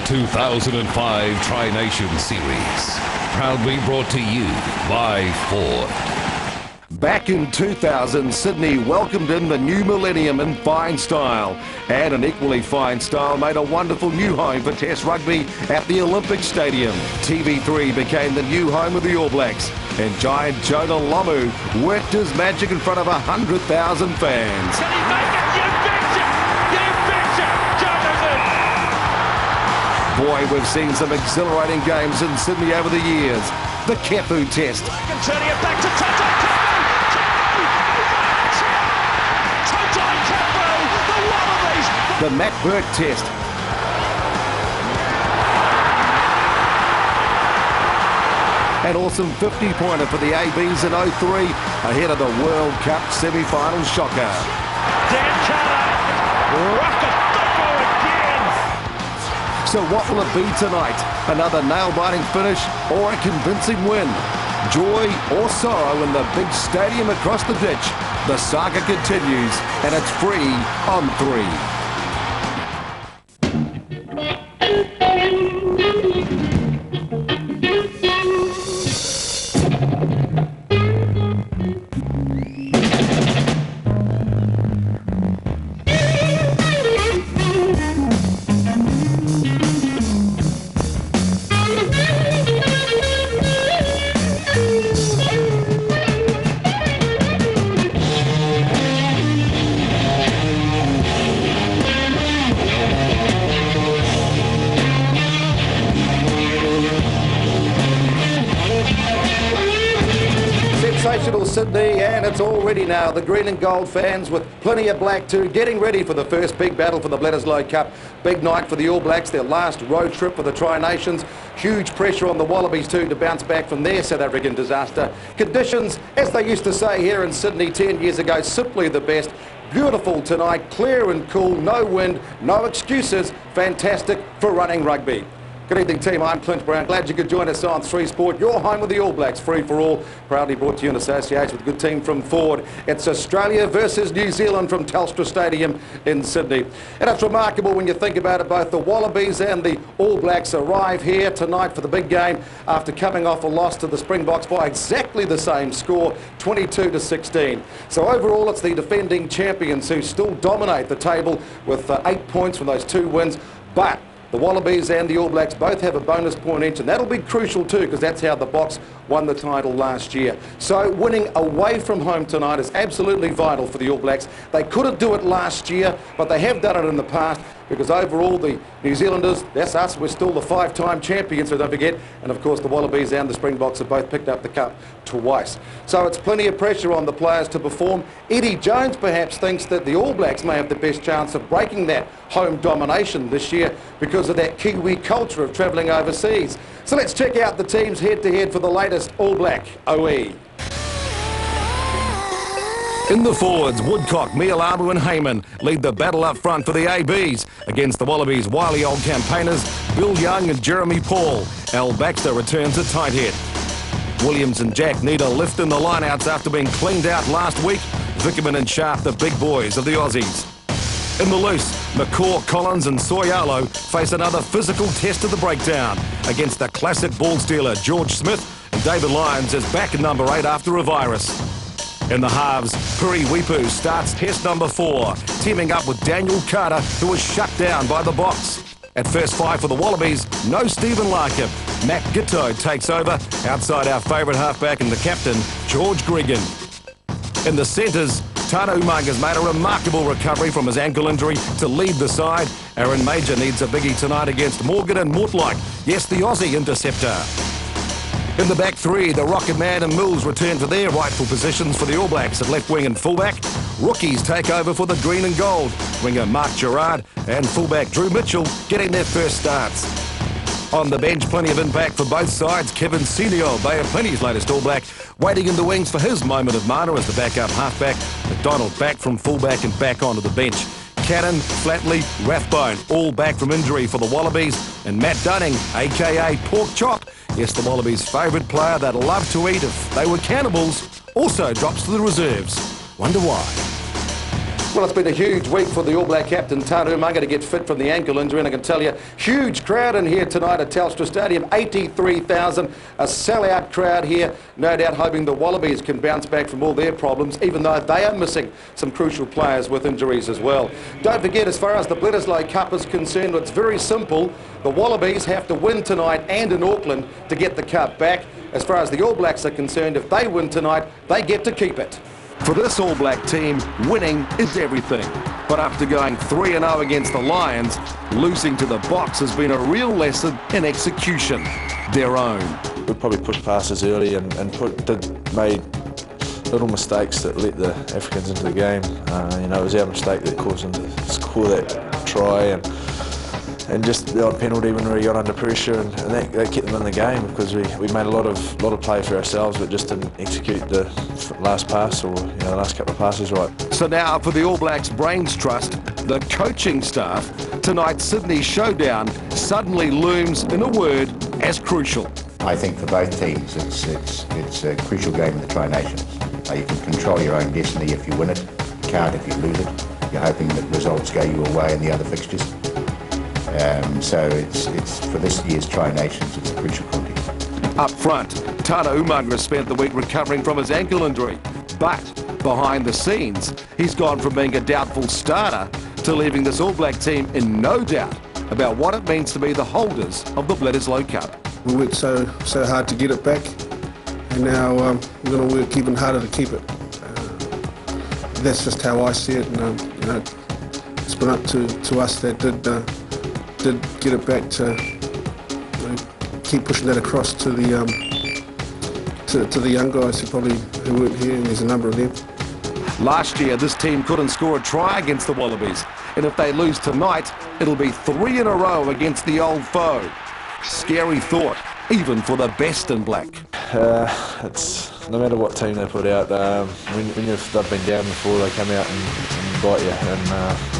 2005 Tri-Nation Series. Proudly brought to you by Ford. Back in 2000, Sydney welcomed in the new millennium in fine style. And an equally fine style made a wonderful new home for Test rugby at the Olympic Stadium. TV3 became the new home of the All Blacks. And giant Jonah Lomu worked his magic in front of 100,000 fans. Can he make it? You betcha! You betcha! Jonah's in! Boy, we've seen some exhilarating games in Sydney over the years. The Kepu Test. And turning it back to Toto Kepu! Toto Kepu! The Wallabies! The Matt Burke Test. An awesome 50-pointer for the ABs in 03 ahead of the World Cup semi-final shocker. Dan Carter! Rocket Doco again! So what will it be tonight? Another nail-biting finish or a convincing win? Joy or sorrow in the big stadium across the ditch? The saga continues and it's free on 3. Sensational Sydney, and it's all ready now. The green and gold fans with plenty of black too, getting ready for the first big battle for the Bledisloe Cup. Big night for the All Blacks, their last road trip for the Tri-Nations. Huge pressure on the Wallabies too to bounce back from their South African disaster. Conditions, as they used to say here in Sydney 10 years ago, simply the best. Beautiful tonight, clear and cool, no wind, no excuses. Fantastic for running rugby. Good evening, team. I'm Clint Brown. Glad you could join us on 3 Sport. Your home with the All Blacks, free for all. Proudly brought to you in association with a good team from Ford. It's Australia versus New Zealand from Telstra Stadium in Sydney. And it's remarkable when you think about it, both the Wallabies and the All Blacks arrive here tonight for the big game after coming off a loss to the Springboks by exactly the same score, 22-16. So overall, it's the defending champions who still dominate the table with 8 points from those 2 wins. But the Wallabies and the All Blacks both have a bonus point each, and that'll be crucial too, because that's how the Boks won the title last year. So winning away from home tonight is absolutely vital for the All Blacks. They couldn't do it last year, but they have done it in the past, because overall the New Zealanders, that's us, we're still the 5-time champions, so don't forget. And of course the Wallabies and the Springboks have both picked up the cup twice. So it's plenty of pressure on the players to perform. Eddie Jones perhaps thinks that the All Blacks may have the best chance of breaking that home domination this year because of that Kiwi culture of travelling overseas. So let's check out the teams head-to-head for the latest All Black OE. In the forwards, Woodcock, Mialamu and Heyman lead the battle up front for the ABs. Against the Wallabies' wily old campaigners, Bill Young and Jeremy Paul. Al Baxter returns at tight head. Williams and Jack need a lift in the lineouts after being cleaned out last week. Vickerman and Sharp, the big boys of the Aussies. In the loose, McCaw, Collins and Soyalo face another physical test of the breakdown against the classic ball stealer George Smith, and David Lyons is back at number 8 after a virus. In the halves, Puri Wipu starts test number 4, teaming up with Daniel Carter, who was shut down by the Boks. At first 5 for the Wallabies, no Stephen Larkham. Matt Gitto takes over outside our favourite halfback and the captain, George Gregan. In the centres, Tana Umanga's made a remarkable recovery from his ankle injury to lead the side. Aaron Major needs a biggie tonight against Morgan and Mortlake. Yes, the Aussie interceptor. In the back 3, the Rocket Man and Mills return to their rightful positions for the All Blacks at left wing and fullback. Rookies take over for the green and gold. Winger Mark Gerard and fullback Drew Mitchell getting their first starts. On the bench, plenty of impact for both sides. Kevin Senio, Bay of Plenty's latest All Black, waiting in the wings for his moment of mana as the backup halfback. McDonald back from fullback and back onto the bench. Cannon, Flatley, Rathbone, all back from injury for the Wallabies. And Matt Dunning, a.k.a. Pork Chop, yes, the Wallabies' favourite player that love to eat if they were cannibals, also drops to the reserves. Wonder why? Well, it's been a huge week for the All Black captain, Tanu Umaga, to get fit from the ankle injury, and I can tell you, huge crowd in here tonight at Telstra Stadium, 83,000, a sellout crowd here, no doubt hoping the Wallabies can bounce back from all their problems, even though they are missing some crucial players with injuries as well. Don't forget, as far as the Bledisloe Cup is concerned, it's very simple. The Wallabies have to win tonight and in Auckland to get the cup back. As far as the All Blacks are concerned, if they win tonight, they get to keep it. For this All Black team, winning is everything. But after going 3-0 against the Lions, losing to the Box has been a real lesson in execution, their own. We probably pushed passes early and made little mistakes that let the Africans into the game. You know, it was our mistake that caused them to score that try, and just the odd penalty when we got under pressure, and that kept them in the game, because we made a lot of play for ourselves, but just didn't execute the last pass, or the last couple of passes right. So now for the All Blacks Brains Trust, the coaching staff, tonight's Sydney showdown suddenly looms, in a word, as crucial. I think for both teams it's a crucial game in the Tri-Nations. You can control your own destiny if you win it, you can't if you lose it. You're hoping that results go your way in the other fixtures. So it's for this year's Tri-Nations, it's a crucial contest. Up front, Tana Umaga spent the week recovering from his ankle injury, but behind the scenes, he's gone from being a doubtful starter to leaving this All Black team in no doubt about what it means to be the holders of the Bledisloe Cup. We worked so hard to get it back, and now we're going to work even harder to keep it. That's just how I see it, and it's been up to us that did get it back to keep pushing that across to the young guys who weren't here, and there's a number of them. Last year, this team couldn't score a try against the Wallabies, and if they lose tonight, it'll be 3 in a row against the old foe. Scary thought, even for the best in black. It's no matter what team they put out, when they've been down before, they come out and bite you,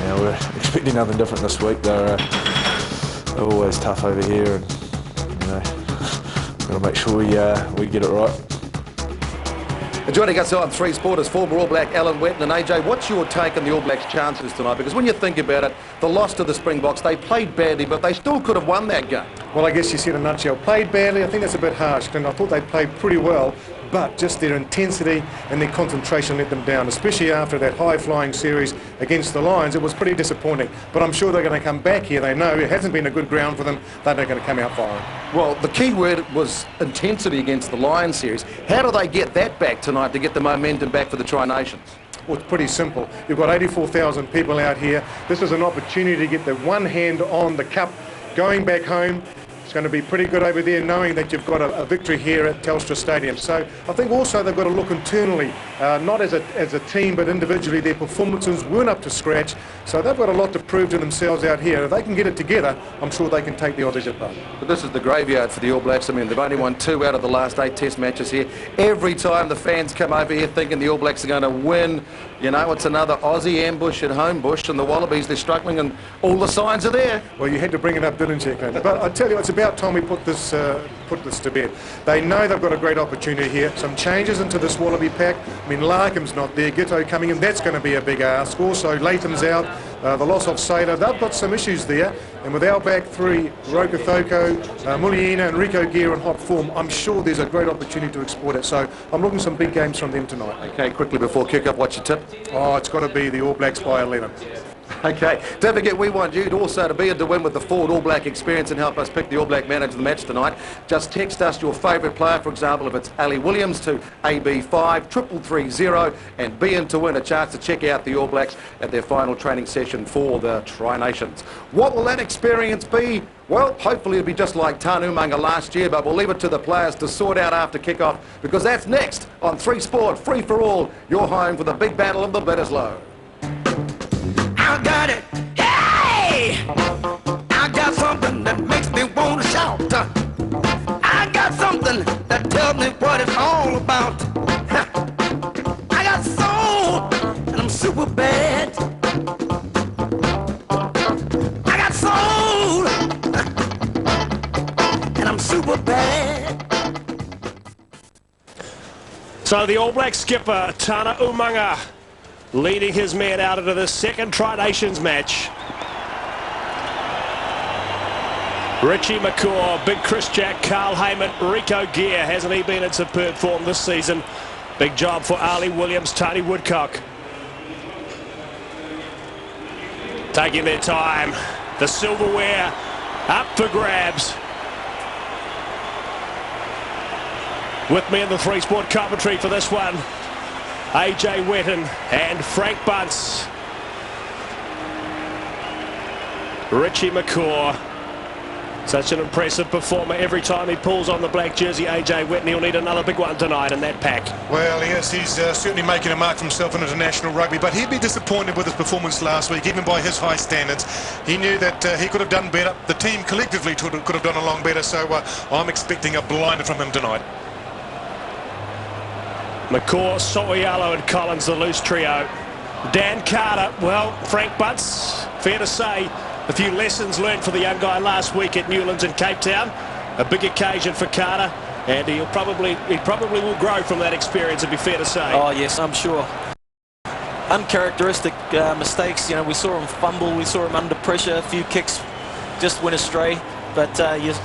and we're expecting nothing different this week. They're always tough over here, and got to make sure we get it right. Joining us on 3 Sport is former All Black Alan Wetton. And AJ, what's your take on the All Blacks' chances tonight? Because when you think about it, the loss to the Springboks, they played badly, but they still could have won that game. Well, I guess you said in a nutshell, played badly. I think that's a bit harsh, and I thought they played pretty well, but just their intensity and their concentration let them down, especially after that high-flying series against the Lions. It was pretty disappointing, but I'm sure they're going to come back here. They know it hasn't been a good ground for them. They're not going to come out firing. Well, the key word was intensity against the Lions series. How do they get that back tonight to get the momentum back for the Tri-Nations? Well, it's pretty simple. You've got 84,000 people out here. This is an opportunity to get the one hand on the cup going back home. It's going to be pretty good over there, knowing that you've got a victory here at Telstra Stadium. So I think also they've got to look internally, not as a team, but individually. Their performances weren't up to scratch, so they've got a lot to prove to themselves out here. If they can get it together, I'm sure they can take the Aussies apart. But this is the graveyard for the All Blacks. I mean, they've only won 2 out of the last 8 Test matches here. Every time the fans come over here thinking the All Blacks are going to win, it's another Aussie ambush at Homebush, and the Wallabies, they're struggling, and all the signs are there. Well, you had to bring it up, didn't you, Clint? But I tell you, it's about time we put this to bed. They know they've got a great opportunity here. Some changes into this Wallaby pack. I mean, Larkham's not there, Gitto coming in, that's going to be a big ask. Also, Latham's out, the loss of Sailor, they've got some issues there. And with our back 3, Rokothoko, Muliina and Rico Gear in hot form, I'm sure there's a great opportunity to exploit it. So I'm looking at some big games from them tonight. Okay, quickly before kick-off, what's your tip? Oh, it's got to be the All Blacks by 11. Okay, don't forget, we want you to also to be in to win with the Ford All Black experience and help us pick the All Black man of the match tonight. Just text us your favourite player, for example, if it's Ali Williams, to AB5 3330, and be in to win a chance to check out the All Blacks at their final training session for the Tri-Nations. What will that experience be? Well, hopefully it'll be just like Tanu Umaga last year, but we'll leave it to the players to sort out after kick-off, because that's next on 3 Sport, free for all, your home for the big battle of the Bledisloe. I got it, hey! I got something that makes me want to shout. I got something that tells me what it's all about. I got soul, and I'm super bad. I got soul, and I'm super bad. So the All Black skipper, Tana Umaga, leading his men out into the second Tri-Nations match. Richie McCaw, Big Chris Jack, Carl Heyman, Rico Gear. Hasn't he been in superb form this season? Big job for Ali Williams, Tony Woodcock. Taking their time. The silverware up for grabs. With me in the three-sport commentary for this one, AJ Wetton and Frank Bunce. Richie McCaw, such an impressive performer every time he pulls on the black jersey. AJ Wetton, he'll need another big one tonight in that pack. Well, yes, he's certainly making a mark for himself in international rugby, but he'd be disappointed with his performance last week, even by his high standards. He knew that he could have done better. The team collectively could have done a lot better, so I'm expecting a blinder from him tonight. McCaw, So'oialo and Collins, the loose trio. Dan Carter, well, Frank Bunce, fair to say, a few lessons learned for the young guy last week at Newlands in Cape Town. A big occasion for Carter, and he probably will grow from that experience, it'd be fair to say. Oh yes, I'm sure. Uncharacteristic mistakes, you know, we saw him fumble, we saw him under pressure, a few kicks just went astray. But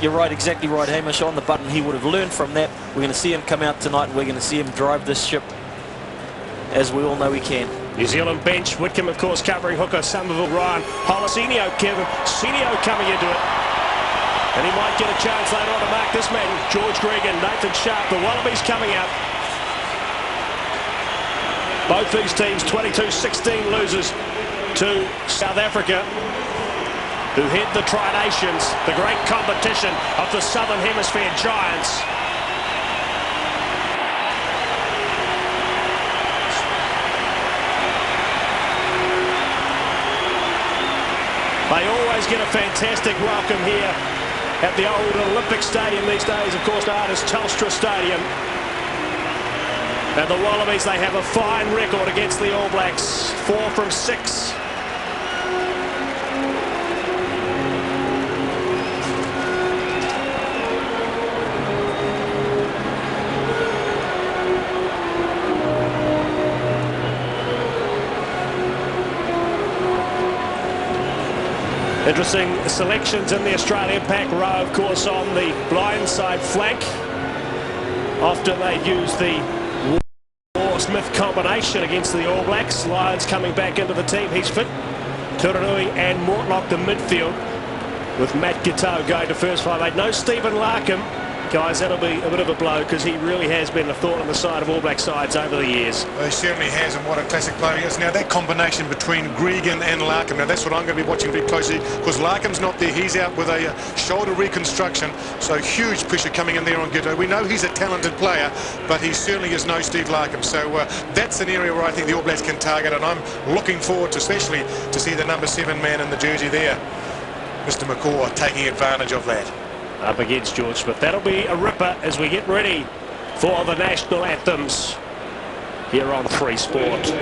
you're right, exactly right, Hamish, on the button. He would have learned from that. We're going to see him come out tonight, and we're going to see him drive this ship, as we all know he can. New Zealand bench, Whitcomb, of course, covering hooker, Somerville, Ryan, Holosenio, Kevin, Senio coming into it. And he might get a chance later on to mark this man. George Gregan, Nathan Sharp, the Wallabies coming out. Both these teams 22-16 losers to South Africa, who head the Tri-Nations, the great competition of the Southern Hemisphere giants. They always get a fantastic welcome here at the old Olympic Stadium these days, of course, known as Telstra Stadium. And the Wallabies, they have a fine record against the All Blacks, 4 from 6. Interesting selections in the Australian pack. Rowe, of course, on the blindside flank. Often they use the War-Smith combination against the All Blacks. Lyons coming back into the team. He's fit. Turanui and Mortlock the midfield, with Matt Giteau going to first 5-8. No Stephen Larkham. Guys, that'll be a bit of a blow, because he really has been a thorn on the side of All Black sides over the years. Well, he certainly has, and what a classic player he is. Now, that combination between Gregan and Larkham, now that's what I'm going to be watching very closely, because Larkham's not there. He's out with a shoulder reconstruction, so huge pressure coming in there on Giteau. We know he's a talented player, but he certainly is no Steve Larkham. So that's an area where I think the All Blacks can target, and I'm looking forward to, especially to see the number 7 man in the jersey there, Mr. McCaw, taking advantage of that. Up against George Smith. That'll be a ripper as we get ready for the national anthems here on 3 Sport.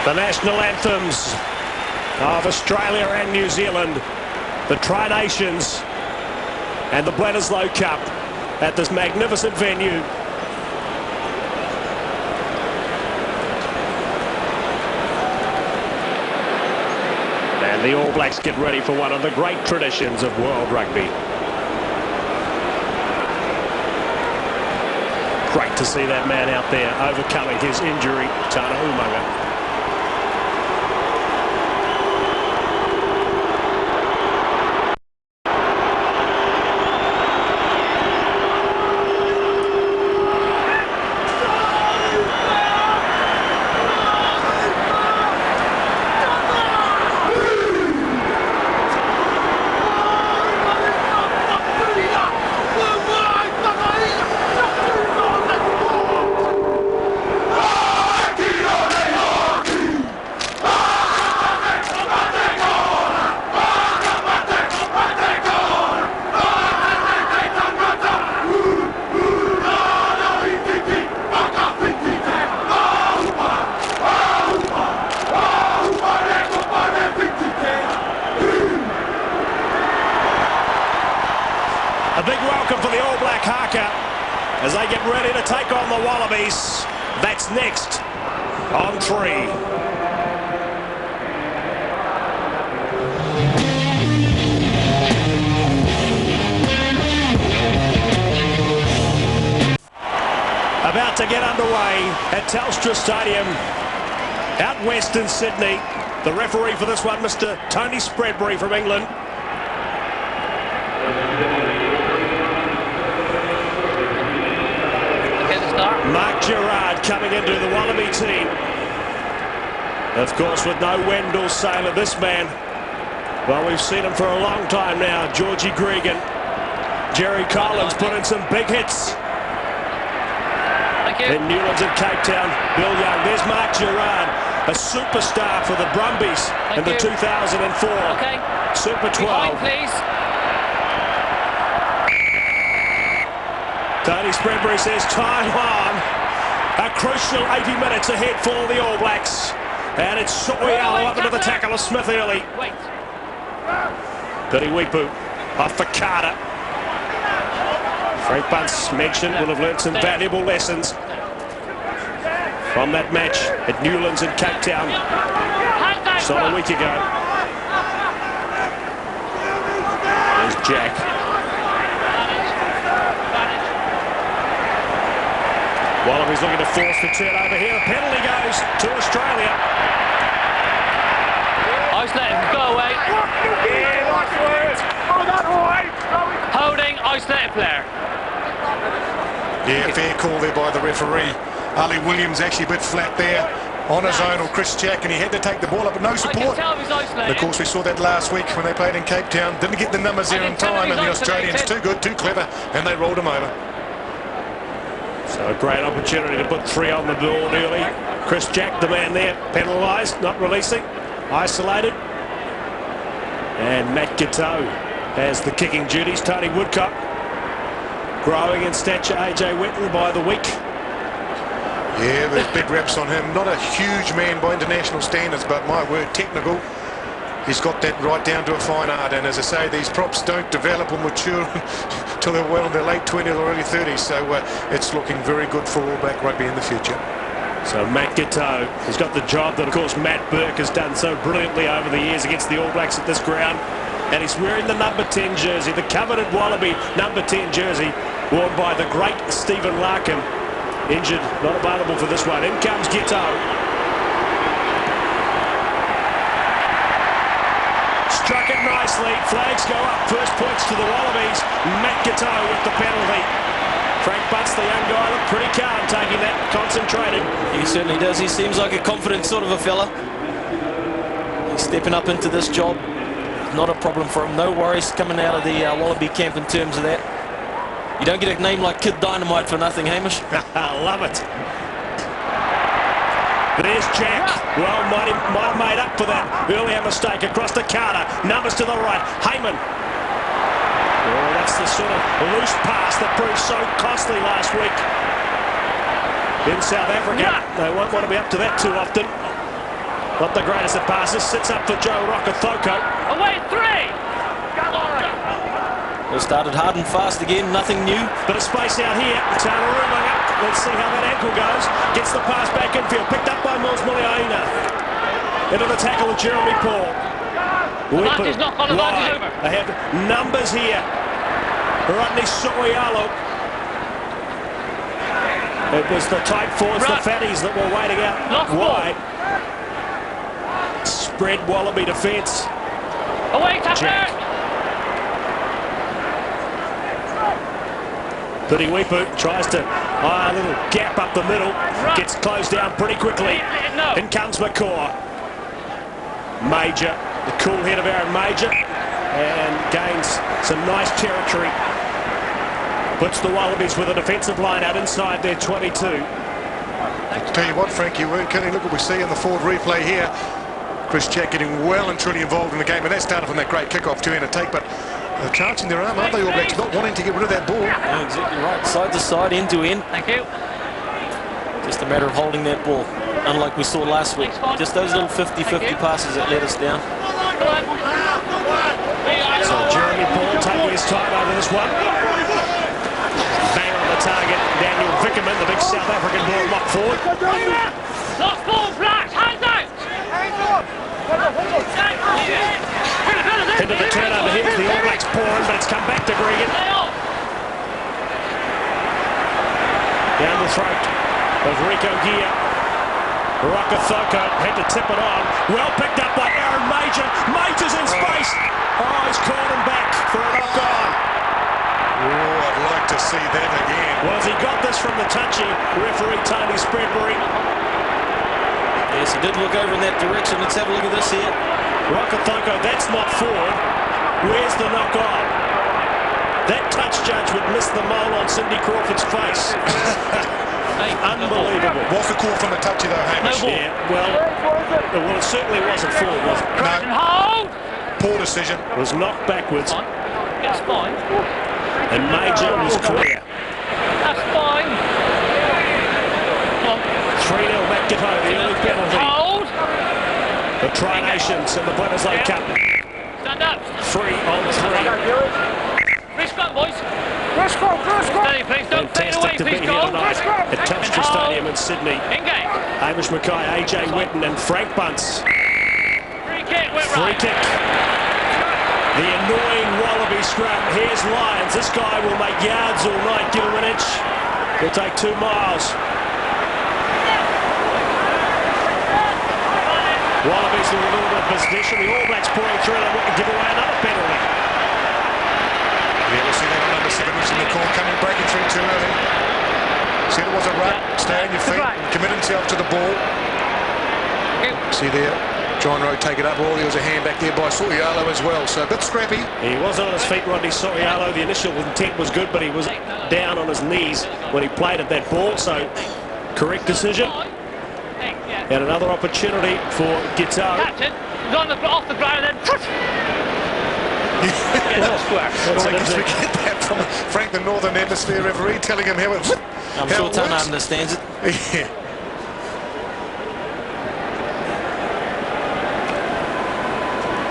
The national anthems of Australia and New Zealand, the Tri-Nations and the Bledisloe Cup at this magnificent venue. And the All Blacks get ready for one of the great traditions of world rugby. Great to see that man out there overcoming his injury, Tana Umaga. A big welcome for the All Black haka as they get ready to take on the Wallabies. That's next on 3. About to get underway at Telstra Stadium out west in Sydney. The referee for this one, Mr. Tony Spreadbury from England. Mark Gerard coming into the Wallaby team. Of course, with no Wendell Sailor, this man, well, we've seen him for a long time now. Georgie Gregan, Jerry Collins put in some big hits. In Newlands and Cape Town, Bill Young. There's Mark Gerard, a superstar for the Brumbies in the 2004 Super 12. Behind, please. Tony Spreadbury says time on. A crucial 80 minutes ahead for the All Blacks. And it's Soyalo up into the tackle of Smith early. Billy Weepu off for Carter. Frank Bunce mentioned will have learned some valuable lessons from that match at Newlands in Cape Town just a week ago. There's Jack. Wallabies looking to force the turnover here. The penalty goes to Australia. I just let him go away. Holding isolated player. Yeah, fair call there by the referee. Ali Williams actually a bit flat there on his own, or Chris Jack, and he had to take the ball up, but no support. And of course, we saw that last week when they played in Cape Town. Didn't get the numbers there in time, and the Australians too good, too clever, and they rolled him over. So a great opportunity to put 3 on the board early. Chris Jack, the man there, penalised, not releasing, isolated. And Matt Giteau has the kicking duties. Tony Woodcock growing in stature. AJ Whittle by the week. Yeah, there's big reps on him. Not a huge man by international standards, but my word, technical. He's got that right down to a fine art, and as I say, these props don't develop or mature till they're well in their late 20s or early 30s, so it's looking very good for All Black rugby in the future. So Matt Giteau has got the job that, of course, Matt Burke has done so brilliantly over the years against the All Blacks at this ground, and he's wearing the number 10 jersey, the coveted Wallaby number 10 jersey, worn by the great Stephen Larkham. Injured, not available for this one. In comes Giteau. Struck it nicely. Flags go up. First points to the Wallabies. Matt Giteau with the penalty. Frank Bunce, the young guy, looked pretty calm taking that, concentrated. He certainly does. He seems like a confident sort of a fella. He's stepping up into this job. Not a problem for him. No worries coming out of the Wallaby camp in terms of that. You don't get a name like Kid Dynamite for nothing, Hamish. I love it. There's Jack. Well, might have made up for that earlier mistake across to Carter. Numbers to the right. Heyman. Oh, that's the sort of loose pass that proved so costly last week in South Africa. They won't want to be up to that too often. Not the greatest of passes. Sits up for Joe Rokothoko. Away 3. They started hard and fast again, nothing new. Bit of space out here. Tanarumanga. Let's see how that ankle goes. Gets the pass back infield. Picked up by Mils Muliaina. Into the tackle with Jeremy Paul. That is not on the line over. They have numbers here. Rodney Sorialo. It was the tight forwards, the fatties that were waiting out wide. Spread Wallaby defence. Away, Jack. Putiwipu tries to a little gap up the middle. Gets closed down pretty quickly. In comes McCaw. Major, the cool head of Aaron Major, and gains some nice territory. Puts the Wallabies with a defensive line out inside their 22. I'll tell you what, Frank, you weren't kidding. Look what we see in the forward replay here. Chris Jack getting well and truly involved in the game, and that started from that great kick-off to end a take, but they're chancing their arm, aren't they, All Blacks, not wanting to get rid of that ball. Yeah, exactly right. Side to side, end to end. Thank you. Just a matter of holding that ball, unlike we saw last week. Just those little 50-50 passes that let us down. So Jeremy Paul taking his time over this one. Bang on the target. Daniel Vickerman, the big South African ball, locked forward. Lost ball, Blacks, hands out. Into the turnover here. The All Blacks pouring, but it's come back to Gregan. Down the throat of Rico Gia. Rokothoko had to tip it on. Well picked up by Aaron Major. Major's in space. Oh, he's caught him back for a knock on. Oh, I'd like to see that again. Well, he got this from the touchy referee Tony Spreadbury. Yes, he did look over in that direction. Let's have a look at this here. Rokothoko, that's not forward. Where's the knock on? That touch judge would miss the mole on Cindy Crawford's face. Unbelievable. What's the call from the touchy though, Hamish? No ball. Yeah, well, it certainly wasn't forward, was it? No. Hold. Poor decision. It was knocked backwards. That's fine. And Major was clear. That's fine. 3-0 back to home, the early penalty. Hold. The Tri-Nations and the Bledisloe Cup. Stand up. 3 on 3. Wrist grab, boys. Wrist grab, wrist grab. Steady, please. Don't fade away, Fantastic to be please. here Go. tonight at Telstra Stadium in Sydney. Engage. Hamish Mackay, AJ Witten and Frank Bunce. Free kick, went Free right. kick. The annoying Wallaby scrum. Here's Lyons. This guy will make yards all night. Give him an inch. He'll take 2 miles. Wallabies with a little bit of possession. The All Blacks pouring through. They want to give away another penalty. Yeah, we'll see that on number 7, who's in the corner, coming, breaking through too early. Said it was a rut. Stay on your feet. Commit himself to the ball. See there, John Rowe take it up. Oh, there was a hand back there by Sorialo as well. So a bit scrappy. He wasn't on his feet, Rodney Sorialo. The initial intent was good, but he was down on his knees when he played at that ball. So correct decision. And another opportunity for Giteau. Captain, off the ground and then... So I guess we get that from Frank, the Northern Hemisphere referee, telling him how it I'm sure Tana understands it. Yeah.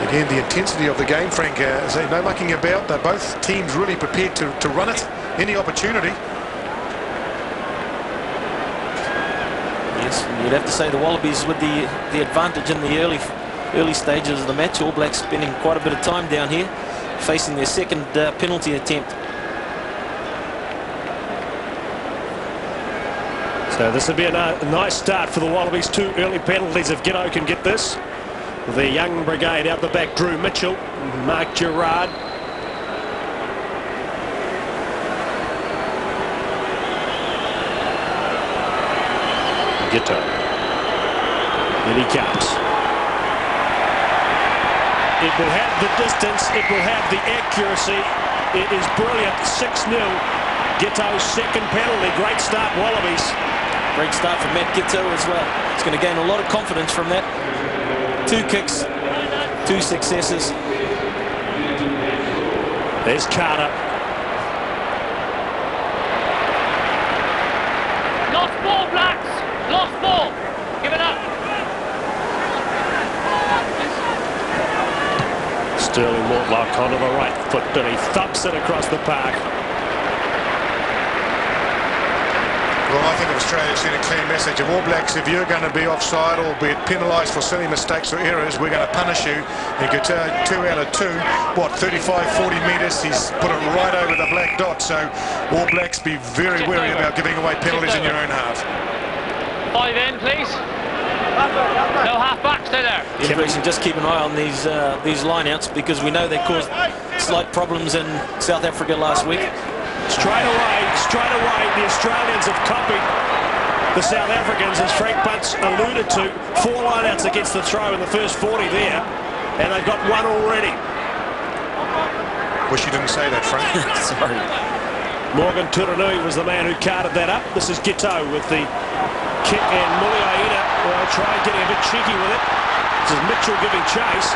Again, the intensity of the game, Frank, no mucking about. They're both teams really prepared to run it. Any opportunity. Yes, you'd have to say the Wallabies with the advantage in the early stages of the match. All Blacks spending quite a bit of time down here, facing their second penalty attempt. So this would be a nice start for the Wallabies. 2 early penalties if Giteau can get this. The young brigade out the back, Drew Mitchell, Mark Gerard. Giteau. In he comes. It will have the distance, it will have the accuracy. It is brilliant. 6-0. Giteau's second penalty. Great start, Wallabies. Great start for Matt Giteau as well. He's going to gain a lot of confidence from that. 2 kicks, 2 successes. There's Carter. Lost ball, Blacks. Lost ball. Give it up. Sterling Mortlock onto the right foot, Billy thumps it across the park. Well, I think Australia sent a clear message of All Blacks. If you're going to be offside or be penalised for silly mistakes or errors, we're going to punish you. And Qatar 2 out of 2, what, 35, 40 metres, he's put it right over the black dot. So All Blacks, be very wary about giving away penalties in your own half. 5 in, please. No half back, stay there. Interesting, just keep an eye on these line-outs, because we know they caused slight problems in South Africa last week. Straight away, the Australians have copied the South Africans, as Frank Bunce alluded to. 4 lineouts against the throw in the first 40 there, and they've got 1 already. Wish you didn't say that, Frank. Sorry. Morgan Turanui was the man who carted that up. This is Giteau with the kick, and Muliaina will try getting a bit cheeky with it. This is Mitchell giving chase.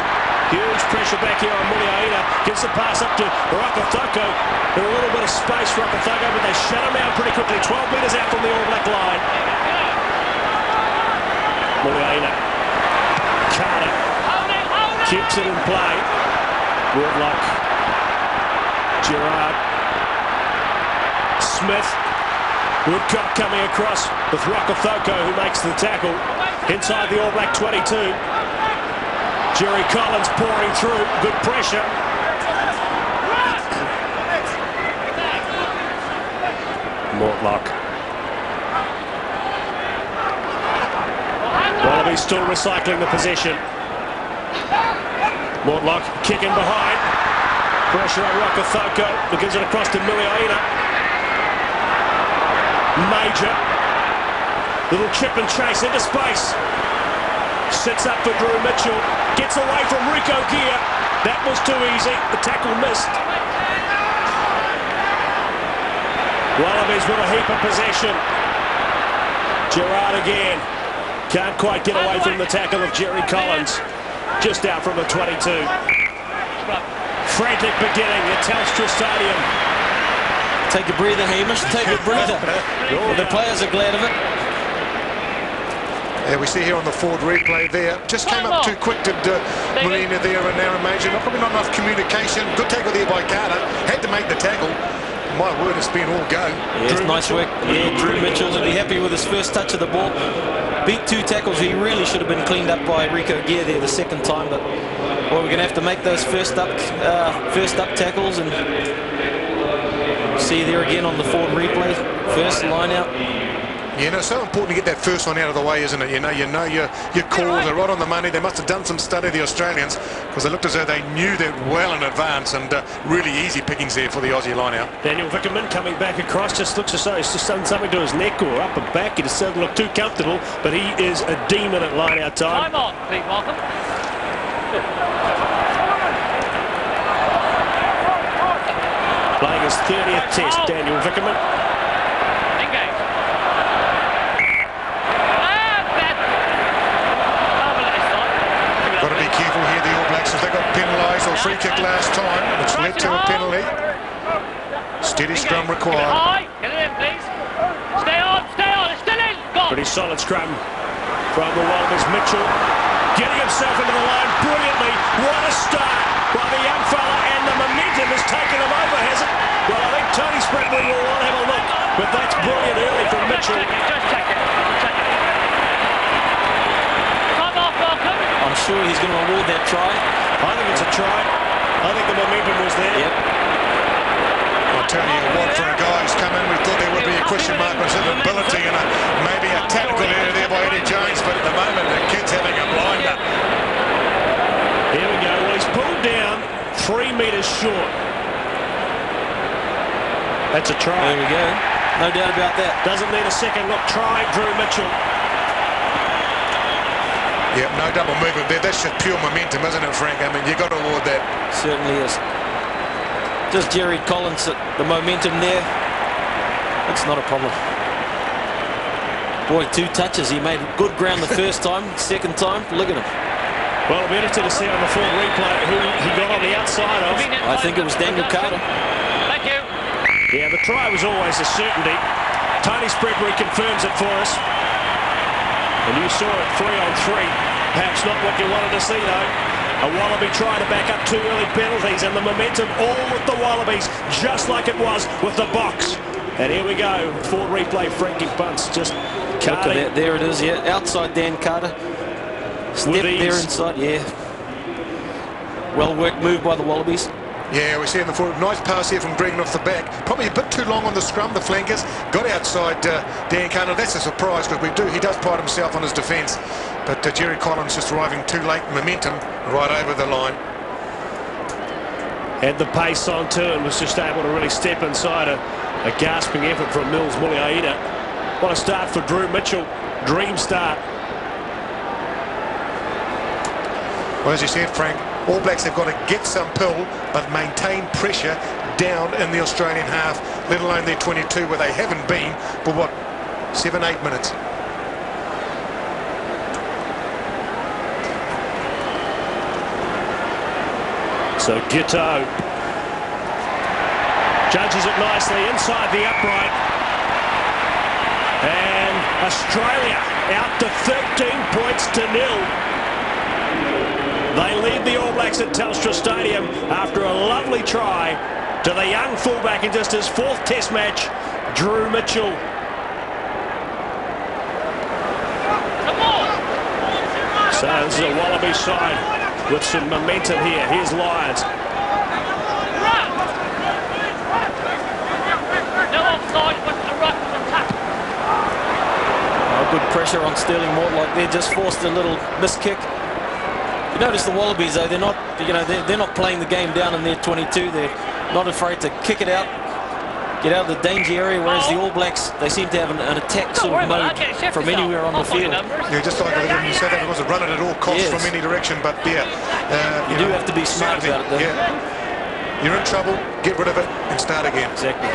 Huge pressure back here on Muliaina. Gives the pass up to Rakathoko. In a little bit of space for Rakathoko, but they shut him out pretty quickly. 12 metres out from the All Black line. Muliaina. Carter. Keeps it in play. Woodlock. Gerard. Smith. Woodcock coming across with Rakathoko, who makes the tackle inside the All Black 22. Jerry Collins pouring through, good pressure. Mortlock. Wallabies still recycling the possession. Mortlock kicking behind. Pressure on Rakathoko, who gives it across to Muliaina. Major. Little chip and chase into space. Sits up for Drew Mitchell. Gets away from Rico Gear. That was too easy. The tackle missed. Wallabies with a heap of possession. Gerard again. Can't quite get away from the tackle of Jerry Collins. Just out from the 22. Frantic beginning at Telstra Stadium. Take a breather, Hamish. Take a breather. The players are glad of it. Yeah, we see here on the forward replay there. Just came up too quick to Molina there and Aaron Major. Probably not enough communication. Good tackle there by Carter. Had to make the tackle. My word, it's been all go. Yes, nice work. Yeah, Drew Mitchell will be happy with his first touch of the ball. Beat 2 tackles. He really should have been cleaned up by Rico Gear there the second time. But well, we're going to have to make those first up tackles, and see there again on the forward replay. First line out. You know, so important to get that first one out of the way, isn't it? You know your calls are right on the money. They must have done some study, the Australians, because it looked as though they knew that well in advance, and really easy pickings there for the Aussie line-out. Daniel Vickerman coming back across, just looks as though he's just done something to his neck or upper back. He just doesn't look too comfortable, but he is a demon at line-out time. Time on, please, Malcolm. Playing his 30th test, Daniel Vickerman. Got to be careful here, the All Blacks, as they got penalised or free kick last time, which led to a penalty. Steady scrum required. Get it in, please. Stay on, it's still in. Go on. Pretty solid scrum from the Wallabies. Mitchell getting himself into the line brilliantly. What a start by the young fella, and the momentum has taken him over, has it? Well, I think Tony Spredwin will want to have a look, but that's brilliant early from Mitchell. Just check it. Come off, Malcolm. I'm sure he's going to award that try. I think it's a try. I think the momentum was there. Yep. I'll tell you what, for a guy who's come in, we thought there would be a question mark on his ability and maybe a tactical error there by Eddie Jones, but at the moment the kid's having a blinder. Here we go. Well, he's pulled down 3 metres short. That's a try. There we go. No doubt about that. Doesn't need a second look. Try Drew Mitchell. Yep, no double movement there. That's just pure momentum, isn't it, Frank? I mean, you've got to award that. Certainly is. Just Jerry Collins, the momentum there. That's not a problem. Boy, 2 touches. He made good ground the first time. Second time, look at him. Well, it'll be interesting to see on the full replay who he got on the outside of. I think it was Daniel Carter. Thank you. Yeah, the try was always a certainty. Tony Spredbury confirms it for us. And you saw it 3-on-3. Perhaps not what you wanted to see, though. A Wallaby try to back up 2 early penalties, and the momentum all with the Wallabies, just like it was with the Box. And here we go, forward replay, Frankie Bunce just Carter. Look at that, there it is, yeah, outside Dan Carter. Step there inside, yeah. Well worked move by the Wallabies. Yeah, we're seeing the forward. Nice pass here from Green off the back. Probably a bit too long on the scrum, the flankers. Got outside Dan Carter. That's a surprise because he does pride himself on his defence. But Jerry Collins just arriving too late. Momentum right over the line. Had the pace on turn, was just able to really step inside a gasping effort from Mills Muliaina. What a start for Drew Mitchell. Dream start. Well, as you said, Frank, All Blacks have got to get some pill but maintain pressure down in the Australian half, let alone their 22, where they haven't been for what, 7-8 minutes. So Giteau judges it nicely inside the upright, and Australia out to 13 points to 0. They lead the All Blacks at Telstra Stadium after a lovely try to the young fullback in just his 4th Test match, Drew Mitchell. So this is a Wallaby side with some momentum here. Here's Lyons. Good pressure on Sterling Mortlock there, just forced a little miss kick. You notice the Wallabies though, they're not, they're not playing the game down in their 22. They're not afraid to kick it out, get out of the danger area, whereas the All Blacks, they seem to have an attack sort of mode from anywhere on the field. Yeah, just like you said that, it wasn't run it at all costs from any direction, but yeah. You do have to be smart about it though. Yeah. You're in trouble, get rid of it and start again. Exactly.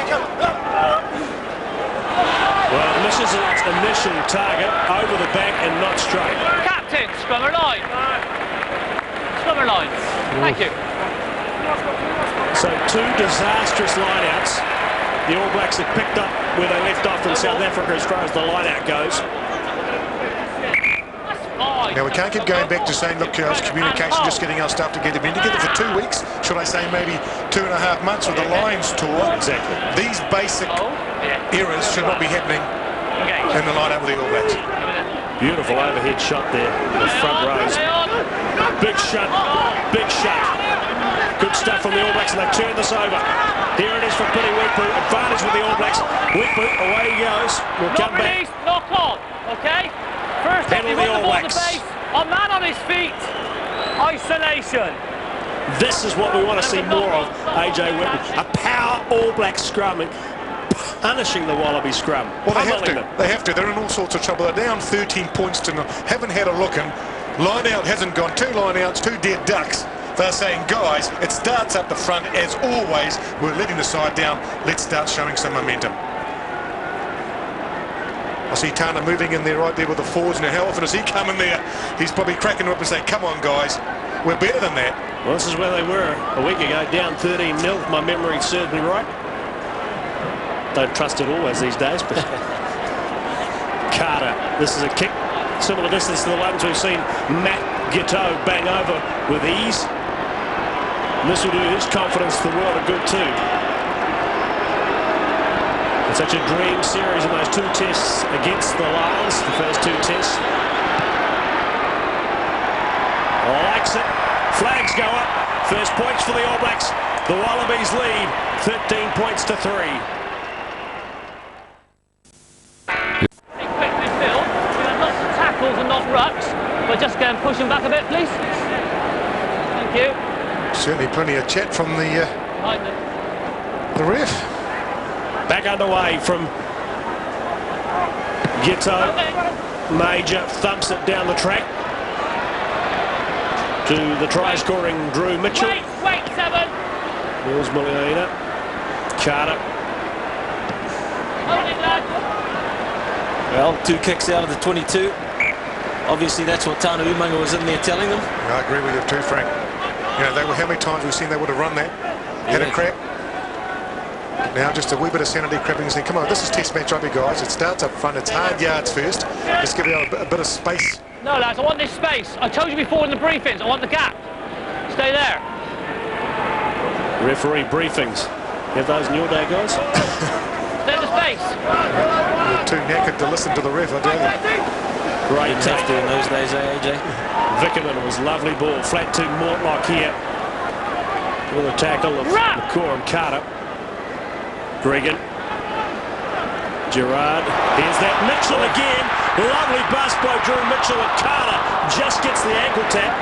Well, misses its initial target over the back and not straight. Captain, scrummer line. Scrummer line. Thank you. So 2 disastrous lineouts. The All Blacks have picked up where they left off in South Africa as far as the lineout goes. Now we can't keep going back to saying, look, it's communication, just getting our stuff together. We've been together for 2 weeks, should I say maybe 2.5 months with the Lions tour. Exactly. These basic errors should not be happening in the lineup of the All Blacks. Beautiful overhead shot there in the front rows. Big shot, big shot. Good stuff from the All Blacks, and they turn this over. Here it is for Pili Weepu. Advantage with the All Blacks. Weepu, away he goes. We'll come back. Knock on, okay? First up, he won the ball on the base. A man on his feet. Isolation. This is what we want to see more of, AJ Weepu. A power All Black scrum, punishing the Wallaby scrum. Well, they have to. They have to. They're in all sorts of trouble. They're down 13 points to 0. Haven't had a look in. Line out hasn't gone. 2 line outs, 2 dead ducks. They're saying, guys, it starts up the front as always. We're letting the side down. Let's start showing some momentum. I see Tana moving in there right there with the forwards. Now, how often does he come in there? He's probably cracking up and saying, come on, guys, we're better than that. Well, this is where they were a week ago, down 13-0, if my memory serves me right. Don't trust it always these days, but Carter, this is a kick, similar distance to the ones we've seen Matt Giteau bang over with ease. And this will do his confidence the world of good too. It's such a dream series in those 2 tests against the Lions, the first 2 tests. Likes it. Flags go up. First points for the All Blacks. The Wallabies lead 13 points to 3. Quickly, Phil. We've had lots of tackles and not rucks, but just go and push him back a bit, please. Thank you. Certainly plenty of chat from the ref. Back underway from Giteau. Major thumps it down the track to the try-scoring Drew Mitchell. Wait, 7. Mills Muliaina. Carter. Hold it, lad. Well, 2 kicks out of the 22. Obviously, that's what Tana Umaga was in there telling them. I agree with you too, Frank. You know, how many times we've seen they would have run that, had a crack. Now just a wee bit of sanity creeping and saying, come on, this is Test match rugby, guys. It starts up front. It's hard yards first. Let's give you a bit of space. No, lads, I want this space. I told you before in the briefings, I want the gap. Stay there. Referee briefings. Have those in your day, guys? Stay to space. You're too knackered to listen to the ref, I tell you. Great Didn't have take. to in those days, eh, AJ? Vickerman was lovely ball. Flat to Mortlock here. With a tackle of McCaw and Carter. Gregan. Gerard. Here's that Mitchell again. Lovely bust by Drew Mitchell, and Carter just gets the ankle tap.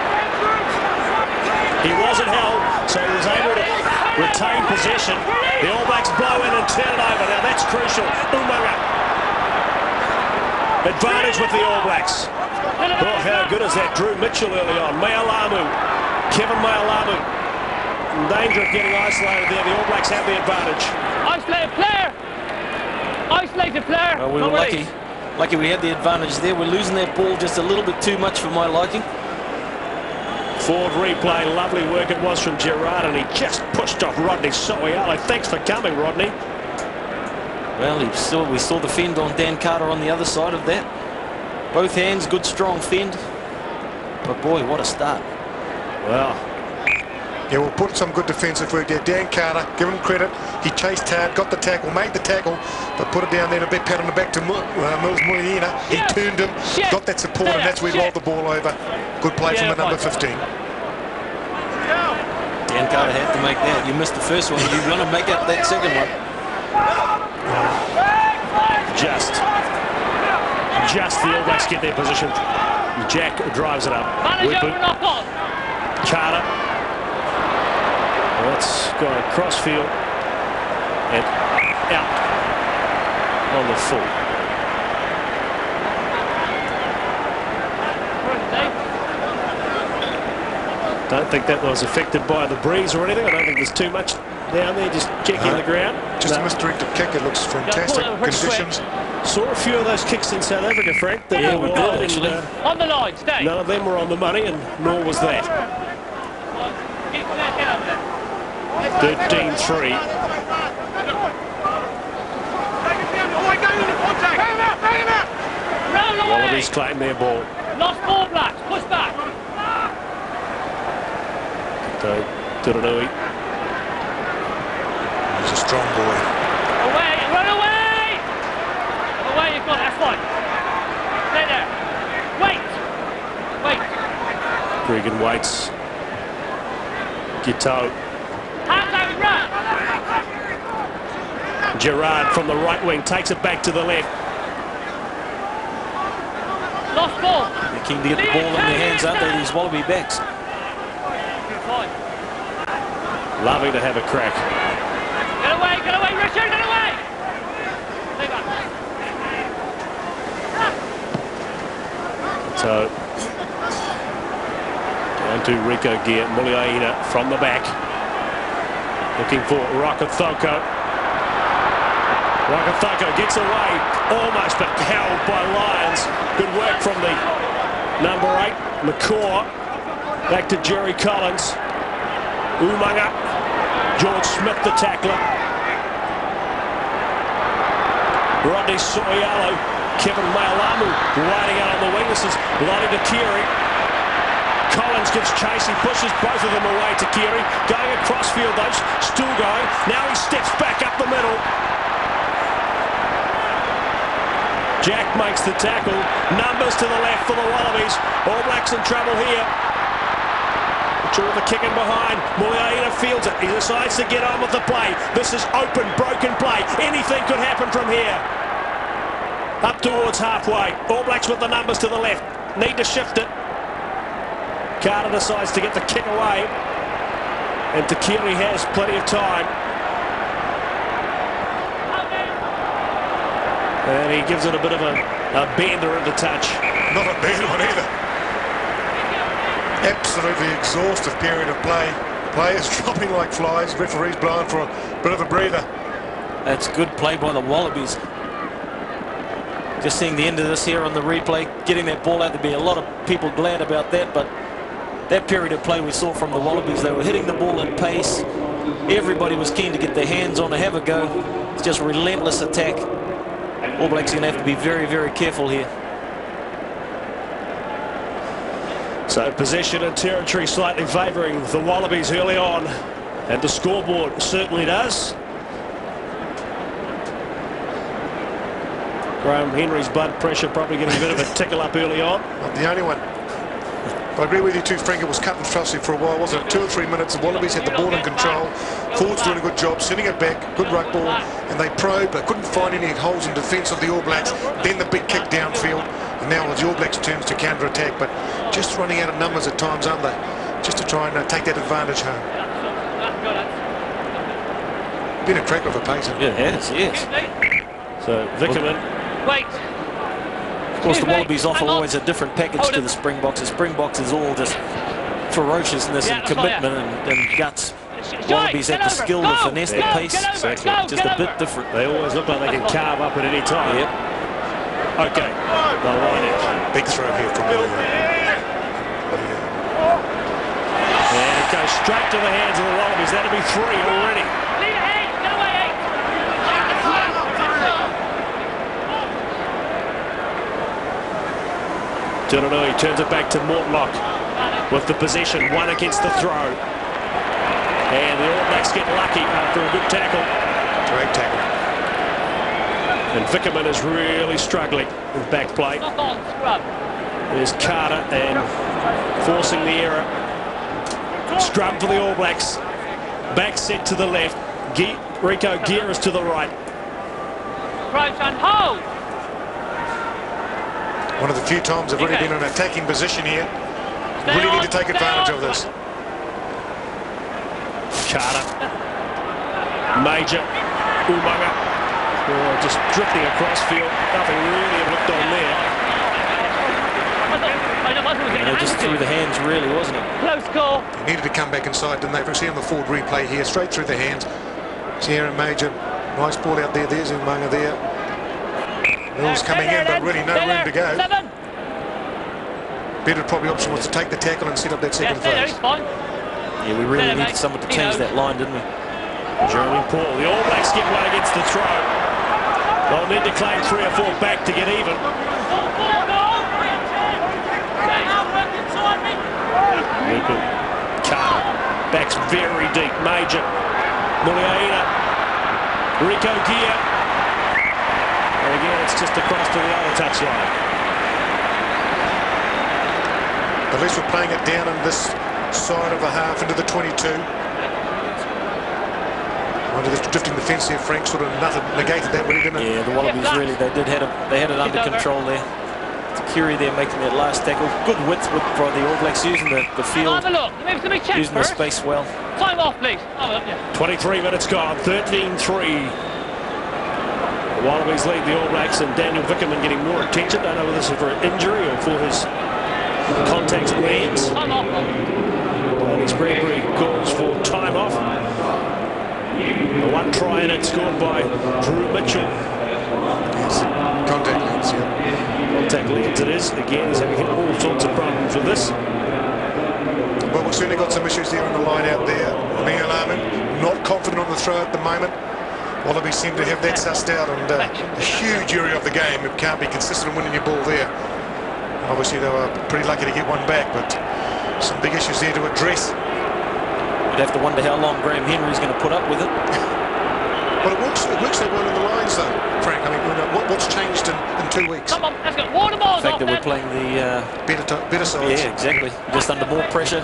He wasn't held, so he was able to retain possession. The All Blacks blow in and turn it over. Now that's crucial. Umaga. Advantage with the All Blacks. Oh, how good is that? Drew Mitchell early on. Mayalamu. Kevin Mayalamu. In danger of getting isolated there. The All Blacks have the advantage. Isolated player. Isolated player. Well, we were lucky. Lucky we had the advantage there. We're losing that ball just a little bit too much for my liking. Forward replay. Lovely work it was from Gerard, and he just pushed off Rodney So'oialo. Thanks for coming, Rodney. Well, we saw the fend on Dan Carter on the other side of that. Both hands, good strong fend. But boy, what a start. Well, Yeah, we'll put some good defensive work there. Dan Carter, give him credit. He chased hard, got the tackle, made the tackle, but put it down there, a bit pat on the back to Mills Muliina. He turned him, got that support, and that's where he rolled the ball over. Good play from the number 15. Dan Carter had to make that. You missed the first one. You're going to make up that second one. Just the All Blacks get their position. Jack drives it up. Carter. That's gone across field and out on the full. Don't think that was affected by the breeze or anything. I don't think there's too much down there, just checking the ground. Just a misdirected kick. It looks fantastic. Conditions. Saw a few of those kicks in South Africa, Frank. Yeah, we did actually. On the line, stay. None of them were on the money, and nor was that. 13-3. Wallabies claim their ball. Lost ball, Blacks. Push back. Turanui. He's a strong boy. Away, run away! Away, you've got it, that's fine. Stay there. Wait. Gregan waits. Gito. Hands out, run! Gerard from the right wing takes it back to the left. Lost ball. They're keen to get the ball in their hands, aren't they, these Wallaby backs? Loving to have a crack. Get away, Richard, get away! Stay back. So, down to Rico Gear. Muliaina from the back. Looking for Rakathoko. Rakathoko gets away, almost, but held by Lions. Good work from the number 8, McCaw. Back to Jerry Collins. Umaga. George Smith, the tackler. Rodney So'oialo. Kevin Mayalamu riding out on the wing. This is Lonnie Takiri. Collins gives chase. He pushes both of them away. Takiri going across field, though. Still going. Now he steps back up the middle. Jack makes the tackle. Numbers to the left for the Wallabies. All Blacks in trouble here. With the kick in behind. Muliaina fields it. He decides to get on with the play. This is open, broken play. Anything could happen from here. Up towards halfway. All Blacks with the numbers to the left. Need to shift it. Carter decides to get the kick away. And Takiri has plenty of time. And he gives it a bit of a bender into touch. Not a bad one either. Absolutely exhaustive period of play. Players dropping like flies. Referees blowing for a bit of a breather. That's good play by the Wallabies. Just seeing the end of this here on the replay, getting that ball out, there'd be a lot of people glad about that, but that period of play we saw from the Wallabies, they were hitting the ball at pace. Everybody was keen to get their hands on to have a go. It's just relentless attack. All Blacks are going to have to be very, very careful here. So possession and territory slightly favouring the Wallabies early on, and the scoreboard certainly does. Graham Henry's blood pressure probably getting a bit of a tickle up early on. Not the only one. But I agree with you too, Frank. It was cut and thrusty for a while, wasn't it? 2 or 3 minutes. The Wallabies had the ball in control. Forwards doing a good job, sending it back. Good ruck ball. And they probed, but couldn't find any holes in defence of the All Blacks. Then the big kick downfield. And now it's the All Blacks' turns to counter-attack. But just running out of numbers at times, aren't they? Just to try and take that advantage home. Been a crack of a pace. Yeah, it has, yes. So Vickerman. Wait. Of course, the Wallabies offer always a different package to the Springboks. The Springboks is all just ferociousness and commitment and guts. Wallabies have the skill to finesse the pace. Exactly. Just a bit different. They always look like they can carve up at any time. Yep. Okay. The line edge. Big throw here from William. And it goes straight to the hands of the Wallabies. That'll be 3 already. He turns it back to Mortlock with the possession, 1 against the throw. And the All Blacks get lucky after a good tackle. Great tackle. And Vickerman is really struggling with back play. There's Carter and forcing the error. Scrum for the All Blacks. Back set to the left. Rico Gear to the right. Approach and hold. One of the few times they've really been in an attacking position here. Really need to take advantage of this. Carter. Major. Umaga. Oh, just drifting across field. Nothing really looked on there. And it just through the hands, really, wasn't it? Close call. He needed to come back inside, didn't they? If we see on the forward replay here, straight through the hands. Sierra Major. Nice ball out there. There's Umaga there. Mills coming in, but really no room to go. Better probably option was to take the tackle and set up that second phase. Yeah, we really needed someone to change that line, didn't we? Jeremy Paul. The All Blacks get 1 against the throw. They'll need to claim 3 or 4 back to get even. Carter. Backs very deep. Major. Muliaina. Rico Gear. And again, it's just across to the other touchline. At least we're playing it down on this side of the half into the 22. Under the drifting defence here, Frank sort of negated that, really, didn't it? Yeah, the Wallabies really, they had it under control there. Curie there making that last tackle. Good width for the All Blacks, using the field, using the space well. Time off, please. 23 minutes gone, 13-3. The Wallabies lead the All Blacks, and Daniel Vickerman getting more attention. Don't know whether this is for an injury or for his contact hands. Alex Bradbury calls for time off. The 1 try in it scored by Drew Mitchell. Yes, contact lens, yeah. Contact lens it is. Again, he's having all sorts of problems with this. Well, we've certainly got some issues there on the line out there. Neil Armin, not confident on the throw at the moment. Wallabies seem to have that sussed out, and a huge area of the game. It can't be consistent in winning your ball there. Obviously, they were pretty lucky to get 1 back, but some big issues there to address. You'd have to wonder how long Graham Henry's going to put up with it. Well, it works so well in the lines, though, Frank. I mean, what's changed in 2 weeks? Come on, let's go. Water balls The fact that we're playing the... better sides. Yeah, exactly. Just under more pressure.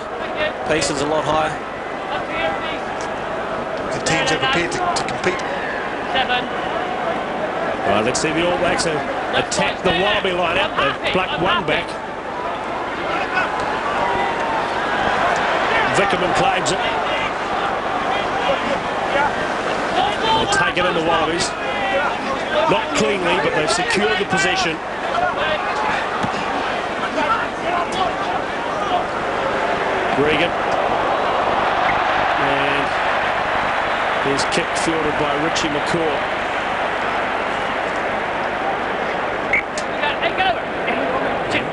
Pace is a lot higher. The teams are prepared to compete. 7. Well, let's see the All Blacks attack the Wallaby line out. They've plucked 1 back. Vickerman claims it. They take it in the Wallabies. Not cleanly, but they've secured the possession. Regan. And he's kick fielded by Richie McCaw.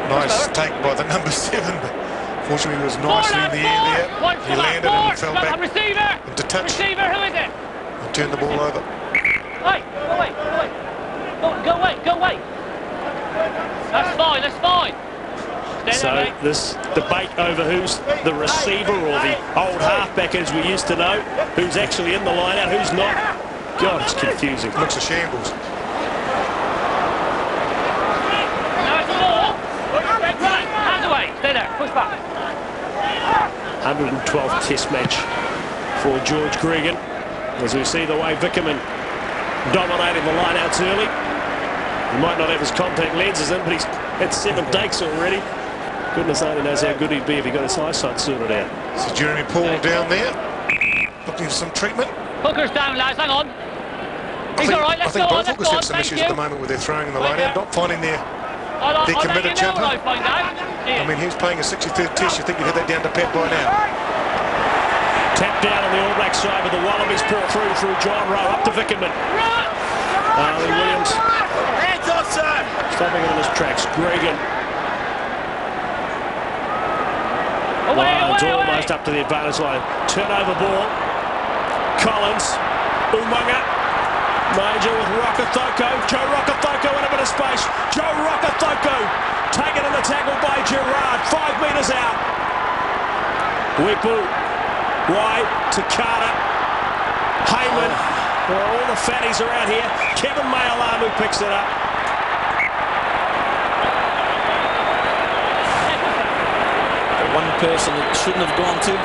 Nice take by the number 7. Fortunately, he was nicely in the air there. He landed and fell back into touch. Receiver, who is it? And turned the ball over. Hey, go away, go away. Go away, go away. That's fine, that's fine. So this debate over who's the receiver or the old halfback as we used to know, who's actually in the line out, who's not. God, it's confusing. Looks a shambles. Hands away. Stay there. Push back. 112th test match for George Gregan. As we see the way Vickerman dominating the lineouts early. He might not have his contact lenses in, but he's had 7 takes already. Goodness only knows how good he'd be if he got his eyesight sorted out. So Jeremy Paul down there, looking for some treatment. Hooker's down, lads. Hang on. He's all right. Let's go on. I think both hookers have some issues at the moment with their throwing in the line out, not finding their committed jumper. I mean, he's playing a 63rd test. You think you'd have that down to Pat by now. Tap down on the All Black side, but the Wallabies pour through John Rowe up to Vickerman. Lee Williams stopping it in his tracks. Gregan. Lions almost up to the advantage line. Turnover ball. Collins. Umaga. Major with Rokothoko. Joe Rokothoko in a bit of space. Joe Rokothoko taken in the tackle by Gerard. 5 metres out. Wipu. Wide to Carter. Heyman. All the fatties around here. Kevin Mayalamu picks it up. One person that shouldn't have gone to.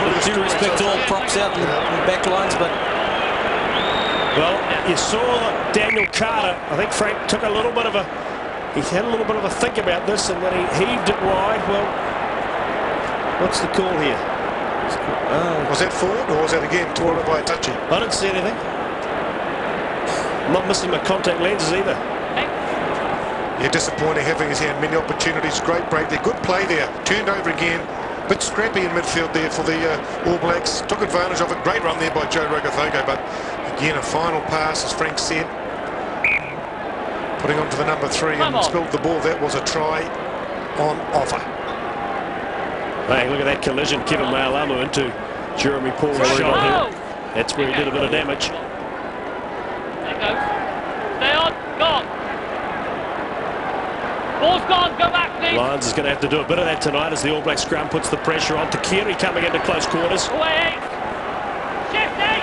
With due respect to all props out in the back lines, but... Well, you saw Daniel Carter. I think Frank took a little bit of a... He had a little bit of a think about this, and then he heaved it wide. Well, what's the call here? Was that forward, or was that again torn by a touchy? I didn't see anything. I'm not missing my contact lenses either. Yeah, disappointing having his hand many opportunities. Great break there, good play there. Turned over again. Bit scrappy in midfield there for the All Blacks. Took advantage of it. Great run there by Joe Rokothoko, but again a final pass, as Frank said. Putting on to the number 3 and spilled the ball. That was a try on offer. Hey, look at that collision. Kevin Mayalamu into Jeremy Paul's shot. That's where he did a bit of damage. There you go. Stay on. Go. Ball's gone. Go back, please. Lions is going to have to do a bit of that tonight as the All Black scrum puts the pressure on. Takiri coming into close quarters. Away. Shifty.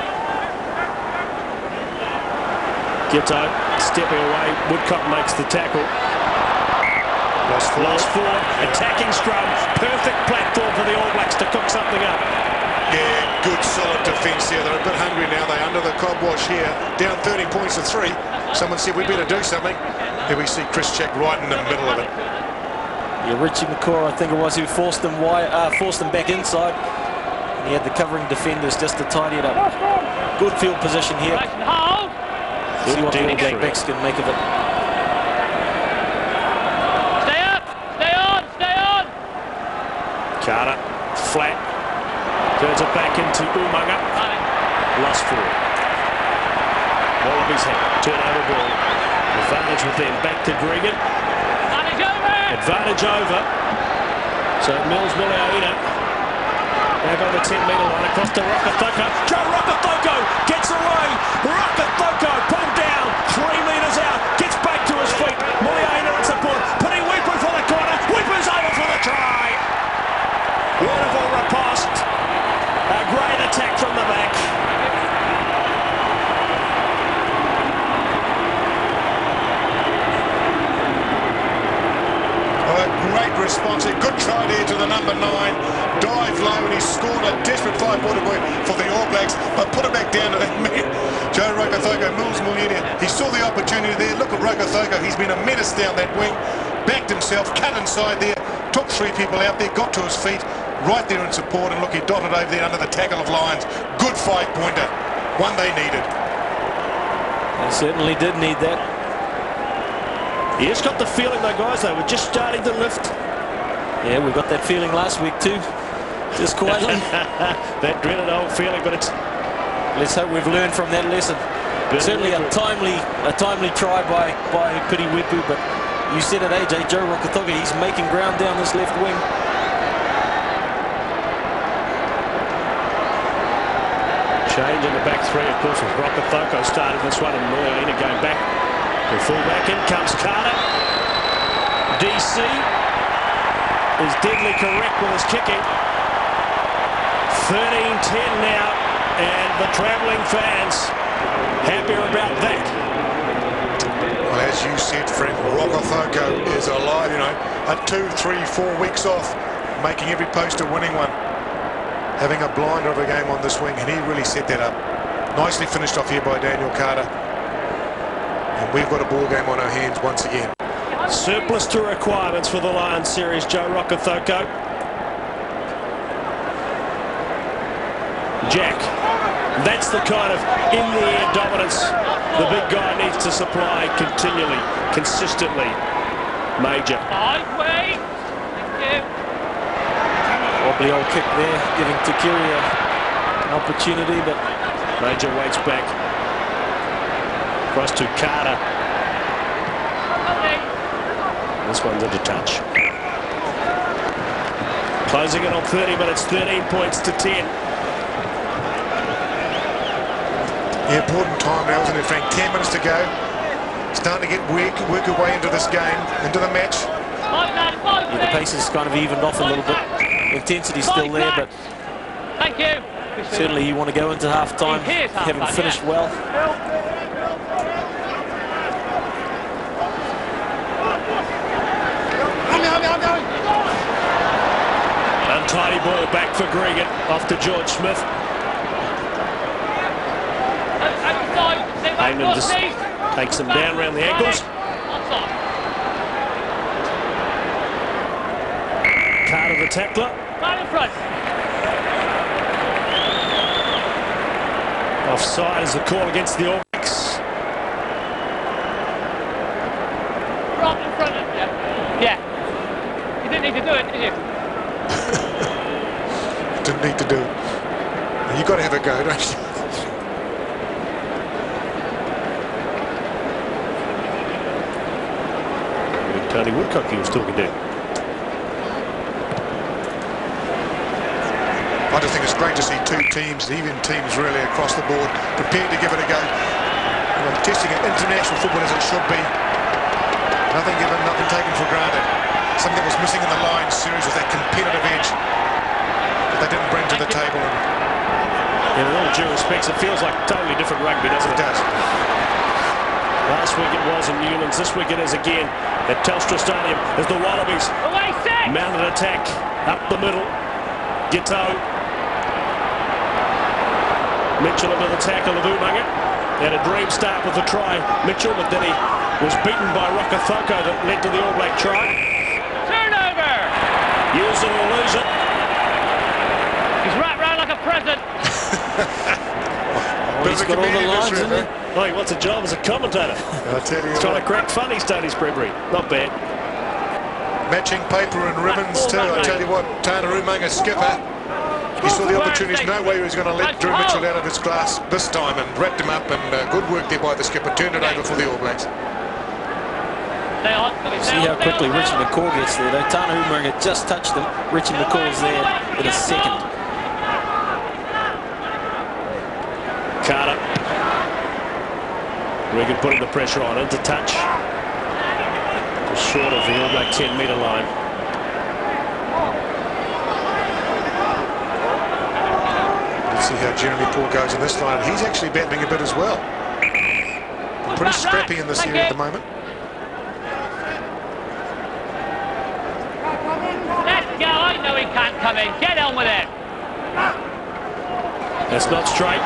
Ghetto stepping away. Woodcock makes the tackle. Lost forward. Attacking scrum. Perfect platform for the All Blacks to cook something up. Yeah, good solid defence here. They're a bit hungry now. They're under the cobwash here. Down 30 points to 3. Someone said we better do something. Here we see Chris Check right in the middle of it. Yeah, Richie McCaw, I think it was, who forced them back inside. And he had the covering defenders just to tidy it up. Good field position here. See what the All Black backs can make of it. Stay up. Stay on. Stay on. Carter, flat. Turns it back into Umaga. Lost forward. Wallabies have turnover ball. Advantage with them. Back to Gregan. Advantage over. So Mills Muliaina. Back on the 10-metre line. Across to Rokothoko. Joe Rokothoko gets away. Rokothoko pulled down. 3 metres out. Gets back to his feet. Muliaina in support. Putting Wipu for the corner. Wipu's over for the try. Beautiful riposte. A great attack from the back. Great response. A good try there to the number 9. Dive low and he scored a desperate 5-pointer win for the All Blacks, but put it back down to that man, Joe Rokothoko. Mills Muliaina. He saw the opportunity there. Look at Rokothoko. He's been a menace down that wing. Backed himself, cut inside there, took 3 people out there, got to his feet, right there in support, and look, he dotted over there under the tackle of Lions. Good 5-pointer. One they needed. They certainly did need that. He just got the feeling, though, guys, they were just starting to lift. Yeah, we got that feeling last week too. Just quietly. That dreaded old feeling, but it's... Let's hope we've learned from that lesson. Certainly a timely try by Piri Wipu, but you said it, AJ, Joe Rokothoko, he's making ground down this left wing. Change in the back 3, of course, with Rokothoko started this one, and Muliaina going back. The full back in comes Carter. DC is deadly correct with his kicking. 13-10 now, and the travelling fans happier about that. Well, as you said, Frank, Rokotoko is alive, you know, a 2, 3, 4 weeks off, making every poster winning one. Having a blinder of a game on the swing, and he really set that up. Nicely finished off here by Daniel Carter. And we've got a ball game on our hands once again. Surplus to requirements for the Lions series, Joe Rokotoko. Jack, that's the kind of in-the-air dominance the big guy needs to supply continually, consistently. Major. Wait. Thank you. Wobbly old kick there, giving Takiri an opportunity, but Major waits back. Cross to Carter. This one's into touch. Closing it on 30 minutes, 13 points to 10. Yeah, important time now, isn't it, Frank? 10 minutes to go. Starting to work your way into this game, into the match. Yeah, the pace has kind of evened off a little bit. Intensity's still there, but thank you. Certainly you want to go into half-time having finished well. Untidy ball back for Gregan, off to George Smith. Heyman just takes him down around the ankles. Carter the tackler. Right in front. Offside is the call against the All Blacks. Right in front of you. Yeah. You didn't need to do it, did you? Didn't need to do it. You've got to have a go, don't you? Tony Woodcock he was talking to. I just think it's great to see two teams, even teams really across the board, prepared to give it a go. You know, testing an international football as it should be. Nothing given, nothing taken for granted. Something that was missing in the Lions series was that competitive edge that they didn't bring to the table. In all due respects, it feels like totally different rugby, doesn't it? It does. Last week it was in Newlands, this week it is again at Telstra Stadium as the Wallabies mounted attack up the middle. Gito. Mitchell into the tackle of Umaga. Had a dream start with the try. Mitchell, but then he was beaten by Rokotoko that led to the All Black try. Turnover! Use it or lose it. He's wrapped round like a present. He's got all the lines, isn't he? Oh, he wants a job as a commentator. I'll tell you. He's trying to crack funnies, Tony Spreadbury. Not bad. Matching paper and ribbons too. I tell you what, Tana Umaga, skipper, he saw the opportunities. No way he was going to let Drew Mitchell out of his class this time, and wrapped him up. And good work there by the skipper. Turned it over for the All Blacks. See how quickly Richard McCaw gets there, though. Tana Umaga just touched him. Richard McCaw's there in a second. Carter. Regan putting the pressure on, into touch. Just short of the All Black 10-metre line. Let's see how Jeremy Paul goes in this line. He's actually battling a bit as well. Pretty scrappy in this area at the moment. Let's go. I know he can't come in. Get on with it. That's not straight.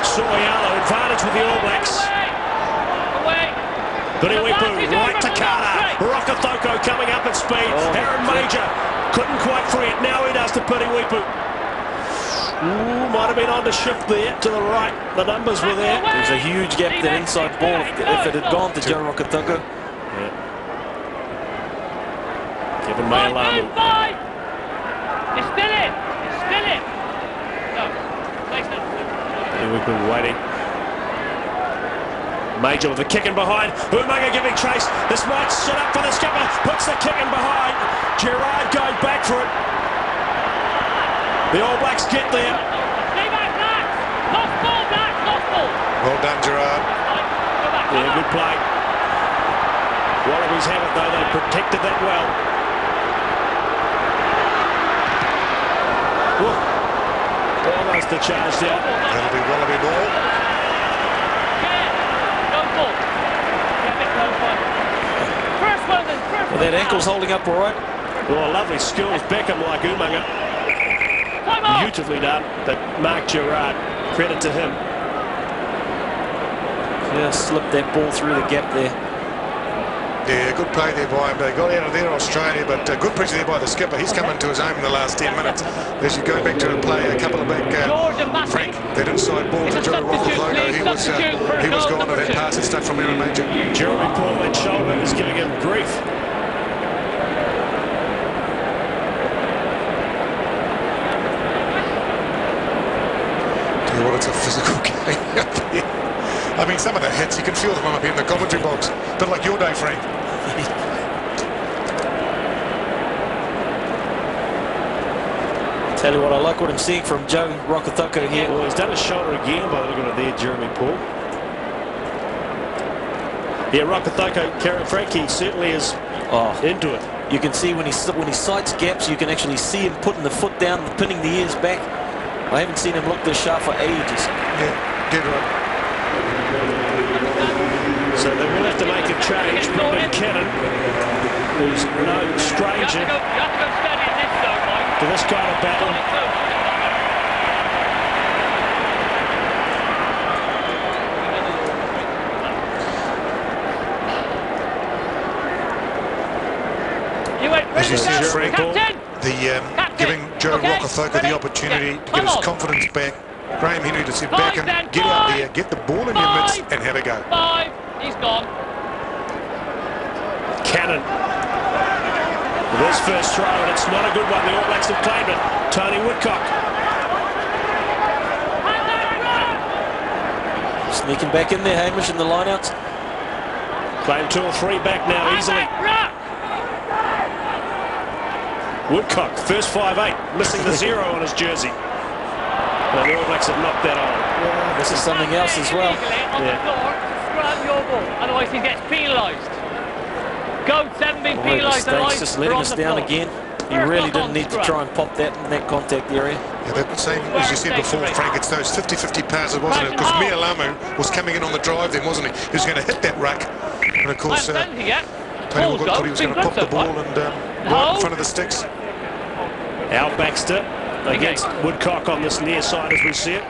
Soriano, advantage with the All Blacks. Buniwipu, right to Carter. Rokotoko coming up at speed. Aaron Major couldn't quite free it. Now he does to Buniwipu. Ooh, might have been on to shift there to the right. The numbers were there. There's a huge gap there inside ball if it had gone to Joe Rokotoko. Yeah. Kevin Mayalamu. It's still in. It's still in. No. We've been waiting. Major with the kick in behind. Umaga giving chase. This might set up for the skipper. Puts the kick in behind. Gerard going back for it. The All Blacks get there. Stay back, Black. Lost ball, Black. Lost ball. Well done, Gerard. Yeah, good play. Wallabies have it though, they protected that well. Whoa. Almost the charge there. That'll be Wallaby ball. Well, that ankle's holding up all right. Oh, lovely skills. Beckham like Umaga. Beautifully done. But Mark Gerard, credit to him. Just slipped that ball through the gap there. Yeah, good play there by him. They got out of there, Australia, but good pressure there by the skipper. He's come into his own in the last 10 minutes. As you go back to the play, a couple of big Frank, that inside ball to Joe Rocketlogo. He was gone to that pass and stuck from Aaron Major. Jeremy Paul, that shoulder is giving him grief. Tell you what, it's a physical game up there. I mean, some of the hits, you can feel them up here in the commentary box. A bit like your day, Frank. Tell you what, I like what I'm seeing from Joe Rocketlogo here. Well, he's done his shoulder again by looking at there, Jeremy Paul. Yeah, Rocketlogo, Karen Frankie certainly is into it. You can see when he sights gaps, you can actually see him putting the foot down, pinning the ears back. I haven't seen him look this sharp for ages. Yeah, dead right. So they will have to make a change. Robin Cannon, who's no stranger to this kind of battle. As you said, Frank, giving Joe Rocketlogo the opportunity to get his confidence back. Graham Henry to sit back and get out there, get the ball in your midst and have a go. He's gone. Cannon. With his first throw, and it's not a good one. The All Blacks have claimed it. Tony Woodcock. Sneaking back in there, Hamish, in the lineouts. Claim 2 or 3 back now easily. Woodcock, first 5'8", missing the 0 on his jersey. Well, the All Blacks have knocked that on. This is something else as well. Your ball, otherwise he gets penalised. Goats haven't been penalised. Just letting us down again. He really didn't need to try and pop that in that contact area. Yeah, that same, as you said before, Frank, it's those 50-50 passes, wasn't it? Because Mia Lamu was coming in on the drive then, wasn't he? He was going to hit that rack. And of course, Tony Woodcock thought he was going to pop the ball and right in front of the sticks. Al Baxter against Woodcock on this near side as we see it.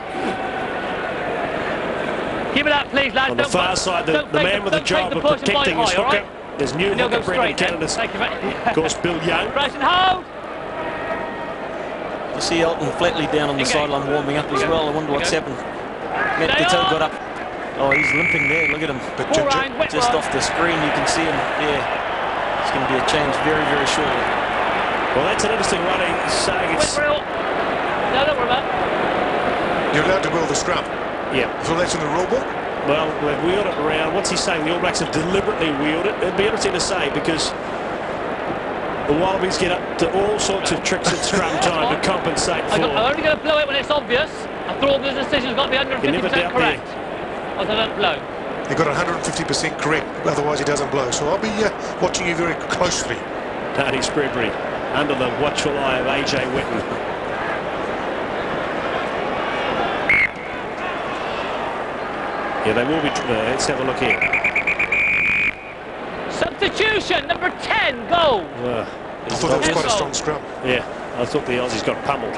Keep it up, please, lads. On the far side, the man with the job of protecting his hooker. There's new hooker, Brendan Canada's, of course, Bill Young. You see Elton Flatley down on the sideline warming up as well. I wonder what's happened. Matt Ditto got up. Oh, he's limping there. Look at him. Just off the screen, you can see him. Yeah, it's going to be a change very, very shortly. Well, that's an interesting one. He's saying it's... No, don't worry about it. You're allowed to wheel the scrum. Yeah. So that's in the rule book? Well, they've wheeled it around. What's he saying? The All Blacks have deliberately wheeled it. It'd be interesting to say because the Wallabies get up to all sorts of tricks at scrum time to compensate for... I'm only going to blow it when it's obvious. I thought the decision's got to be 150% correct. I don't blow. He got 150% correct, otherwise he doesn't blow. So I'll be watching you very closely. Tony Spreadbury under the watchful eye of AJ Witten. Yeah, they will be... let's have a look here. Substitution, number 10, goal. I thought that was quite a strong scrum. Yeah, I thought the Aussies got pummeled.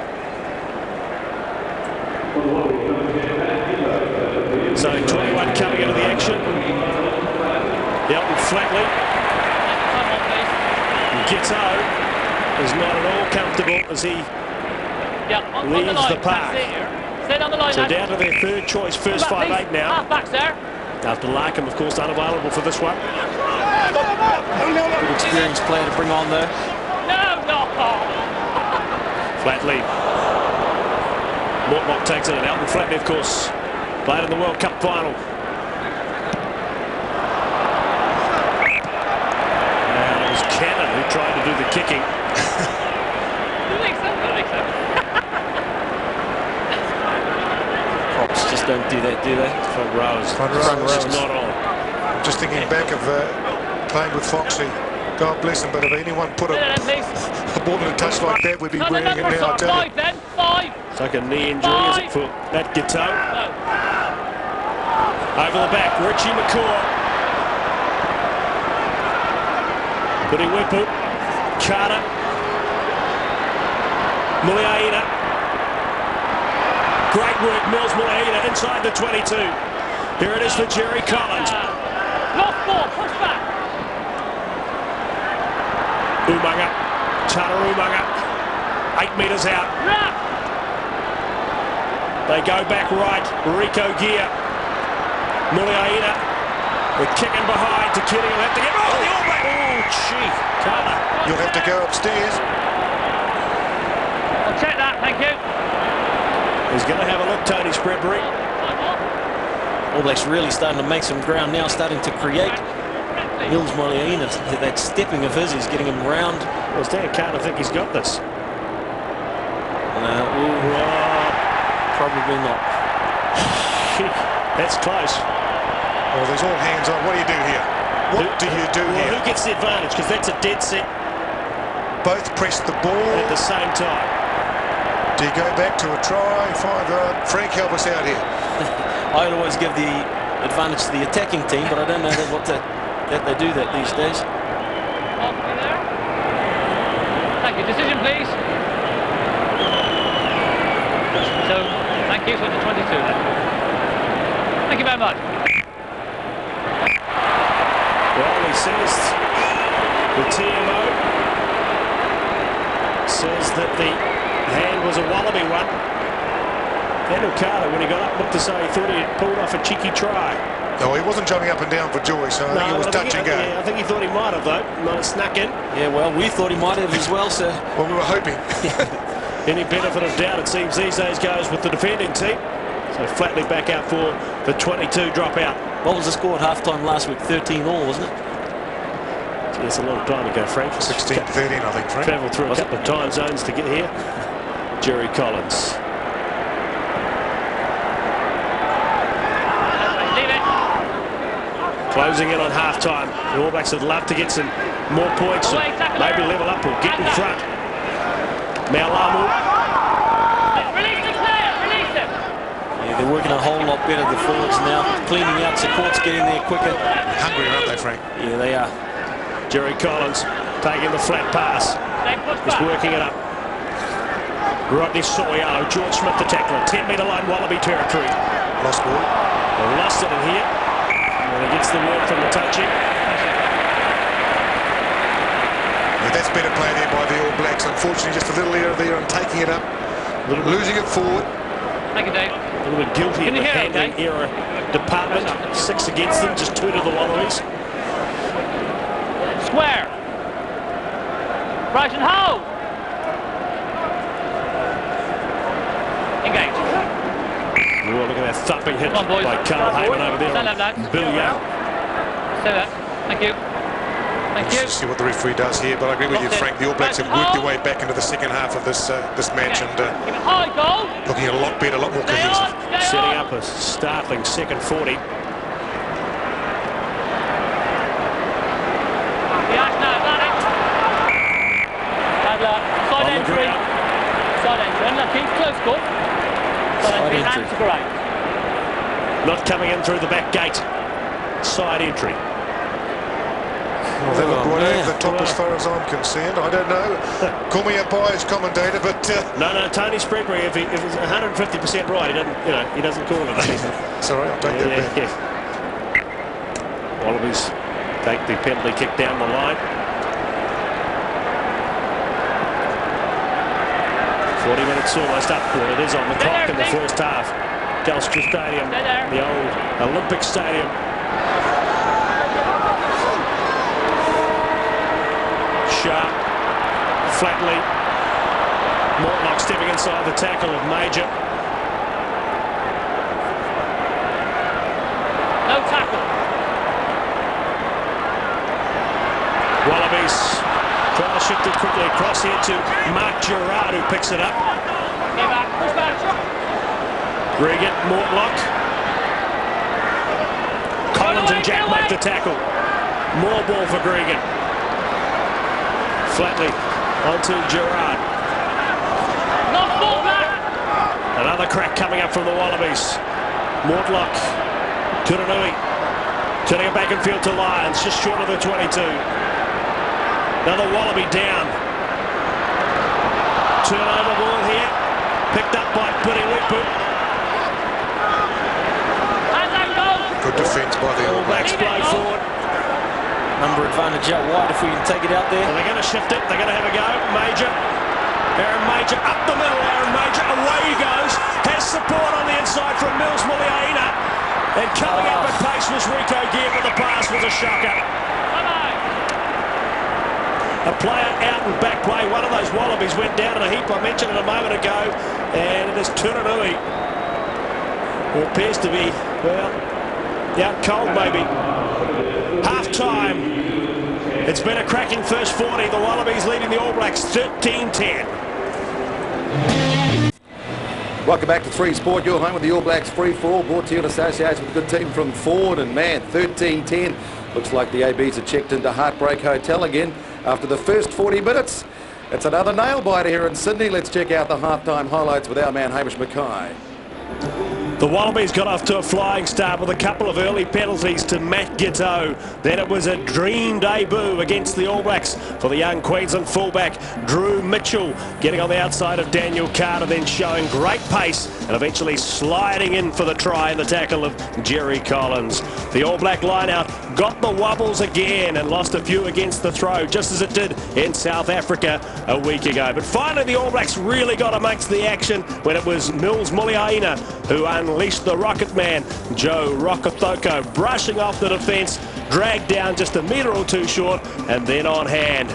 So 21 coming into the action. Elton Flatley. Gitto is not at all comfortable as he leaves the park. So down to their third choice, first 5'8" now. Half-backs there. After Larkham, of course, unavailable for this one. Good experienced player to bring on there. No. Flatley. Mortlock takes it, and Elton Flatley, of course, played in the World Cup final. And it was Cannon who tried to do the kicking. I think so. Props just don't do that, do they? Front rows is not on. I'm just thinking back of playing with Foxy. God bless him, but if anyone put a ball in a touch like that, we'd be wearing it now, I tell you. It's like a knee injury, is it, for that Giteau? Over the back, Richie McCaw. Putting Whipple. Carter. Muliaina. Great work, Mills Muliaina inside the 22. Here it is for Jerry Collins. Lost ball, push back. Umaga. Tana Umaga. 8 metres out. They go back right. Rico Gear. Muliaina. We're kicking behind to Kitty. He'll have to get... Oh, the All Black. Oh, gee. Carter. You'll have to go upstairs. I'll check that, thank you. He's going to have a look, Tony Spreadbury. All Blacks really starting to make some ground now, starting to create. Mills Muliaina, that stepping of his, he's getting him round. Well, Dan Carter think he's got this. Probably not. That's close. Well, there's all hands on. What do you do here? What do you do here? Who gets the advantage? Because that's a dead set. Both press the ball at the same time. Do you go back to a try? Frank, help us out here. I'd always give the advantage to the attacking team, but I don't know that they do that these days. Thank you. Decision, please. So, thank you for the 22 then. Thank you very much. Well, he says the TMO says that the hand was a wallaby one. Daniel Carter, when he got up, looked to say he thought he had pulled off a cheeky try. No, he wasn't jumping up and down for joy, so I think it was touch and go. Yeah, I think he thought he might have, though. Might have snuck in. Yeah, well, we thought he might have as well, sir. Well, we were hoping. Any benefit of doubt, it seems these days, goes with the defending team. So flatly back out for the 22 dropout. What was the score at half-time last week? 13-all, wasn't it? It's a long time ago, Frank. 16-13, I think, Frank. Travelled through a couple of time zones to get here. Jerry Collins. Closing in on half-time. The All Blacks would love to get some more points, maybe level up or get in front. Maulamu. Release the player, release him. Yeah, they're working a whole lot better, the forwards now. Cleaning out, support's getting there quicker. Hungry, aren't they, Frank? Yeah, they are. Jerry Collins taking the flat pass. He's working it up. Rodney Soriano, George Smith the tackler. 10-metre line, Wallaby territory. Lost ball. They lost it in here. And he gets the work from the touching. Yeah, that's better play there by the All Blacks. Unfortunately, just a little error there and taking it up. Losing it forward. Thank you, Dave. A little bit guilty in the handling error department. 6 against them, just 2 to the Wallabies. Square. Right and hold. Engage. Oh, look at that thumping hit Come on, boys. by Carl Heyman over there. Stand up, lads. Bill Young. Stay there. Thank you. Thank you. Let's see what the referee does here, but I agree with you, Frank. The All Blacks have worked their way back into the second half of this match and High goal. looking a lot better, a lot more cohesive. Setting up a startling second 40. Side entry. Side entry. Unlucky. Close call. Side entry. And great. Not coming in through the back gate. Side entry. Well, they look right over the top as far as I'm concerned. I don't know. Call me a biased commentator, but no. Tony Spreadbury, if he's 150% right, he doesn't call it. Sorry, I'll take that back. Yeah. Wallabies take the penalty kick down the line. 40 minutes almost up. Well, it is on the clock in the first half. Telstra Stadium, the old Olympic Stadium. Sharp, Flatley, Mortlock stepping inside the tackle of Major. No tackle. Wallabies trying to shift it quickly across here to Mark Gerard, who picks it up. Get back, push back. Regan, Mortlock. Collins and Jack make the tackle. More ball for Gregan. Flatley onto Gerard. Not ball back. Another crack coming up from the Wallabies. Mortlock. Turanui. Turning it back in field to Lyons, just short of the 22. Another Wallaby down. Turnover ball here. Picked up by Piriwipu. Good defence by the All Blacks. Play forward. Number advantage out wide if we can take it out there. Well, they're going to shift it. They're going to have a go. Major. Aaron Major up the middle. Aaron Major away he goes. Has support on the inside from Mills Muliaina. And coming up at pace was Rico Gear, but the pass was a shocker. A player out and back play. One of those Wallabies went down in a heap. I mentioned it a moment ago. And it is Turanui, who appears to be, well, out cold maybe. Half time. It's been a cracking first 40. The Wallabies leading the All Blacks 13-10. Welcome back to 3 Sport, your home with the All Blacks Free For All, brought to you in association with a good team from Ford. And man, 13-10. Looks like the ABs are checked into Heartbreak Hotel again after the first 40 minutes. It's another nail-biter here in Sydney. Let's check out the half-time highlights with our man Hamish Mackay. The Wallabies got off to a flying start with a couple of early penalties to Matt Giteau. Then it was a dream debut against the All Blacks for the young Queensland fullback Drew Mitchell, getting on the outside of Daniel Carter, then showing great pace and eventually sliding in for the try in the tackle of Jerry Collins. The All Black line-out got the wobbles again and lost a few against the throw, just as it did in South Africa a week ago. But finally the All Blacks really got amongst the action when it was Mills Muliaina who unleashed the Rocket Man, Joe Rokothoko, brushing off the defence, dragged down just a metre or two short, and then on hand.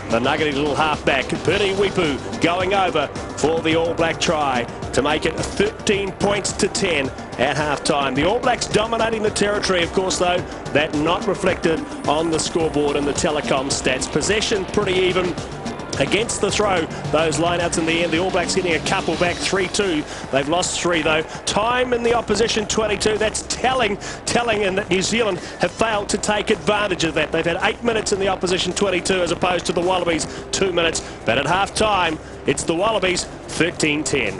The nuggety little halfback, Piriwipu, going over for the All Black try to make it 13 points to 10 at half-time. The All Blacks dominating the territory, of course, though, that not reflected on the scoreboard and the telecom stats. Possession pretty even. Against the throw, those lineouts in the end, the All Blacks getting a couple back, 3-2. They've lost 3 though. Time in the opposition, 22. That's telling in that New Zealand have failed to take advantage of that. They've had 8 minutes in the opposition, 22, as opposed to the Wallabies, 2 minutes. But at half-time, it's the Wallabies, 13-10.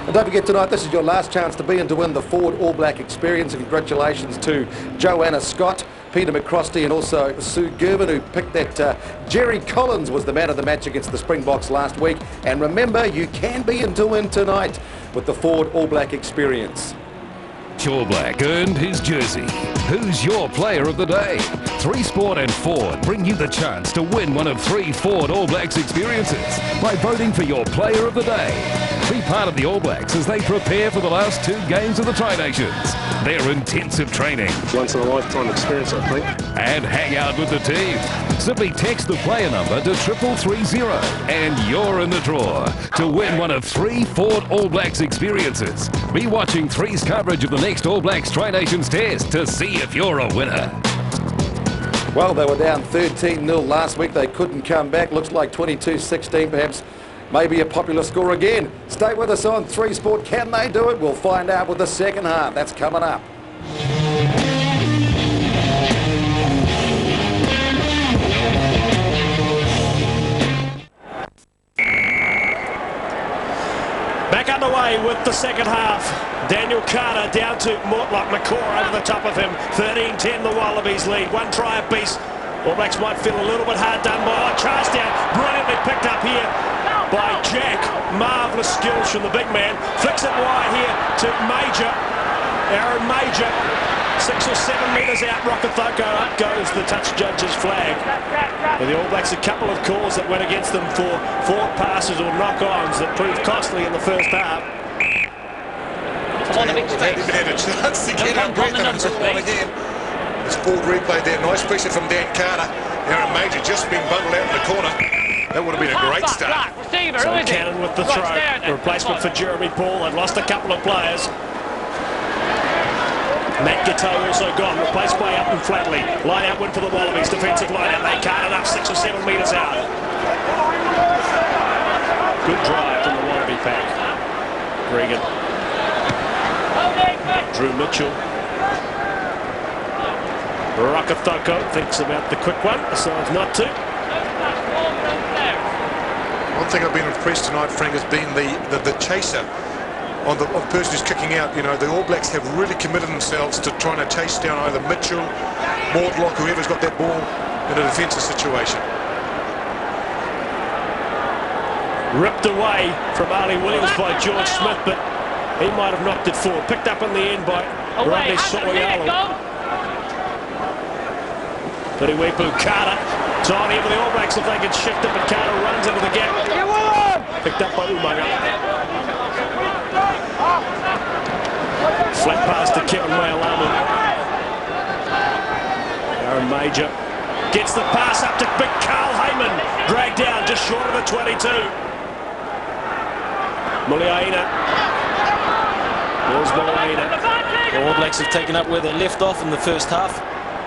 And don't forget tonight, this is your last chance to be and to win the Ford All Black experience. And congratulations to Joanna Scott, Peter McCrosty and also Sue Gervin, who picked that. Jerry Collins was the man of the match against the Springboks last week. And remember, you can be and to win tonight with the Ford All Black experience. All Black earned his jersey. Who's your player of the day? 3 Sport and Ford bring you the chance to win one of 3 Ford All Blacks experiences by voting for your player of the day. Be part of the All Blacks as they prepare for the last 2 games of the Tri-Nations. Their intensive training. Once in a lifetime experience, I think. And hang out with the team. Simply text the player number to 3330 and you're in the draw to win one of 3 Ford All Blacks experiences. Be watching 3's coverage of the next All Blacks Tri-Nations test to see if you're a winner. Well, they were down 13-0 last week. They couldn't come back. Looks like 22-16 perhaps. Maybe a popular score again. Stay with us on 3 Sport. Can they do it? We'll find out with the second half. That's coming up. Back underway with the second half. Daniel Carter down to Mortlock. McCaw over the top of him. 13-10 the Wallabies lead. 1 try apiece. All Blacks might feel a little bit hard done by. Charge down. Brilliantly picked up here by Jack. Marvellous skills from the big man. Flicks it wide here to Major. Aaron Major. 6 or 7 metres out. Rokothoko. Up goes the touch judge's flag. And the All Blacks, a couple of calls that went against them for forward passes or knock-ons that proved costly in the first half. On the big space. Even had a chance to get up with them again. It's forward replay there. Nice pressure from Dan Carter. Aaron Major just been bundled out in the corner. That would have been a great start. So Cannon with the throw. A replacement for Jeremy Paul. They've lost a couple of players. Matt Giteau also gone, replaced by Upton Flatley. Line out win for the Wallabies, defensive line out. They can't enough, 6 or 7 metres out. Good drive from the Wallaby pack. Gregan. Drew Mitchell. Rakathoko thinks about the quick one, decides not to. One thing I've been impressed tonight, Frank, has been the chaser on the person who's kicking out. You know, the All Blacks have really committed themselves to trying to chase down either Mitchell, Mortlock, whoever's got that ball in a defensive situation. Ripped away from Ali Williams by George Smith, but he might have knocked it forward. Picked up in the end by Rodney So'oialo. Piriwepu, Carter. Time here for the All Blacks if they can shift it, but Carter runs into the gap. Picked up by Umaga. Flat pass to Kevin Mayalamu. Aaron Major gets the pass up to big Carl Heyman. Dragged down just short of the 22. Muliaina. There's Muliaina. The All Blacks have taken up where they left off in the first half.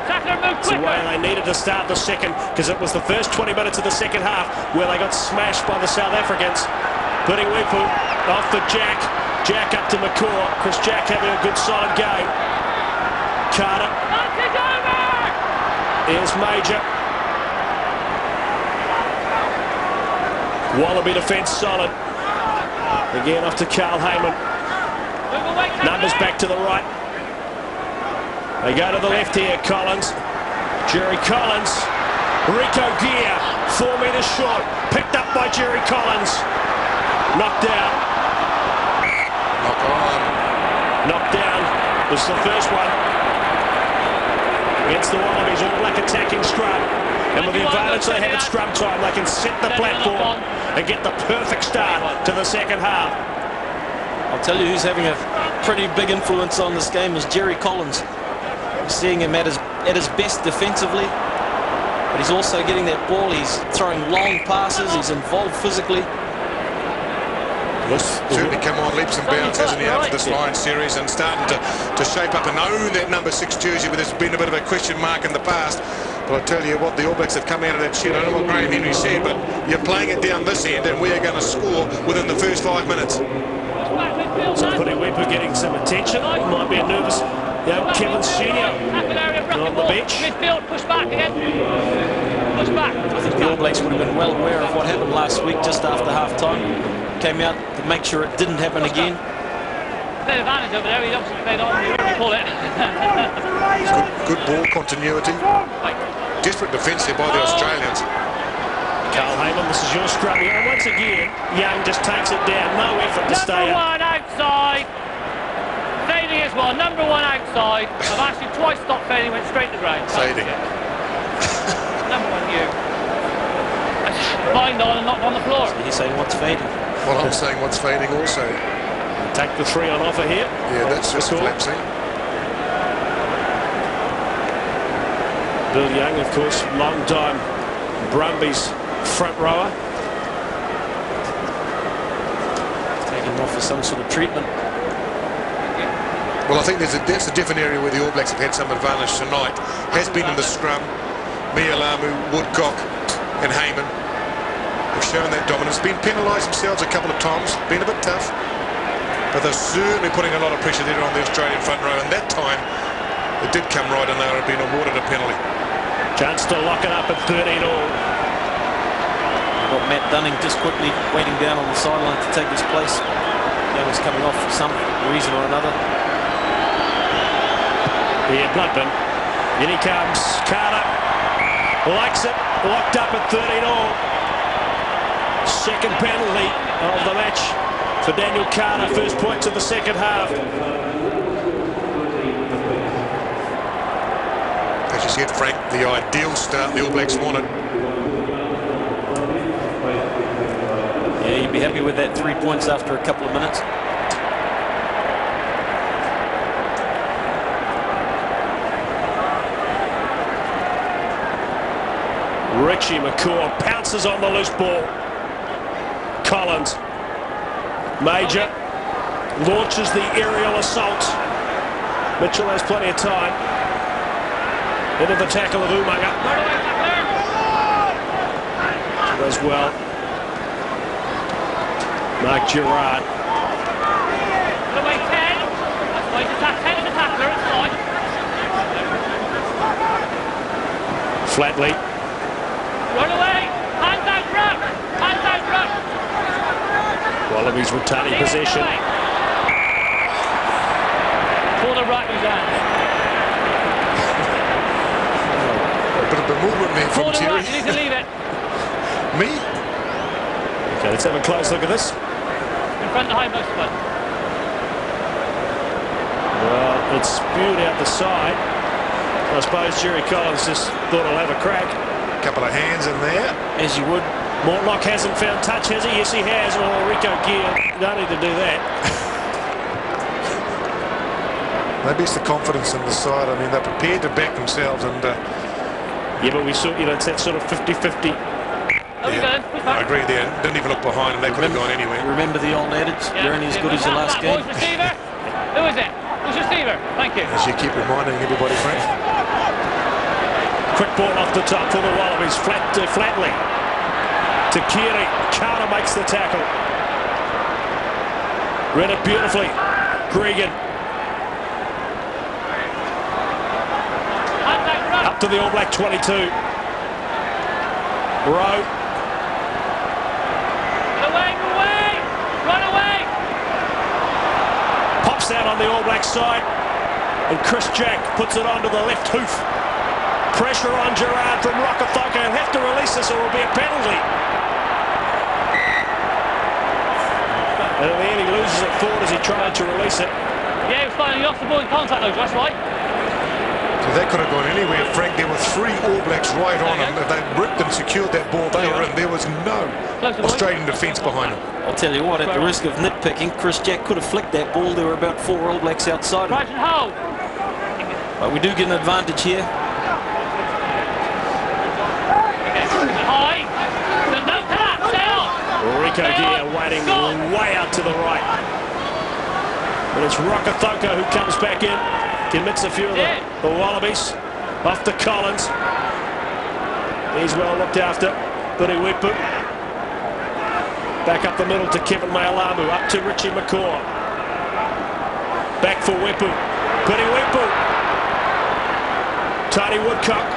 It's the way they needed to start the second, because it was the first 20 minutes of the second half where they got smashed by the South Africans. Piriwepu off the Jack. Jack up to McCaw. Chris Jack having a good solid game. Carter. Here's Major. Wallaby defence solid. Again off to Carl Heyman. Numbers back to the right. They go to the left here. Collins. Jerry Collins. Rico Gear. 4 metres short. Picked up by Jerry Collins. Knocked down. Knock on. Knocked down. This is the first one. Against the Wallabies. All Black attacking scrum. And with the advantage they have at scrum time, they can set the platform and get the perfect start to the second half. I'll tell you who's having a pretty big influence on this game is Jerry Collins. We're seeing him at his best defensively, but he's also getting that ball. He's throwing long passes. He's involved physically. Certainly come on leaps and bounds, hasn't he, after this Lions series, and starting to shape up and own that number 6 jersey, but there's been a bit of a question mark in the past. But I tell you what, the All Blacks have come out of that shed. I don't know what Graham Henry said, but you're playing it down this end and we are going to score within the first 5 minutes. So Piriwepu getting some attention. Might be a nervous Kevin Senior on the bench. Midfield, push back again. Push back. I think the All Blacks would have been well aware of what happened last week just after half-time. Came out to make sure it didn't happen again. Bit of advantage over there. He obviously played on. You call it. Good ball continuity. Desperate defence here by the Australians. Carl Heyman, this is your scrum here. And once again, Young just takes it down. No effort to stay up. Number 1 outside. Fading is one. Number 1 outside. I've actually twice stopped fading, went straight to ground. Fading. Number 1 you. Bind on and not on the floor. So he's saying what's fading. Well, I'm saying what's fading also. Take the 3 on offer here. Yeah, that's just collapsing. Bill Young, of course, long time Brumbies front rower. Taking him off for some sort of treatment. Well, I think that's a different area where the All Blacks have had some advantage tonight. Has been in the scrum. Mayalamu, Woodcock and Heyman have shown that dominance. Been penalised themselves a couple of times. Been a bit tough. But they're certainly putting a lot of pressure there on the Australian front row. And that time, it did come right and they would have been awarded a penalty. Chance to lock it up at 13 all. Got Matt Dunning just quickly waiting down on the sideline to take his place. Young is coming off for some reason or another. Here, Bloodman. In he comes. Carter likes it. Locked up at 13 all. Second penalty of the match for Daniel Carter. First points of the second half. As you said, Frank, the ideal start the All Blacks wanted. Yeah, you'd be happy with that 3 points after a couple of minutes. Richie McCaw pounces on the loose ball. Collins. Major launches the aerial assault. Mitchell has plenty of time. Into the tackle of Umaga. Does well. Mark Gerard. Flatley. Run away! Hands out, ruck! Hands out, ruck! Wallabies retaining possession. For the right who's hand. A bit of bewilderment there For from the Terry. right, you need to leave it. Me? Okay, let's have a close look at this. In front of the high-most one. Well, it's spewed out the side. I suppose Jerry Collins just thought I'll have a crack. Couple of hands in there. As you would. Mortlock hasn't found touch, has he? Yes, he has. Oh, Rico Gear, don't need to do that. Maybe it's the confidence in the side. I mean, they're prepared to back themselves, and yeah, but we saw, you know, it's that sort of 50-50. I agree there. Didn't even look behind, and they could have gone anywhere. Remember the old adage, you're only as good as your last game. Who's receiver? Who is it? Who's receiver? Thank you. As you keep reminding everybody, Frank. Quick ball off the top for the Wallabies. Flatley. To Keary. Carter makes the tackle. Read it beautifully. Gregan. Up to the All Black 22. Rowe. Away! Run away! Pops out on the All Black side. And Chris Jack puts it onto the left hoof. Pressure on Gerard from Rokothoka. He'll have to release this or it will be a penalty. And in the end he loses it forward as he tried to release it. Yeah, he was finally off the ball in contact though, that's right. So that could have gone anywhere, Frank. There were 3 All Blacks right on him. If they ripped and secured that ball, they were in. There was no Australian defence behind him. I'll tell you what, at the risk of nitpicking, Chris Jack could have flicked that ball. There were about 4 All Blacks outside him. But we do get an advantage here. Rico Gear waiting way out to the right. But it's Rokothoka who comes back in. Commits a few of the Wallabies. Off to Collins. He's well looked after. Buddy Wepu. Back up the middle to Kevin Maialamu. Up to Richie McCaw. Back for Wepu. Buddy Wepu. Tony Woodcock.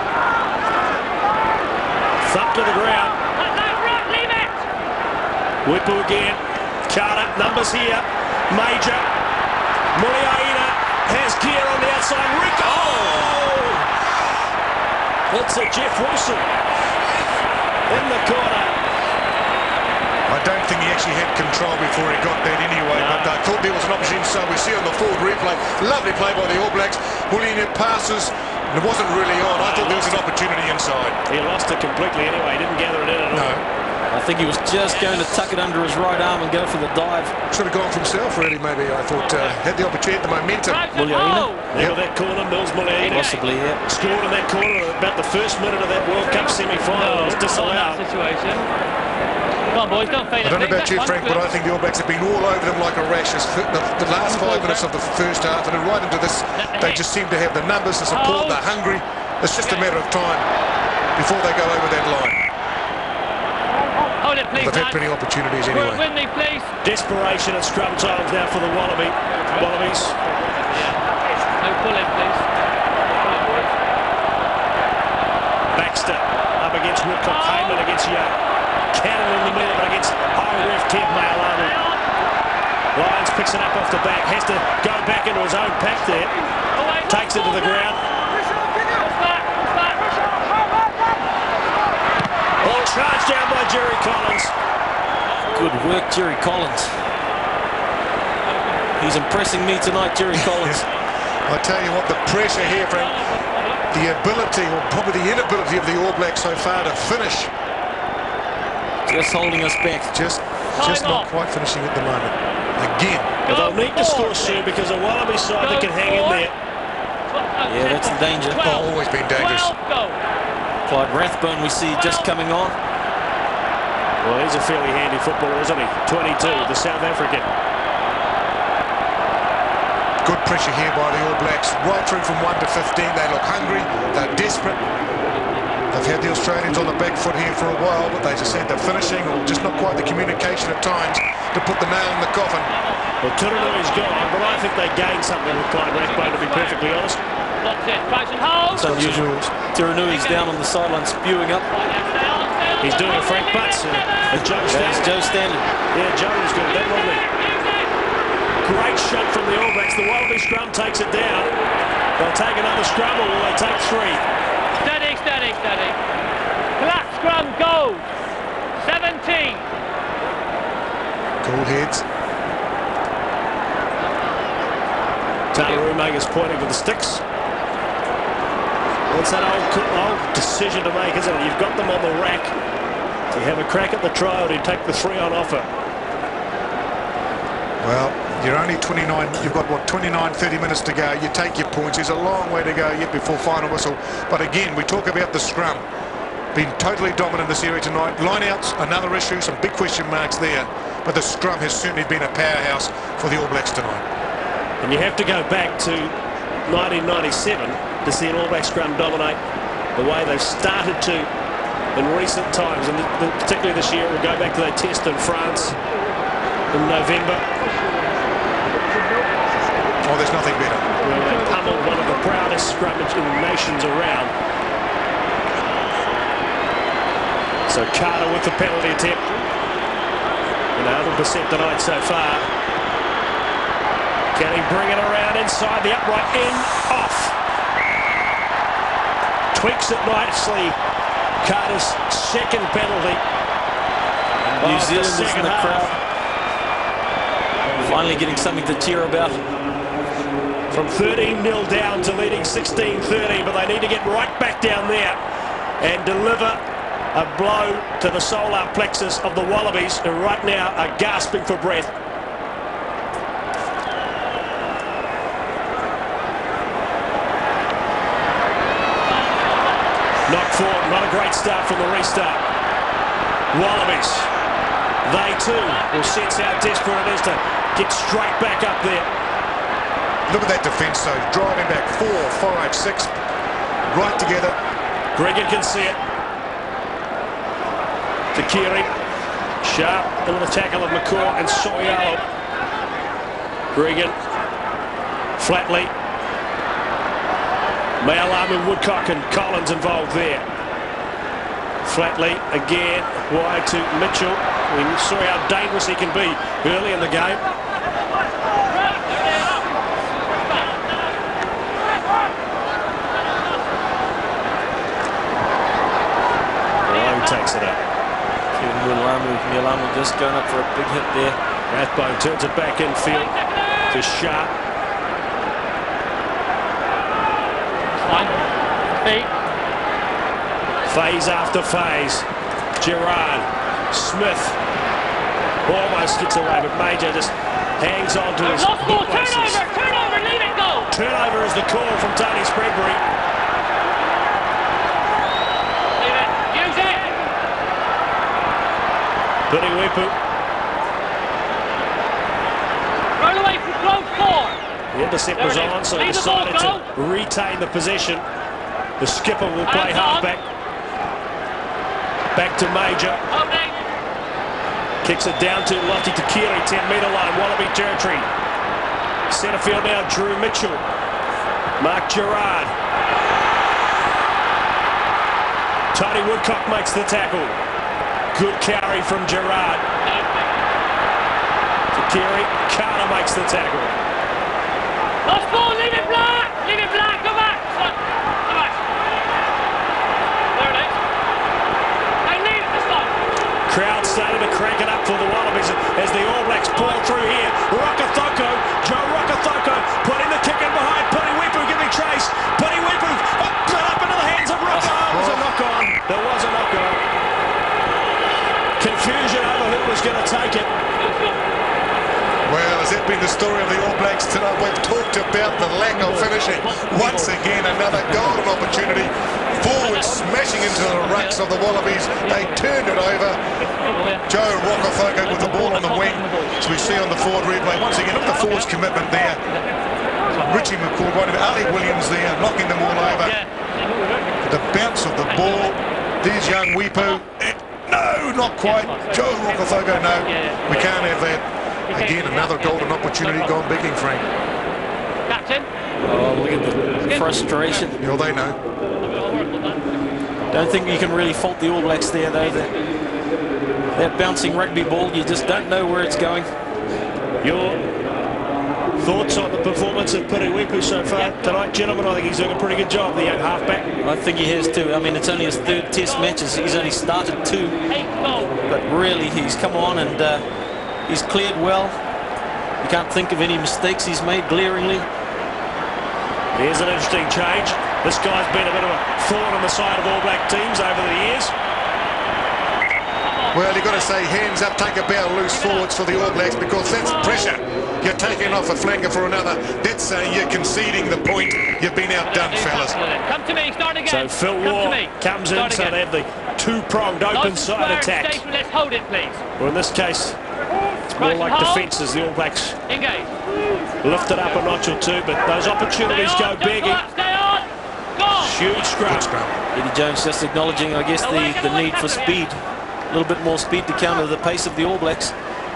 Thump to the ground. Wepu again. Carter, numbers here. Major. Muliaina has Gear on the outside. Rico! Oh! It's a Jeff Wilson in the corner. I don't think he actually had control before he got that anyway, but I thought there was an opportunity, so we see on the forward replay. Lovely play by the All Blacks. Muliaina passes. It wasn't really on. I thought there was an opportunity inside. He lost it completely anyway. He didn't gather it in at all. No. I think he was just going to tuck it under his right arm and go for the dive. Should have gone for himself, really, maybe. I thought had the opportunity, the momentum. Muliaina. Yep. That corner, Mills Muliaina. Possibly, yeah. Scored in that corner about the first minute of that World Cup semi-final. It was disallowed. Situation. Come on, boys, don't fade. I don't know about you, Frank, but I think the All Blacks have been all over them like a rash. The last 5 minutes of the first half, and then right into this, they just seem to have the numbers, the support, they're hungry. It's just a matter of time before they go over that line. Hold it, please. They've had plenty of opportunities anyway. Win me, please. Desperation at scrum times now for the Wallabies. No pull-in, please. Baxter up against Woodcock. Heyman against Young. Cannon in the middle against high ref Kev Maialamu. Lyons picks it up off the back. Has to go back into his own pack there. Takes it to the ground. All charged down by Jerry Collins. Good work, Jerry Collins. He's impressing me tonight, Jerry Collins. I tell you what, the pressure here, Frank, the ability, or probably the inability of the All Blacks so far to finish. Just holding us back. Just not quite finishing at the moment. Again. But they'll need to score soon because the Wallaby side that can hang in there. Yeah, that's the danger. Oh, always been dangerous. Clyde Rathbone we see just coming on. Well, he's a fairly handy footballer, isn't he? 22, the South African. Good pressure here by the All Blacks. Right through from 1 to 15. They look hungry. They're desperate. They've had the Australians on the back foot here for a while, but they just said they're finishing, or just not quite the communication at times to put the nail in the coffin. Well, Turunui's gone, but I think they gained something with Clyde Rathbone, to be perfectly honest. Blocks it. Tries and holds. It's unusual. Tiranui's down on the sideline spewing up. He's doing a Frank Butts and Joe Stanley. Joe Stanley. Yeah, Joe was good. That lovely. Great shot from the All Blacks. The Wallaby scrum takes it down. They'll take another scrum or will they take 3? Steady, steady, steady. Black scrum goal. 17. Cool heads. Tamarumaga's pointing with the sticks. It's that old decision to make, isn't it? You've got them on the rack. Do you have a crack at the try or do you take the 3 on offer? Well, you're only 29, you've got, what, 29, 30 minutes to go. You take your points. There's a long way to go yet before final whistle. But again, we talk about the scrum. Been totally dominant in this area tonight. Lineouts, another issue, some big question marks there. But the scrum has certainly been a powerhouse for the All Blacks tonight. And you have to go back to 1997 to see an All Black scrum dominate the way they've started to in recent times. And particularly this year, we'll go back to that test in France in November. Oh, there's nothing better. Where they pummeled one of the proudest scrummage nations around. So Carter with the penalty attempt. And 100% tonight so far. Can he bring it around inside the upright end? Off. Tweaks it nicely. Carter's second penalty. New Zealanders in the crowd. Finally getting something to cheer about. From 13-0 down to leading 16-13, but they need to get right back down there and deliver a blow to the solar plexus of the Wallabies, who right now are gasping for breath. Knock forward, not a great start from the restart. Wallabies, they too will sense how desperate it is to get straight back up there. Look at that defence, though. Driving back 4, 5, 6, right together. Gregan can see it. Takiri, sharp into the tackle of McCaw and Soyalo. Gregan, Flatley. Mayalamu, Woodcock and Collins involved there. Flatley again, wide to Mitchell. We saw how dangerous he can be early in the game. Long takes it up. Mayalamu just going up for a big hit there. Rathbone turns it back infield to Sharp. Phase after phase. Gerard, Smith almost gets away, but Major just hangs on to his bootlaces. Turnover, leave it go. Turnover is the call from Tony Spreadbury. Leave it, use it. Billy Wepu. Run away from close 4. The intercept was on, so he decided to retain the possession. The skipper will play halfback. Back to Major. Kicks it down to Lottie Takiri, 10-metre line, Wallaby territory. Centre field now, Drew Mitchell. Mark Gerard. Tony Woodcock makes the tackle. Good carry from Gerard. Takiri, Carter makes the tackle. Lost ball, leave it black. Leave it black, go back. Come back. There it is. Hey, leave it this time. Crowd starting to crank it up for the Wallabies as the All Blacks pour through here. Rokathoko, Joe Rokathoko, putting the kick in behind. Putty Weepu giving chase. Putty Weepu up into the hands of Roka. There was a knock-on. There was a knock-on. Confusion over who was going to take it. Well, has that been the story of the All Blacks tonight? We've talked about the lack of finishing. Once again, another golden opportunity. Forward smashing into the rucks of the Wallabies. They turned it over. Joe Rokathoko with the ball on the wing. So we see on the forward replay, once again, look at the forwards commitment there. Richie McCord, right over Ali Williams there, knocking them all over. The bounce of the ball. There's young Weepu. No, not quite. Joe Rokathoko, no. We can't have that. Again, another golden opportunity gone begging, Frank. Captain. Oh, look at the frustration. Well, they know. Don't think you can really fault the All Blacks there, though. That bouncing rugby ball, you just don't know where it's going. Your thoughts on the performance of Piriwepu so far tonight, gentlemen? I think he's doing a pretty good job, the young halfback. I think he has too. I mean, it's only his 3rd test matches. He's only started 2. But really, he's come on and he's cleared well. You can't think of any mistakes he's made glaringly. Here's an interesting change. This guy's been a bit of a thorn on the side of All Black teams over the years. Well, you've got to say hands up, take a bow loose forwards for the All Blacks, because that's pressure. You're taking off a flanker for another. That's saying you're conceding the point. You've been outdone, fellas. Come to me, start again. So Phil Waugh comes in, so they have the 2-pronged open side attack. Let's hold it, please. Well, in this case, it's more like defence as the All Blacks Engage. lift it up a notch or two, but those opportunities go begging. Stay on. Go. Huge scrum. Eddie Jones just acknowledging, I guess, the need for speed. A little bit more speed to counter the pace of the All Blacks.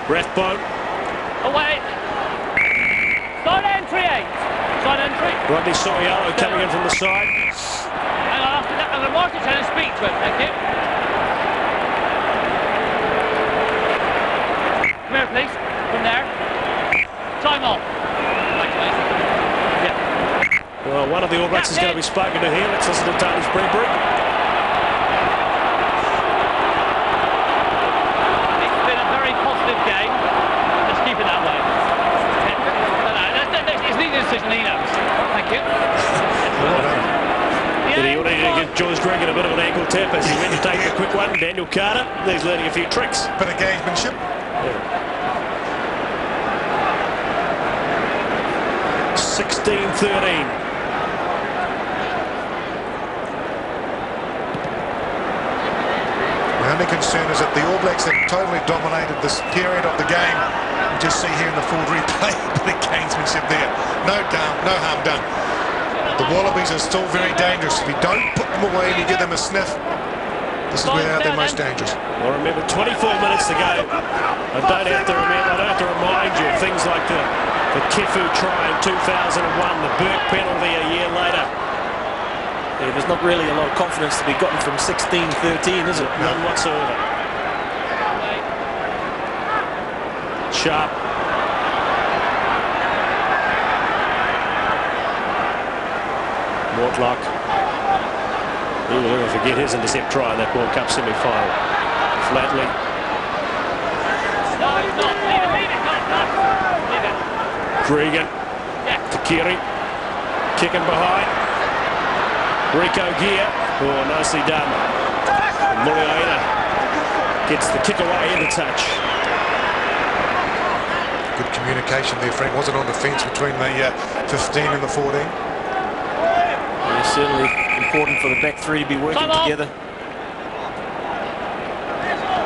Rathbone. Away. Side entry, 8. Side entry. Rodney Soriano coming in from the side. Hang on, after that, I'm going to mark it and speak to him. Thank you. Come here, please. From there. Time off. Thanks, mate. Yeah. Well, one of the All Blacks is going to be spoken to here. Let's listen to Tony Springbury. It's been a very positive game. Let's keep it that way. It's neither decision he knows. Thank you. Did he need to give George Gregan a bit of an ankle tap as he went to take a quick one? Daniel Carter, he's learning a few tricks. Bit of gamesmanship. 16-13. My only concern is that the All Blacks have totally dominated this period of the game. You just see here in the full replay, the gamesmanship there. No harm done. The Wallabies are still very dangerous. If you don't put them away and you give them a sniff, this is where they're most dangerous. Well, remember, 24 minutes to go. I don't have to remind you of things like the Kifu try in 2001, the Burke penalty a year later. Yeah, there's not really a lot of confidence to be gotten from 16-13, is it? None whatsoever. Sharp. Mortlock. He will never forget his intercept try in that World Cup semi-final. Flatley. No, stop. Leave it. Leave it. Gregan. Takiri. Kicking behind. Rico Gear. Oh, nicely done. And Muriaina gets the kick away into touch. Good communication there, Frank. Wasn't on the fence between the 15 and the 14. It's certainly important for the back 3 to be working together.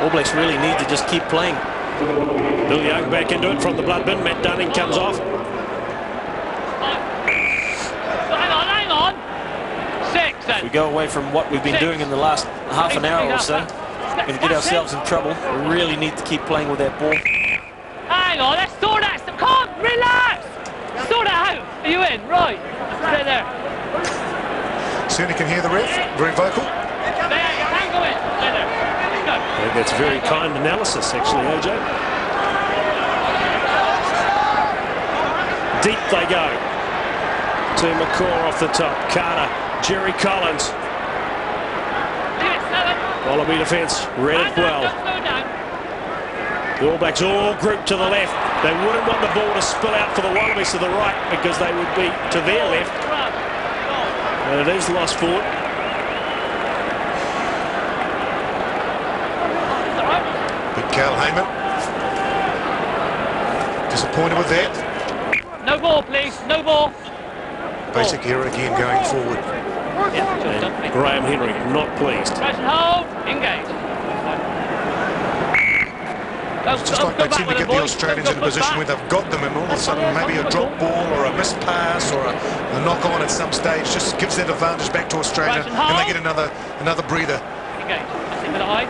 All Blacks really need to just keep playing. Bill Young back into it from the blood bin. Matt Dunning comes off. Hang on. 6 then. If we go away from what we've been doing in the last half an hour or so, we're going to get ourselves in trouble. We really need to keep playing with that ball. Hang on, let's sort that. Come on, relax. Sort it out. Are you in? Right. Stay there. Certainly can hear the ref. Very vocal. There, you can go in. Stay there. Let's go. I think that's very kind analysis, actually, AJ. Deep they go. To McCaw off the top. Carter. Jerry Collins. Wallaby defence read it well. The All Blacks all grouped to the left. They wouldn't want the ball to spill out for the Wallabies to the right because they would be to their left. And it is lost forward. Big Cal Heyman. Disappointed with that. No ball, please. No ball. Basic error again going forward. And Graham Henry not pleased. Press and hold. Engage. It's just like they seem to get the Australians in a position where they've got them and all of a sudden maybe a drop ball or a missed pass or a knock-on at some stage just gives that advantage back to Australia and they get another breather. Engage. That's it with a high.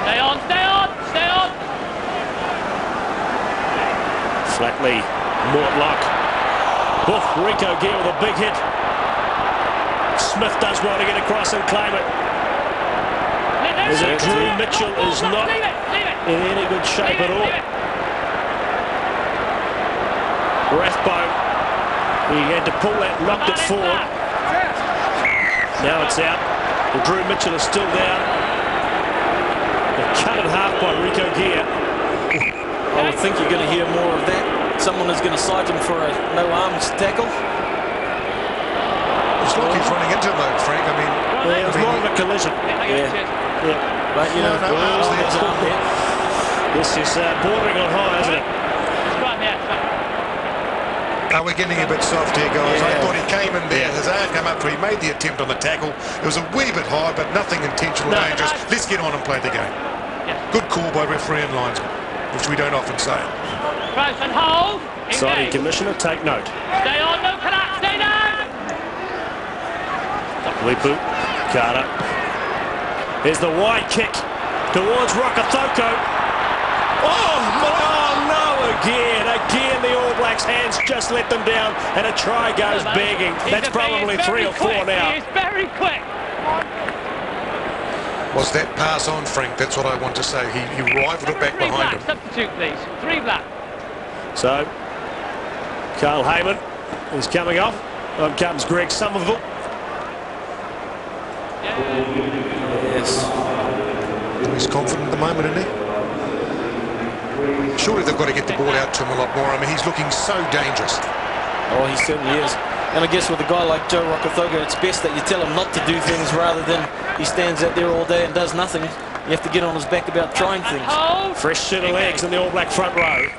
Stay on, stay on, stay on. Flatley, Mortlock. Oh, Rico Gear with a big hit. Smith does want to get across and claim it. Is it Drew Mitchell is not in any good shape at all. Rathbone, he had to pull that, knocked it forward. Now it's out. Well, Drew Mitchell is still down. Cut in half by Rico Gear. I would think you're going to hear more of that. Someone is going to cite him for a no-arms tackle. It's like he's running into him, though, Frank. I mean, it was more of a collision. Yeah. But, you know, no arms there. This is bordering on high, isn't it? Oh, we're getting a bit soft here, guys. I thought he came in there. His arm came up, he made the attempt on the tackle. It was a wee bit high, but nothing intentional dangerous. Let's get on and play the game. Good call by referee and linesman, which we don't often say. Crouch and hold. Signing commissioner, take note. Stay on, no collapse, stay down. Lipu, Carter. Here's the wide kick towards Rokathoko. Oh no, again the All Blacks' hands just let them down and a try goes begging. That's probably 3 or 4 now. He's very quick. Was that pass on, Frank? That's what I want to say. He rivaled it back behind him. Substitute, please. 3 black. So, Carl Heyman is coming off. On comes Greg Somerville. Yes. He's confident at the moment, isn't he? Surely they've got to get the ball out to him a lot more. I mean, he's looking so dangerous. Oh, he certainly is. And I guess with a guy like Joe Rokathoko, it's best that you tell him not to do things rather than he stands out there all day and does nothing. You have to get on his back about trying things. Fresh set of legs in the All Black front row.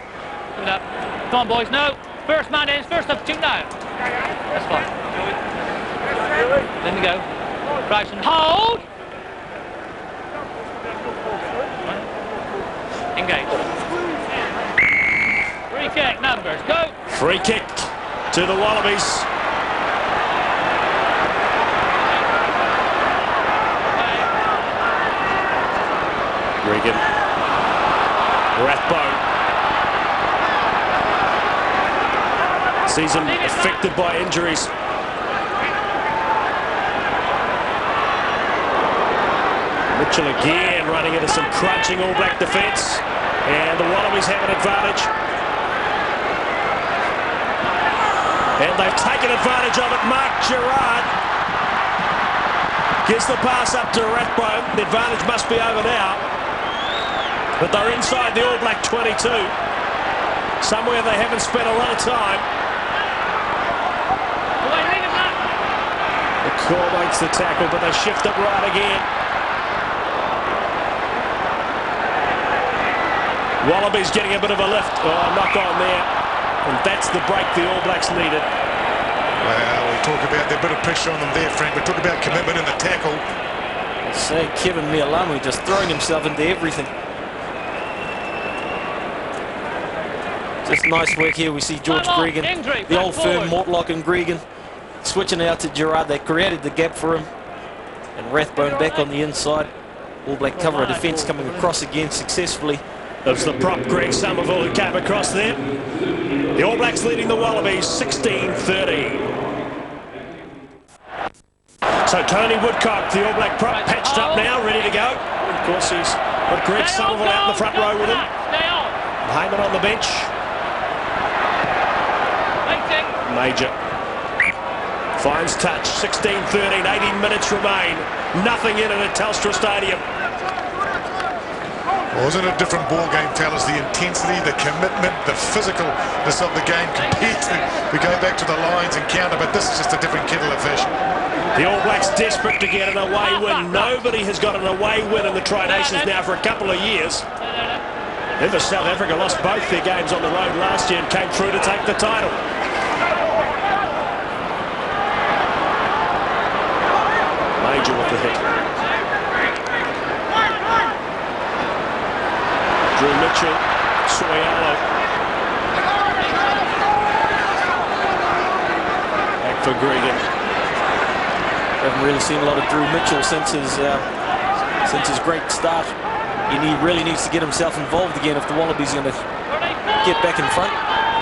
Come on, boys, no. First man in, first substitute now. That's fine. Then we go. Crouch and hold. Engage. Free kick, numbers, go. Free kick to the Wallabies. Regan. Rathbone. Season affected by injuries. Mitchell again running into some crunching All Black defence. And the Wallabies have an advantage. And they've taken advantage of it. Mark Gerard gives the pass up to Rathbone. The advantage must be over now. But they're inside the All Black 22. Somewhere they haven't spent a lot of time. The core makes the tackle, but they shift it right again. Wallabies getting a bit of a lift. Oh, knock on there. And that's the break the All Blacks needed. Well, we talk about the bit of pressure on them there, Frank. We talk about commitment in the tackle. I say Kevin Mialamu just throwing himself into everything. Just nice work here. We see George Gregan, the old firm, Mortlock and Gregan, switching out to Gerard. They created the gap for him. And Rathbone back on the inside. All Black cover of defence coming across again successfully. It was the prop Greg Somerville who came across there. The All Blacks leading the Wallabies 16-13. So Tony Woodcock, the All Black prop, patched up now, ready to go. Of course, he's got Greg Somerville out in the front row with him. Heyman on the bench. Major finds touch. 16-13, 18 minutes remain. Nothing in it at Telstra Stadium. Wasn't a different ball game, fellas. The intensity, the commitment, the physicalness of the game compared to, we go back to the Lions encounter, but this is just a different kettle of fish. The All Blacks desperate to get an away win. Nobody has got an away win in the Tri-Nations now for a couple of years. Remember, South Africa lost both their games on the road last year and came through to take the title. Major with the hit. Drew Mitchell, Soyalo. Back for Gregan. Haven't really seen a lot of Drew Mitchell since his great start. He really needs to get himself involved again if the Wallabies are going to get back in front.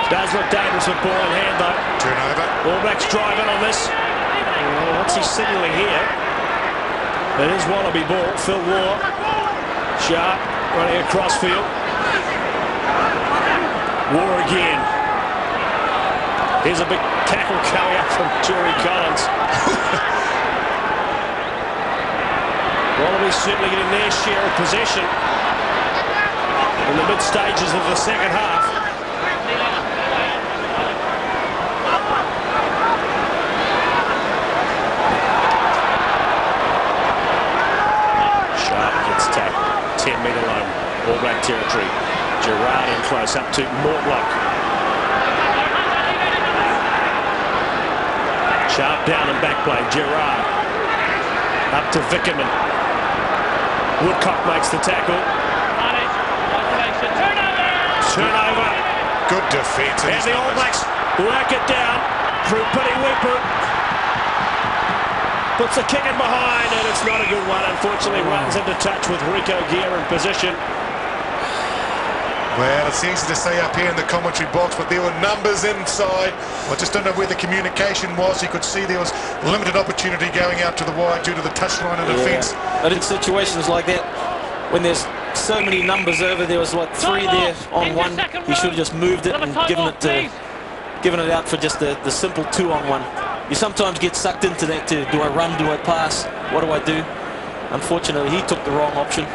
Does look dangerous with ball in hand, though. Turnover. All Blacks driving on this. Oh, what's he signalling here? It is Wallaby ball. Phil Waugh. Sharp running across field. Waugh again. Here's a big tackle coming up from Jerry Collins. Wallabies certainly getting their share of possession in the mid stages of the second half. Sharp gets tackled, 10-metre line, All Black territory. Gerard in close up to Mortlock. Sharp down and back play, Gerard up to Vickerman. Woodcock makes the tackle. Turnover. Good defence. And the All Blacks work it down through Piriwepu. Puts the kick in behind, and it's not a good one. Unfortunately, runs into touch with Rico Gear in position. Well, it's easy to say up here in the commentary box, but there were numbers inside. I just don't know where the communication was. You could see there was limited opportunity going out to the wide due to the touchline of defence. But in situations like that, when there's so many numbers over, there was like 3 there on one. He should have just moved it and given it out for just the simple 2-on-1. You sometimes get sucked into that too. Do I run? Do I pass? What do I do? Unfortunately, he took the wrong option.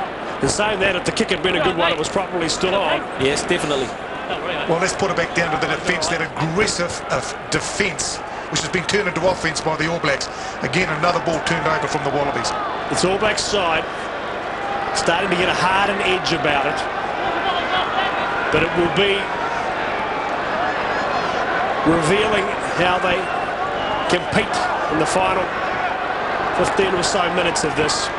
And saying that, if the kick had been a good one, it was probably still on. Yes, definitely. Well, let's put it back down to the defence, that aggressive defence, which has been turned into offence by the All Blacks. Again, another ball turned over from the Wallabies. It's All Blacks side, starting to get a hardened edge about it. But it will be revealing how they compete in the final 15 or so minutes of this.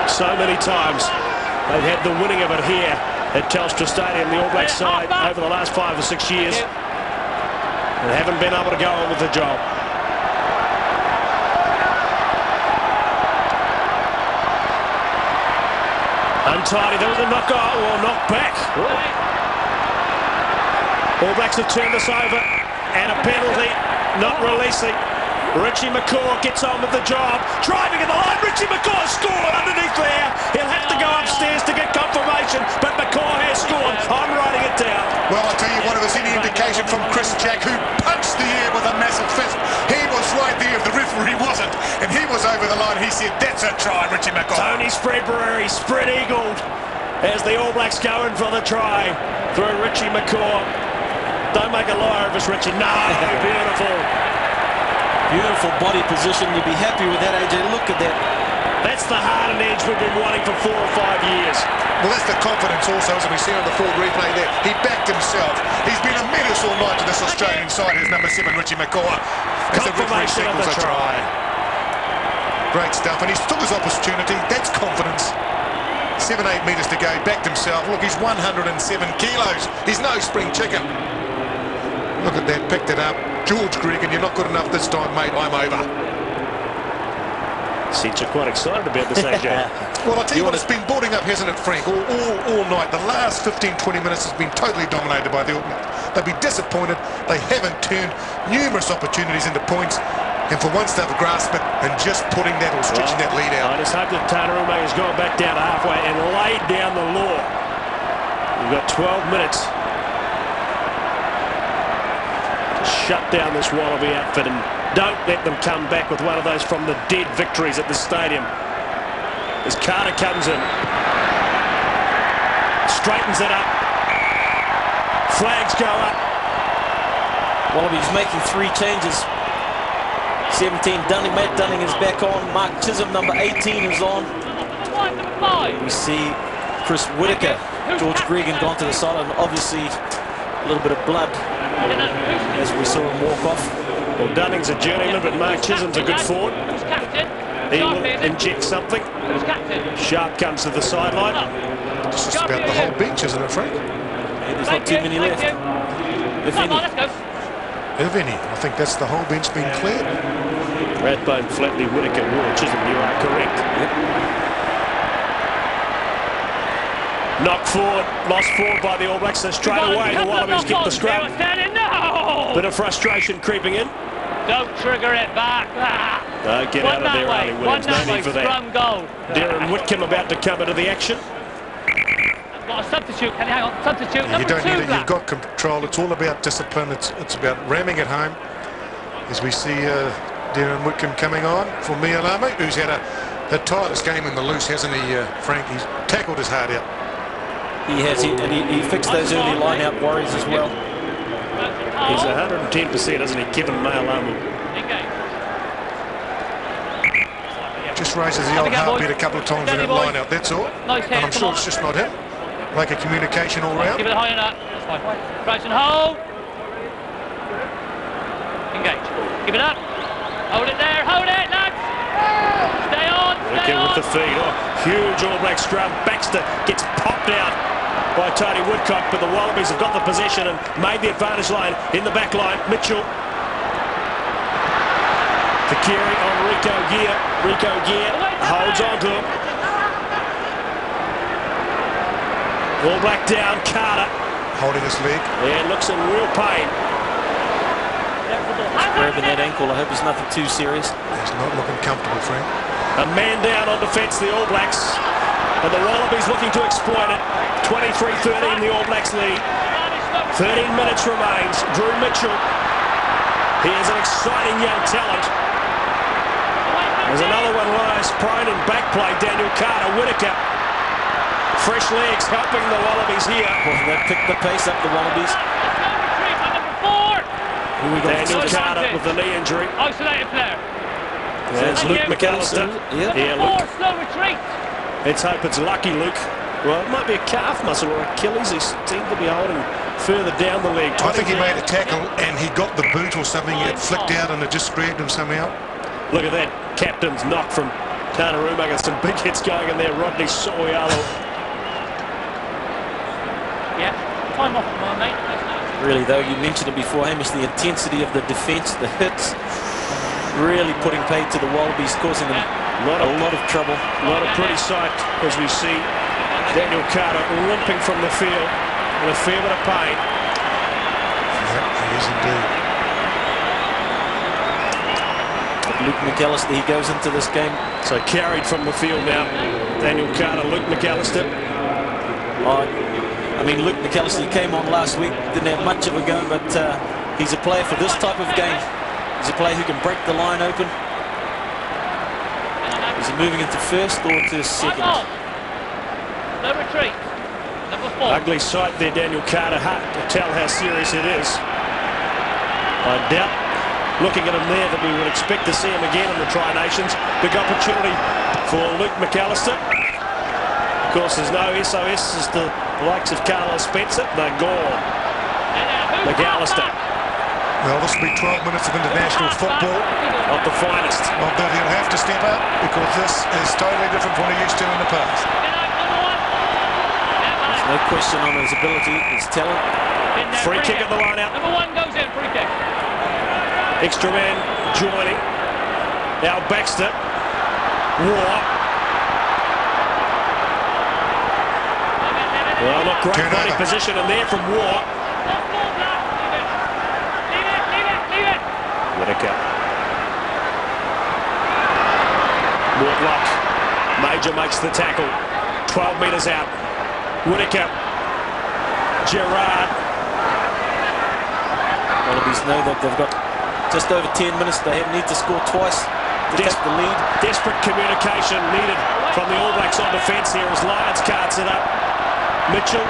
So many times they've had the winning of it here at Telstra Stadium, the All Blacks side, over the last 5 or 6 years, and haven't been able to go on with the job. Untidy, there was a knock on, or knock back. All Blacks have turned this over, and a penalty, not releasing. Richie McCaw gets on with the job, driving in the line. Richie McCaw scored underneath there. He'll have to go upstairs to get confirmation, but McCaw has scored. I'm writing it down. Well, I tell you what, it was any indication from Chris Jack, who punched the air with a massive fist. He was right there if the referee wasn't, and he was over the line. He said, that's a try, Richie McCaw. Tony Spreadbury spread-eagled as the All Blacks go in for the try through Richie McCaw. Don't make a liar of us, Richie. No, beautiful. Beautiful body position. You'd be happy with that, AJ. Look at that. That's the hardened edge we've been wanting for 4 or 5 years. Well, that's the confidence also, as we see on the full replay there. He backed himself. He's been a menace all night to this Australian side, who's number 7, Richie McCaw. Confirmation of the try. Great stuff, and he's took his opportunity. That's confidence. 7-8 metres to go, backed himself. Look, he's 107 kilos. He's no spring chicken. Look at that, picked it up. George Gregan, you're not good enough this time, mate. I'm over. Seems you're quite excited about this, AJ. Well, I tell you what, it's been building up, hasn't it, Frank? All night. The last 15-20 minutes has been totally dominated by the All Blacks. They'll be disappointed. They haven't turned numerous opportunities into points. And for once, they've grasped it and just putting that or stretching that lead out. I just hope that Tanarume has gone back down halfway and laid down the law. We've got 12 minutes to shut down this Wallaby outfit, and don't let them come back with one of those from the dead victories at the stadium. As Carter comes in, straightens it up, flags go up. Wallabies making 3 changes. 17, Matt Dunning is back on. Mark Chisholm, number 18, is on. We see Chris Whittaker, George Gregan gone to the sideline. Obviously, a little bit of blood as we saw him walk off. Well, Dunning's a journeyman, but Mark Chisholm's a good forward. He will inject something. Sharp comes to the sideline. It's just about the whole bench, isn't it, Frank? Yeah, there's not too many left, if any. If any. I think that's the whole bench being cleared. Rathbone, Flatley, Whittaker, Waugh, Chisholm, you are correct. Yep. Knocked forward, lost forward by the All Blacks, so straight away the Wallabies get the scrum. No! Bit of frustration creeping in. Don't trigger it back. Don't get out of there, Ali Williams. No need for that. Scrum goal. Darren Whitcomb about to come into the action. Got a substitute. Can you hang on? Substitute. You Number don't 2, need it. Black. You've got control. It's all about discipline. It's about ramming it home. As we see Darren Whitcomb coming on for Mialama, who's had the tightest game in the loose, hasn't he, Frank? He's tackled his heart out. He has, and he fixed those early line-out worries as well. He's 110%, isn't he, Kevin Mialama? Just raises the old heartbeat a couple of times in that line-out, that's all. Nice And I'm sure it's just not him. Like a communication all round. Give it a high on that. That's fine. Crouch and hold. Engage. Give it up. Hold it there. Hold it, lads. Stay on. Stay on. With the feed. Oh, huge All Black scrum. Baxter gets popped out by Tony Woodcock, but the Wallabies have got the possession and made the advantage line in the back line. Mitchell. Takiri on Rico Gear. Rico Gear holds on to him. All Black down, Carter. Holding his leg. Yeah, looks in real pain. Grabbing that ankle. I hope it's nothing too serious. He's not looking comfortable, Frank. A man down on defence, the All Blacks. And the Wallabies looking to exploit it. 23-13, the All Blacks lead. 13 minutes remains. Drew Mitchell. He is an exciting young talent. There's another one rise. Prone and back play. Daniel Carter. Whittaker. Fresh legs helping the Wallabies here. Well, they picked the pace up, the Wallabies. Daniel Carter with the knee injury. Isolated player. There's Luke McAllister. Yeah, Luke. Slow retreat. Let's hope it's lucky, Luke. Well, it might be a calf muscle or Achilles. He seemed to be holding further down the leg. I think he made a tackle and he got the boot or something. It flicked out and it just grabbed him somehow. Look at that captain's knock from Tanaruma. Got some big hits going in there. Rodney Soyalo. Yeah, time off, my mate. Really, though, you mentioned it before, Hamish, the intensity of the defence, the hits, really putting paid to the Wallabies, causing them a lot of trouble. Not a pretty sight as we see Daniel Carter limping from the field with a fair bit of pain. Yeah, he is indeed. But Luke McAllister, he goes into this game. So carried from the field now, Daniel Carter, Luke McAllister. I mean, Luke McAllister, he came on last week, didn't have much of a go, but he's a player for this type of game. He's a player who can break the line open. Is he moving into first or to second? No retreat. Number 4. Ugly sight there, Daniel Carter. Hard to tell how serious it is. I doubt, looking at him there, that we would expect to see him again in the Tri-Nations. Big opportunity for Luke McAllister. Of course, there's no SOS as the likes of Carlos Spencer. They're gone. McAllister. Well, this will be 12 minutes of international football. Not the finest. Well, but he'll have to step up because this is totally different from what he used to in the past. There's no question on his ability, his talent. Free kick at the line out. Number 1 goes in, free kick. Extra man joining. Now Baxter. War. Well, not great body position in there from War. Whittaker. Mortlock. Major makes the tackle. 12 metres out. Whittaker. Gerard. Wallabies know that they've got just over 10 minutes. They need to score twice to take the lead. Desperate communication needed from the All Blacks on defence here as Lions cards it up. Mitchell.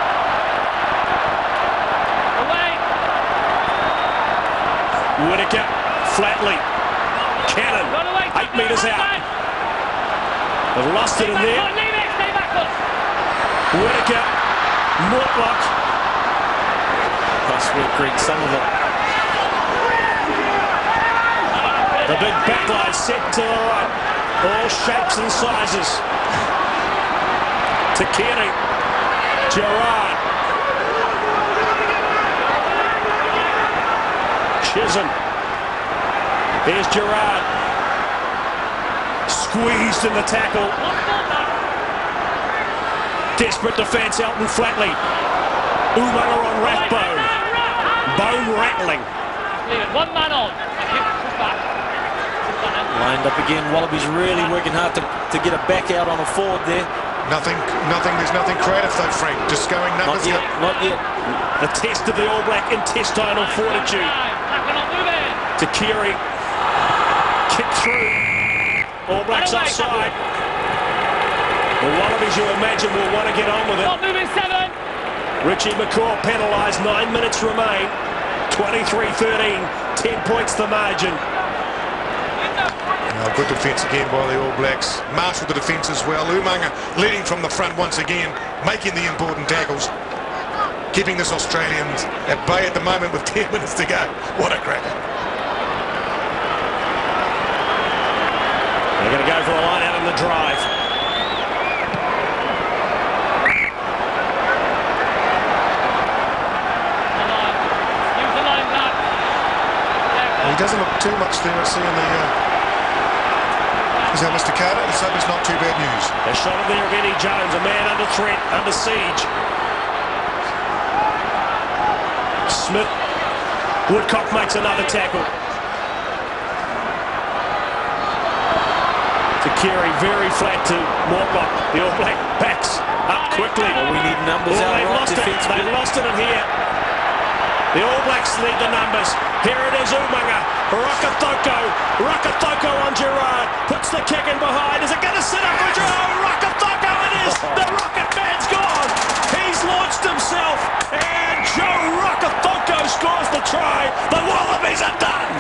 Away. Whittaker. Flatley. Cannon. 8 metres out. They've lost it in there. Whittaker. Mortlock. That's where Greg some of it. The big backline set to the right. All shapes and sizes. Takiri. Gerard. Chisholm. Here's Gerard. Squeezed in the tackle. Desperate defence, Elton Flatley. Umaga on Rathbone. Bone rattling. One man on. Push back. Lined up again. Wallabies really working hard to get a back out on a forward there. There's nothing creative though, Frank. Just going numbers. Not yet. The test of the All Black intestinal fortitude. To Kiri. Kick through. All Blacks offside. The Wallabies, you imagine, will want to get on with it. Not moving 7. Richie McCaw penalised, 9 minutes remain. 23-13, 10 points the margin. Good defence again by the All Blacks. Marshall the defence as well. Umaga leading from the front once again, making the important tackles. Keeping this Australians at bay at the moment with 10 minutes to go. What a cracker. They're going to go for a line out in the drive. He doesn't look too much there at seeing the... Is that Mr. Carter? It's not too bad news. A shot in there of Eddie Jones, a man under threat, under siege. Smith. Woodcock makes another tackle. To Kiri, very flat to Mortlock. The All Black backs up quickly. We need numbers out they've right lost it. They've lost it in here. The All Blacks lead the numbers. Here it is, Umaga. Rakathoko on Gerard. Puts the kick in behind. Is it going to sit up for Gerard? Rakathoko it is. The Rocket Man's gone. He's launched himself. And Joe Rakathoko scores the try. The Wallabies are done.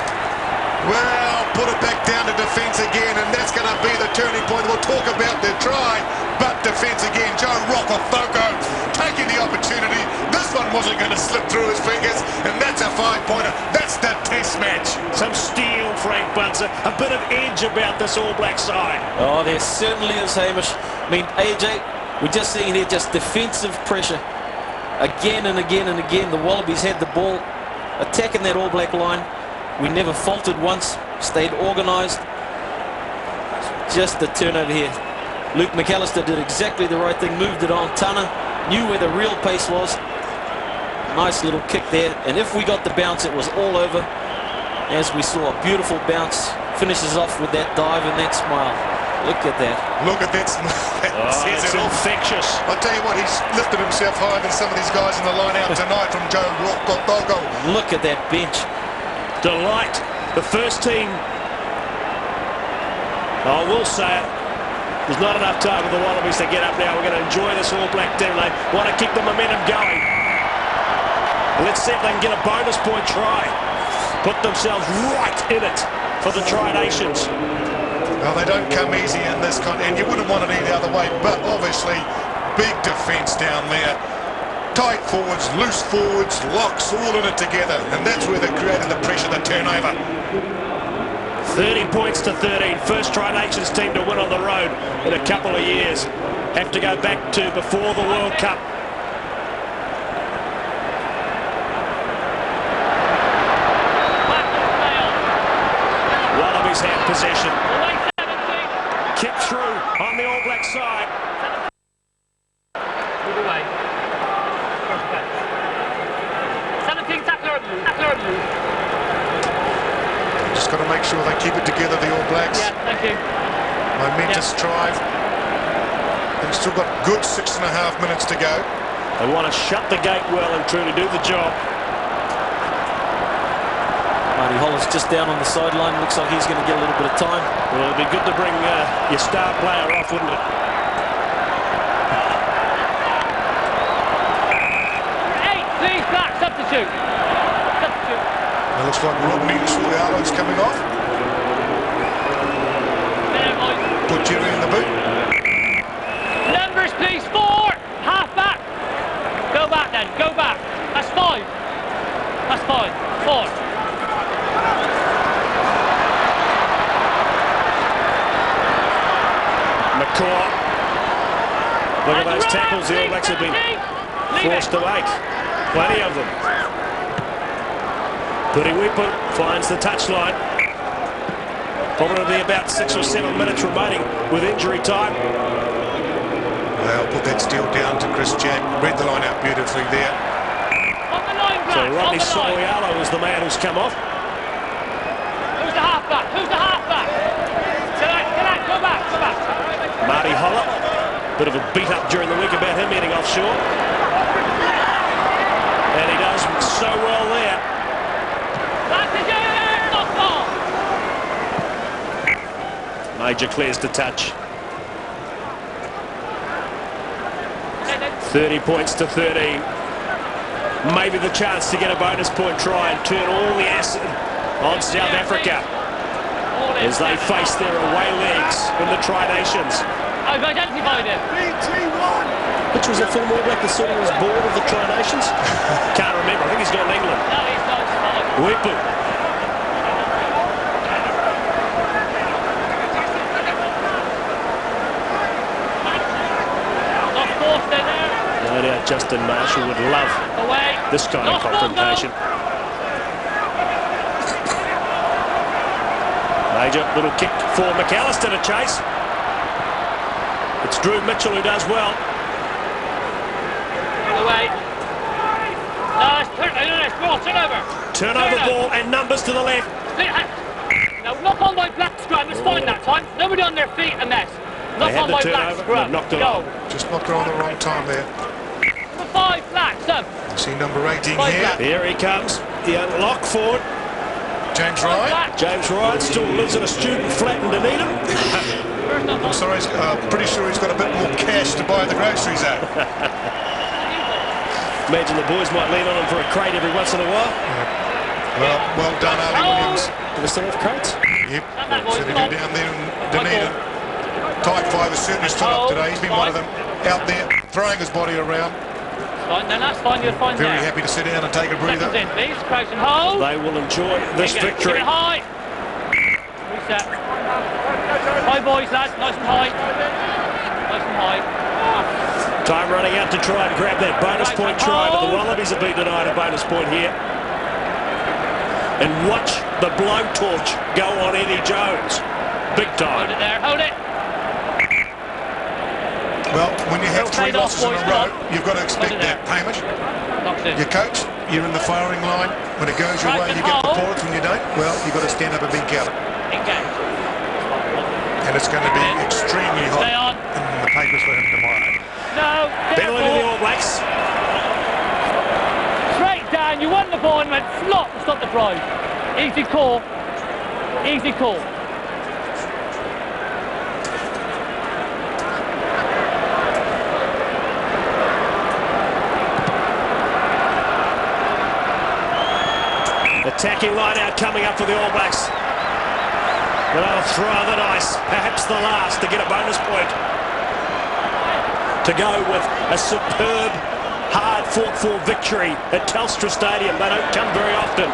Well, put it back down to defence again, and that's going to be the turning point. We'll talk about the try, but defence again. Joe Rakathoko taking the opportunity. This one wasn't going to slip through his fingers, and that's a 5-pointer. That's the test match. Some steel, Frank Bunser. A bit of edge about this All Black side. Oh, there certainly is, Hamish. I mean, AJ, we're just seeing here just defensive pressure. Again and again and again, the Wallabies had the ball attacking that All Black line. We never faltered once, stayed organised. Just the turnover here. Luke McAllister did exactly the right thing, moved it on. Tana knew where the real pace was. Nice little kick there, and if we got the bounce, it was all over. As we saw, a beautiful bounce, finishes off with that dive and that smile. Look at that. Look at that smile. It's infectious. I'll tell you what, he's lifted himself higher than some of these guys in the line out tonight from Joe Rakathoko. Look at that bench. Delight, the first team. I will say it. There's not enough time for the Wallabies to get up now. We're going to enjoy this All Black team. They want to keep the momentum going. Let's see if they can get a bonus point try. Put themselves right in it for the Tri Nations. Well, they don't come easy in this and you wouldn't want it any other way, but obviously big defence down there. Tight forwards, loose forwards, locks, all in it together, and that's where they created the pressure, the turnover. 30 points to 13. First Tri Nations team to win on the road in a couple of years. Have to go back to before the World Cup. Wallabies have possession. Kick through on the All Black side. Move away. Perfect. 17, tackler move. Just got to make sure they keep it together, the All Blacks. Yeah, thank you. Momentous try. They've still got good 6.5 minutes to go. They want to shut the gate well and truly do the job. Marty Hollis just down on the sideline. Looks like he's going to get a little bit of time. Well, it'd be good to bring your star player off, wouldn't it? Please, back, substitute. It looks like Rodney Sulialo's coming off. Put Jerry in the boot. Numbers, please. 4. Half back. Go back then. Go back. That's 5. That's 5. 4. McCaw. Look at those tackles. The All Blacks have been forced to make. Plenty of them. Puriwipu finds the touchline. Probably about 6 or 7 minutes remaining with injury time. Well, put that steal down to Chris Jack. Read the line out beautifully there. On the line, So Black, Rodney on the line. Sorialo is the man who's come off. Who's the halfback? Who's the halfback? Get go back, go back. Marty Holler. Bit of a beat-up during the week about him heading offshore. And he does so well there. That's it, not ball. Major clears to touch. 30 points to 13. Maybe the chance to get a bonus point try and turn all the acid on South Africa as they face their away legs in the Tri-Nations. I've identified him. Which was a former All Black that sort of was bored of the Tri-Nations? Can't remember. I think he's gone to England. No, he's not. Wipu. Not forced in there. No doubt Justin Marshall would love Away. this kind of confrontation. Major little kick for McAllister to chase. It's Drew Mitchell who does well. Away. Nice turnover. Turnover ball and numbers to the left. Now knock on by Black scrum. It's fine that time. Nobody on their feet and that. Knock had on the by Black turnover, scrum. they've knocked it Go. on. Just knocked her on the wrong time there. Number 5 Black. Sub. See number 18 Five here. Black. Here he comes. Ian Lockford. James Ryan. Black. James Ryan still lives in a student flat in Dunedin. I'm sorry, pretty sure he's got a bit more cash to buy the groceries at. Imagine the boys might lean on him for a crate every once in a while. Well done, Ali Williams. Do they still have crates? Yep, so they go down there in Dunedin. Type 5 is certainly still up today. He's been one of them out there throwing his body around. Fine, then that's fine. You're fine Very there. happy to sit down and take a breather. Seconds in, please. Crouch and hold. They will enjoy this victory. Keep it high. Reset. High, boys, lads. Nice and high. Nice and high. Time running out to try and grab that bonus point try, but the Wallabies have been denied a bonus point here. And watch the blowtorch go on Eddie Jones. Big time. Hold it there. Hold it. Well, when you have 3 losses in a row, you've got to expect that, Hamish. Your coach, you're in the firing line. When it goes your way, you get the points. When you don't, well, you've got to stand up and be counted. Engage. And it's going to be extremely hot Stay on. in the papers for him tomorrow. No. Penalty to the All Blacks. Straight down. You won the ball and went flop to stop the drive. Easy call. Easy call. Attacking line out coming up for the All Blacks. Another throw of the dice, perhaps the last to get a bonus point. To go with a superb, hard fought for victory at Telstra Stadium. They don't come very often.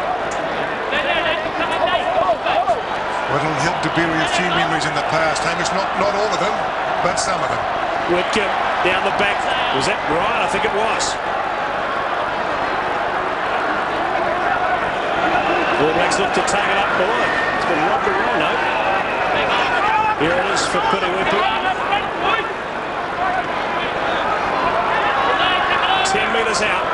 Well, it'll help to bury a few memories in the past. Hamish, not all of them, but some of them. Whitcomb down the back. Was that right? I think it was. All Blacks look to take it up below. It's been rocked around, no? Here it is for Piri Wipu. 10 metres out.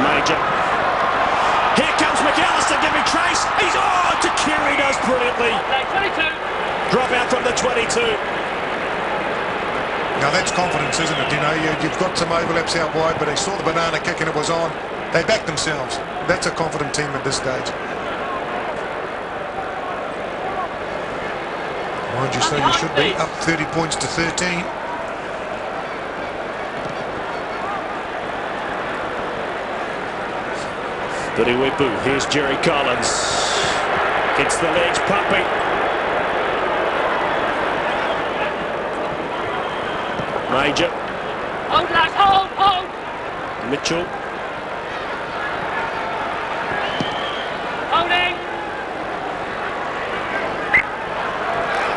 Major. Here comes McAllister giving chase. He's on to Kerry, does brilliantly. 22. Drop out from the 22. Now that's confidence, isn't it? You know, you've got some overlaps out wide, but they saw the banana kick and it was on. They backed themselves. That's a confident team at this stage. Mind you say you should be up 30 points to 13. Piri Wipu, here's Jerry Collins. Gets the legs pumping. Major. Hold, lads, hold. Mitchell. Holding.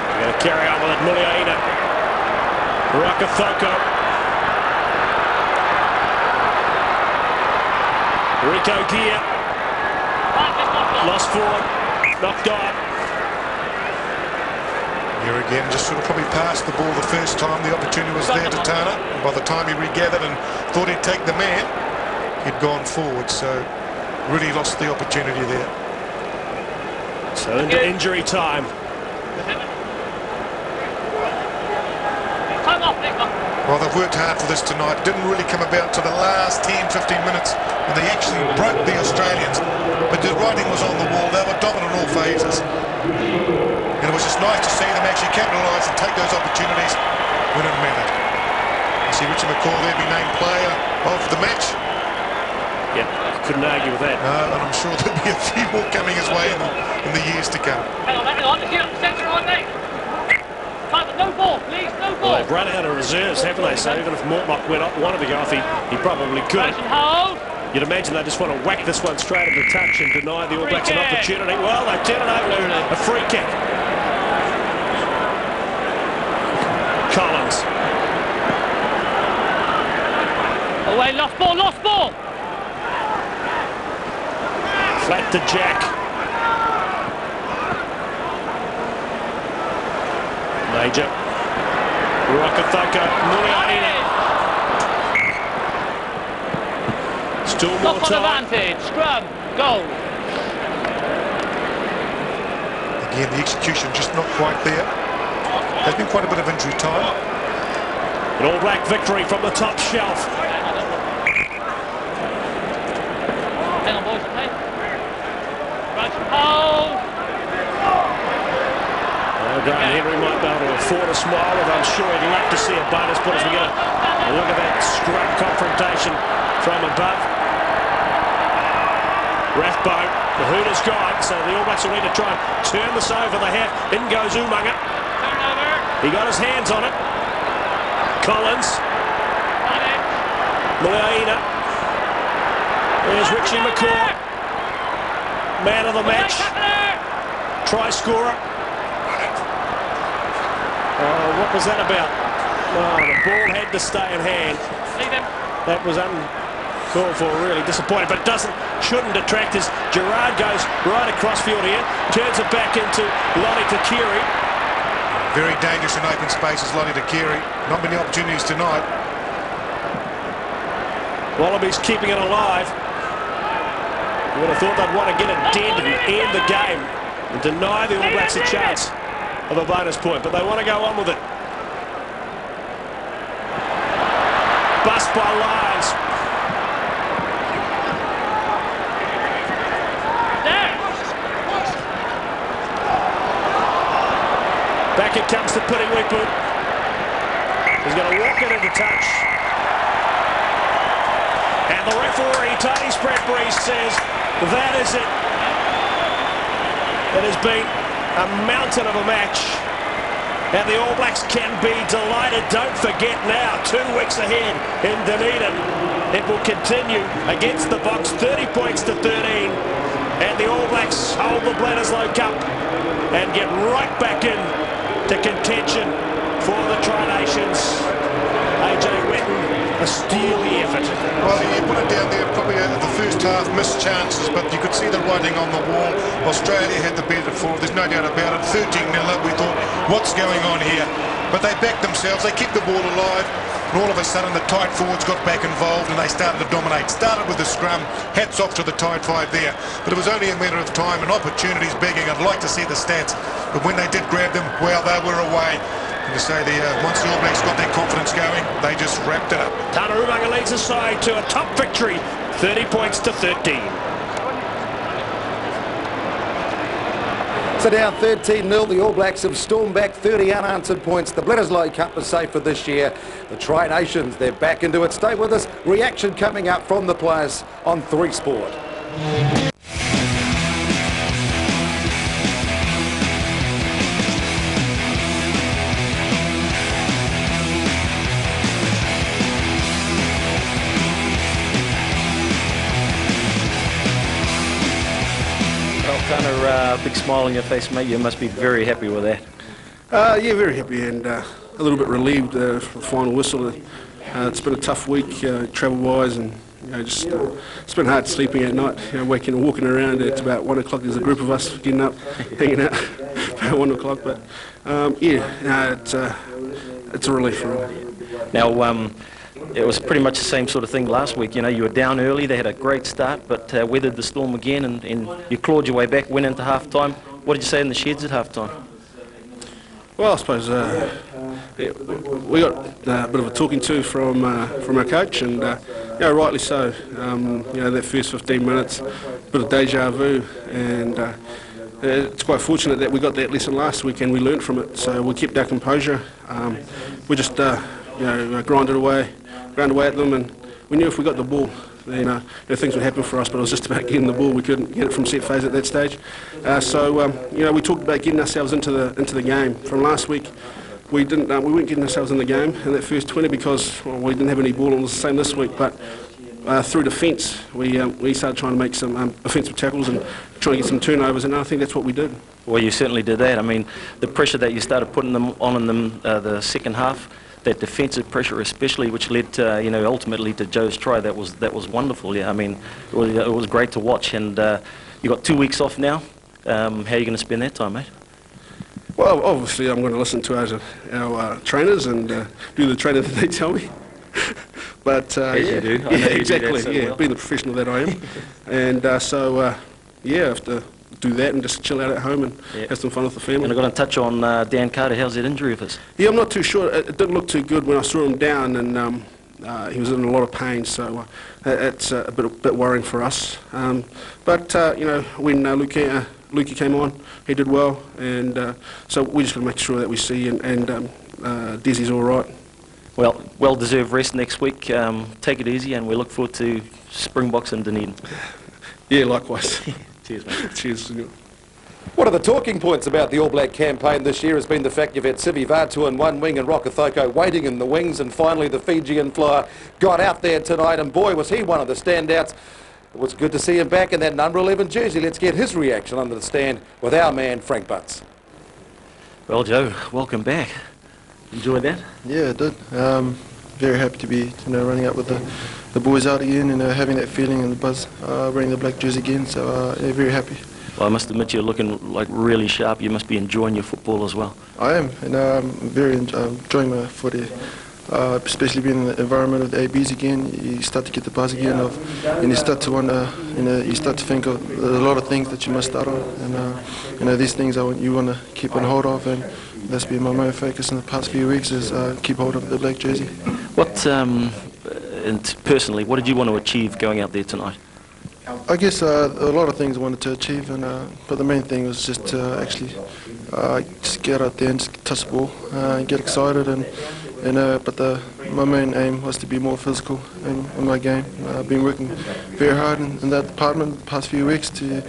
We're going to carry on with it. Muliaina. Rakafoko. Rico Gear. Lost forward. Knocked on. Here again, just sort of probably passed the ball the first time the opportunity was there to Turner. And by the time he regathered and thought he'd take the man, he'd gone forward. So really lost the opportunity there. So into injury time. Well, they've worked hard for this tonight. Didn't really come about to the last 10-15 minutes when they actually broke the Australians. But the writing was on the wall. They were dominant in all phases. And it was just nice to see them actually capitalise and take those opportunities when it mattered. You see Richard McCall there be named player of the match. Yep, couldn't argue with that. No, and I'm sure there'll be a few more coming his way in the years to come. Hang on, centre on me. No ball, please, no ball. Well, they've run out of reserves, haven't they? So even if Mortlock wanted to go off, he probably could. You'd imagine they just want to whack this one straight into touch and deny the All Blacks an opportunity. Well, they've turned it over to a free kick. Collins. Away, lost ball. Flat to Jack. Major. Rokethoko. Muliaina. Still more time. Advantage. Scrum. Goal. Again, the execution just not quite there. There's been quite a bit of injury time. An All Black victory from the top shelf. Hang on, boys. Okay. Right. Hold. Graham Henry might be able to afford a smile, although I'm sure he'd love to see a bonus point as we get a look at that scrap confrontation from above. Rathbone, the Hooters gone, so the All Blacks will need to try and turn this over. They have. In goes Umaga. He got his hands on it. Collins. Muliaina. There's Richie McCaw. Man of the match. Try scorer. What was that about? Oh, the ball had to stay in hand. That was uncalled for, really disappointing, but it shouldn't detract as Gerard goes right across field here, turns it back into Lottie Takiri. Very dangerous in open spaces, Lottie Takiri. Not many opportunities tonight. Wallabies keeping it alive. You would have thought they'd want to get it dead and end the game and deny the All Blacks a chance of a bonus point, but they want to go on with it. Bust by Lyons. Back it comes to Piriwipu. He's going to walk it into touch. And the referee, Tony Spratbury, says that is it. It has been a mountain of a match, and the All Blacks can be delighted. Don't forget now, 2 weeks ahead in Dunedin. It will continue against the Box, 30 points to 13, and the All Blacks hold the Bledisloe Cup and get right back in to contention for the Tri-Nations. AJ Wetton, a steely effort. Well, you put it down there, probably at the first half, missed chances, but you could see the writing on the wall. Australia had the better forward, there's no doubt about it. 13-0 up, we thought, what's going on here? But they backed themselves, they kept the ball alive, and all of a sudden the tight forwards got back involved and they started to dominate. Started with the scrum, hats off to the tight five there. But it was only a matter of time and opportunities begging. I'd like to see the stats, but when they did grab them, well, they were away. And to say once the All Blacks got their confidence going, they just wrapped it up. Tana Umaga leads the side to a top victory, 30 points to 13. So down 13-0, the All Blacks have stormed back 30 unanswered points. The Bledisloe Cup is safe for this year. The Tri-Nations, they're back into it. Stay with us. Reaction coming up from the players on 3 Sport. Big smile on your face, mate. You must be very happy with that. Yeah, very happy and a little bit relieved for the final whistle. It's been a tough week travel-wise, and it's been hard sleeping at night. Walking around at about 1 o'clock. There's a group of us getting up, hanging out, about 1 o'clock. But yeah, no, it's a relief for all. Now, it was pretty much the same sort of thing last week. You know, you were down early, they had a great start, but weathered the storm again, and you clawed your way back, went into half-time. What did you say in the sheds at half-time? Well, I suppose yeah, we got a bit of a talking to from our coach, and yeah, rightly so. You know, that first 15 minutes, a bit of deja vu, and it's quite fortunate that we got that lesson last week and we learnt from it. So we kept our composure. We just you know, grounded away at them, and we knew if we got the ball, then things would happen for us. But it was just about getting the ball. We couldn't get it from set phase at that stage. So you know, we talked about getting ourselves into the game. From last week, we weren't getting ourselves in the game in that first 20 because we didn't have any ball. It was the same this week, but through defence, we started trying to make some offensive tackles and trying to get some turnovers, and I think that's what we did. Well, you certainly did that. I mean, the pressure that you started putting them on in them the second half, that defensive pressure especially, which led to, you know, ultimately to Joe's try, that was wonderful. Yeah, I mean, it was great to watch, and you got 2 weeks off now. How are you going to spend that time, mate? Well, obviously I'm going to listen to our trainers and do the training that they tell me. But As yeah, you do. I know yeah, you exactly. do that so Yeah, well. being the professional that I am, and so yeah, I have to do that and just chill out at home and have some fun with the family. And I've got to touch on Dan Carter. How's that injury of his? Yeah, I'm not too sure. It didn't look too good when I saw him down, and he was in a lot of pain, so it's a bit worrying for us. But you know, when Lukey came on, he did well, and so we just got to make sure that we see and Desi's all right. Well, well-deserved rest next week. Take it easy, and we look forward to Springboks in Dunedin. Yeah, likewise. Cheers, mate. Cheers. One of the talking points about the All Black campaign this year has been the fact you've had Sivi Vatu in one wing and Rokothoko waiting in the wings, and finally the Fijian flyer got out there tonight, and boy was he one of the standouts. It was good to see him back in that number 11 jersey. Let's get his reaction under the stand with our man Frank Butts. Well, Joe, welcome back. Enjoyed that? Yeah, I did. Very happy to be running up with the boys out again and having that feeling and the buzz, wearing the black jersey again. So yeah, very happy. Well, I must admit you're looking like really sharp. You must be enjoying your football as well. I am, and I'm very enjoying my footy. Especially being in the environment of the ABs again, you start to get the buzz again and you start to want to, you start to think of a lot of things that you must start on, and these things you want to keep on hold of, and that's been my main focus in the past few weeks is keep hold of the black jersey. What, and personally, what did you want to achieve going out there tonight? I guess a lot of things I wanted to achieve, but the main thing was just to actually just get out there and just touch the ball, and get excited, but my main aim was to be more physical in my game. I've been working very hard in that department the past few weeks to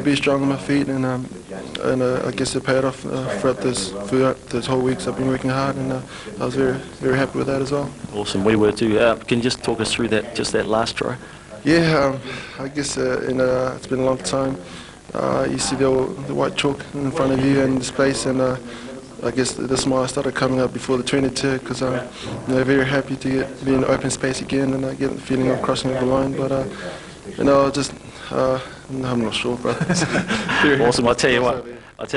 be strong on my feet, and I guess it paid off throughout those whole weeks. I've been working hard, and I was very, very happy with that as well. Awesome, we were too. Can you just talk us through that last try? Yeah, I guess it's been a long time. You see the white chalk in front of you and the space, and I guess the smile started coming up before the 22 because I'm very happy to be in open space again, and I get the feeling of crossing the line. But I'm not sure, but awesome. I'll tell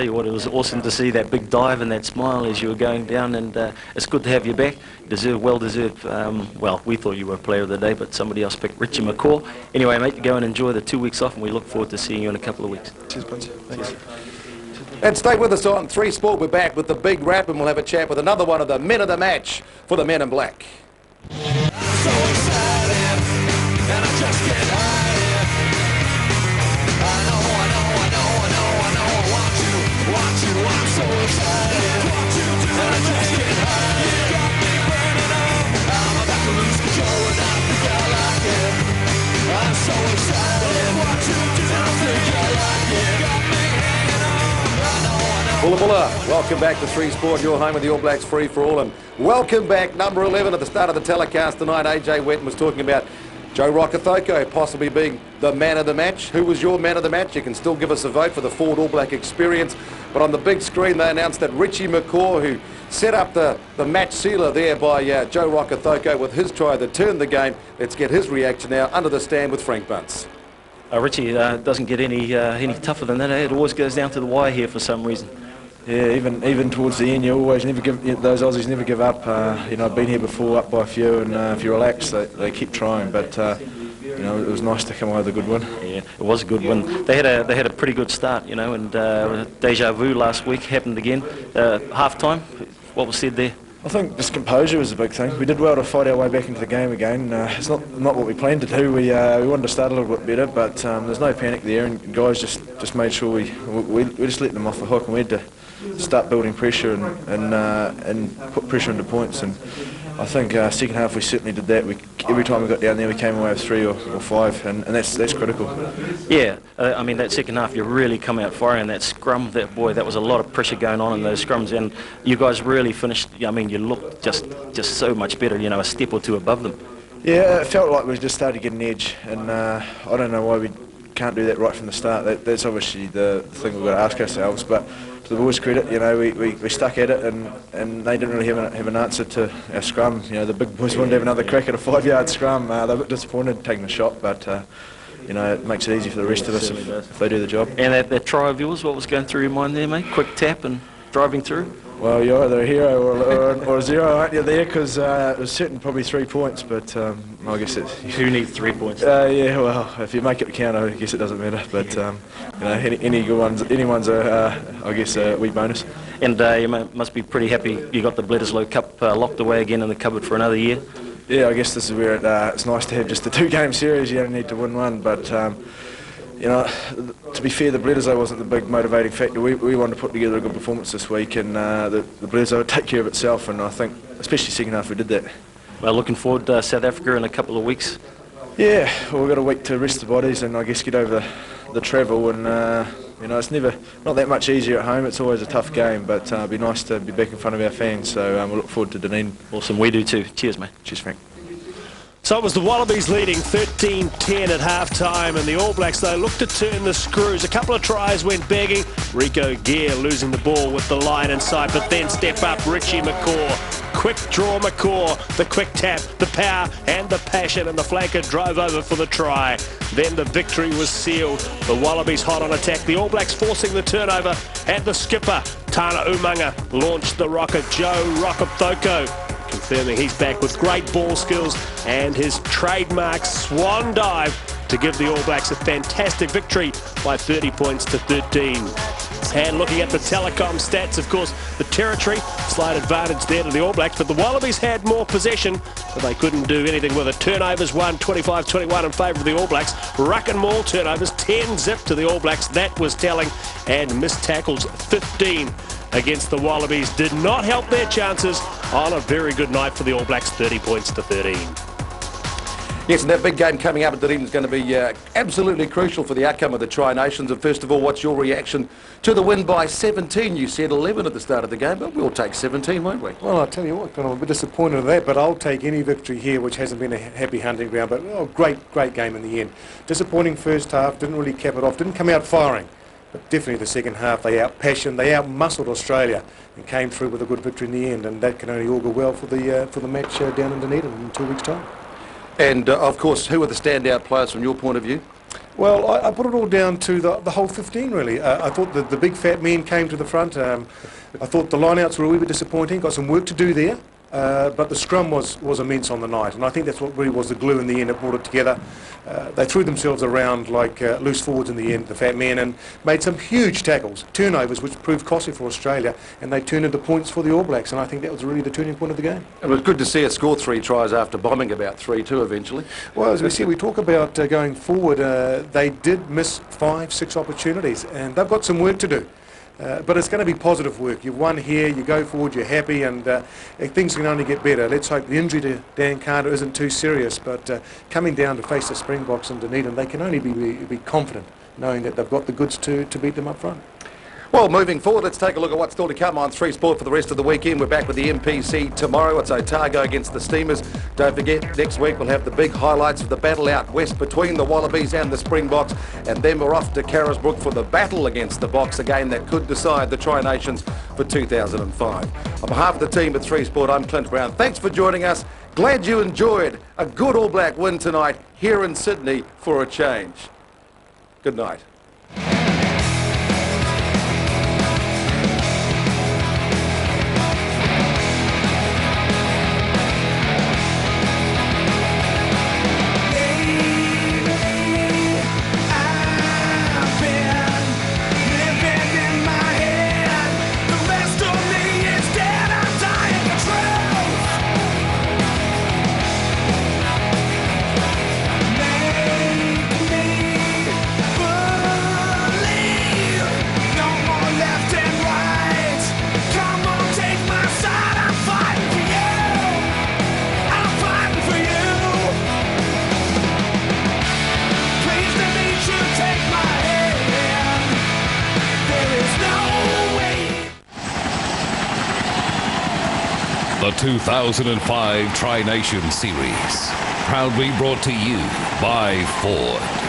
you what, it was awesome to see that big dive and that smile as you were going down, and it's good to have you back. Well deserved. Well, we thought you were player of the day, but somebody else picked Richie McCaw. Anyway, mate, you go and enjoy the 2 weeks off, and we look forward to seeing you in a couple of weeks. Cheers, Bunch. Thanks. And stay with us on 3 Sport. We're back with the big wrap, and we'll have a chat with another one of the men of the match for the Men in Black. Bulla Bulla, welcome back to 3 Sport, your home with the All Blacks free for all, and welcome back number 11 at the start of the telecast tonight. AJ Wetton was talking about Joe Rokothoko possibly being the man of the match. Who was your man of the match? You can still give us a vote for the Ford All Black experience, but on the big screen they announced that Richie McCaw, who set up the match sealer there by Joe Rokothoko with his try that turned the game. Let's get his reaction now under the stand with Frank Bunce. Richie, doesn't get any tougher than that. It always goes down to the wire here for some reason. Yeah, even towards the end, you always never give, those Aussies never give up. You know, I've been here before, up by a few, and if you relax, they keep trying. But you know, it was nice to come away with a good win. Yeah, it was a good win. They had a pretty good start, you know, and deja vu last week happened again. Half time, what was said there? I think just composure was a big thing. We did well to fight our way back into the game again. It's not what we planned to do. We wanted to start a little bit better, but there's no panic there, and guys just made sure we just let them off the hook, and we had to start building pressure and put pressure into points. And I think second half we certainly did that. Every time we got down there, we came away with 3 or 5, and that's critical. Yeah, I mean that second half you really come out firing. That scrum, that was a lot of pressure going on in those scrums, and you guys really finished. I mean, you looked just so much better. You know, a step or two above them. Yeah, it felt like we just started to get an edge, and I don't know why we can't do that right from the start. That's obviously the thing we've got to ask ourselves, but. To the boys' credit, you know, we stuck at it, and they didn't really have an answer to our scrum. You know, the big boys wanted to have another crack at a 5-yard scrum. They're a bit disappointed taking the shot, but you know, it makes it easy for the rest of us if they do the job. And that try of yours, what was going through your mind there, mate? Quick tap and driving through? Well, you're either a hero or a zero, aren't you, there? Because it was certainly probably 3 points, but I guess it's... Who needs 3 points? Yeah, well, if you make it count, I guess it doesn't matter. But, you know, any good ones, anyone's I guess, a wee bonus. And you must be pretty happy you got the Bledisloe Cup locked away again in the cupboard for another year. Yeah, I guess this is where it's nice to have just a 2-game series. You only need to win one, but... you know, to be fair, the Bledisloe wasn't the big motivating factor. We wanted to put together a good performance this week, and the Bledisloe would take care of itself, and I think, especially second half, we did that. Well, looking forward to South Africa in a couple of weeks. Yeah, well, we've got a week to rest the bodies and I guess get over the travel, and you know, it's not that much easier at home. It's always a tough game, but it'd be nice to be back in front of our fans, so we'll look forward to Dunedin. Awesome, we do too. Cheers, mate. Cheers, Frank. So it was the Wallabies leading 13-10 at half-time, and the All Blacks, though, looked to turn the screws. A couple of tries went begging. Rico Gear losing the ball with the line inside, but then step up Richie McCaw. Quick draw McCaw, the quick tap, the power and the passion, and the flanker drove over for the try. Then the victory was sealed. The Wallabies hot on attack. The All Blacks forcing the turnover, and the skipper, Tana Umanga, launched the rocket. Joe Rokapthoko confirming he's back with great ball skills and his trademark swan dive to give the All Blacks a fantastic victory by 30 points to 13. And looking at the telecom stats, of course, the territory, slight advantage there to the All Blacks, but the Wallabies had more possession, but they couldn't do anything with it. Turnovers won 25-21 in favour of the All Blacks. Ruck and maul turnovers, 10-zip to the All Blacks. That was telling. And missed tackles, 15 against the Wallabies. Did not help their chances on a very good night for the All Blacks, 30 points to 13. Yes, and that big game coming up at Dunedin is going to be absolutely crucial for the outcome of the Tri-Nations. And first of all, what's your reaction to the win by 17? You said 11 at the start of the game, but we'll take 17, won't we? Well, I'll tell you what, I'm a bit disappointed in that, but I'll take any victory here, which hasn't been a happy hunting ground. But great game in the end. Disappointing first half, didn't really cap it off, didn't come out firing. But definitely the second half, they out-passioned, they out-muscled Australia and came through with a good victory in the end, and that can only augur well for the match down in Dunedin in 2 weeks' time. And, of course, who are the standout players from your point of view? Well, I put it all down to the whole 15, really. I thought the big fat men came to the front. I thought the lineouts were a wee bit disappointing, got some work to do there. But the scrum was immense on the night, and I think that's what really was the glue in the end that brought it together. They threw themselves around like loose forwards in the end, the fat men, and made some huge tackles, turnovers, which proved costly for Australia, and they turned into points for the All Blacks, and I think that was really the turning point of the game. It was good to see us score 3 tries after bombing about 3 too eventually. Well, as we said, we talk about going forward, they did miss 5-6 opportunities, and they've got some work to do. But it's going to be positive work. You've won here, you go forward, you're happy, and things can only get better. Let's hope the injury to Dan Carter isn't too serious, but coming down to face the Springboks in Dunedin, they can only be confident, knowing that they've got the goods to beat them up front. Well, moving forward, let's take a look at what's still to come on 3 Sport for the rest of the weekend. We're back with the MPC tomorrow. It's Otago against the Steamers. Don't forget, next week we'll have the big highlights of the battle out west between the Wallabies and the Springboks. And then we're off to Carisbrook for the battle against the Boks, a game that could decide the Tri-Nations for 2005. On behalf of the team at 3 Sport, I'm Clint Brown. Thanks for joining us. Glad you enjoyed a good All Black win tonight here in Sydney for a change. Good night. The 2005 Tri-Nation Series, proudly brought to you by Ford.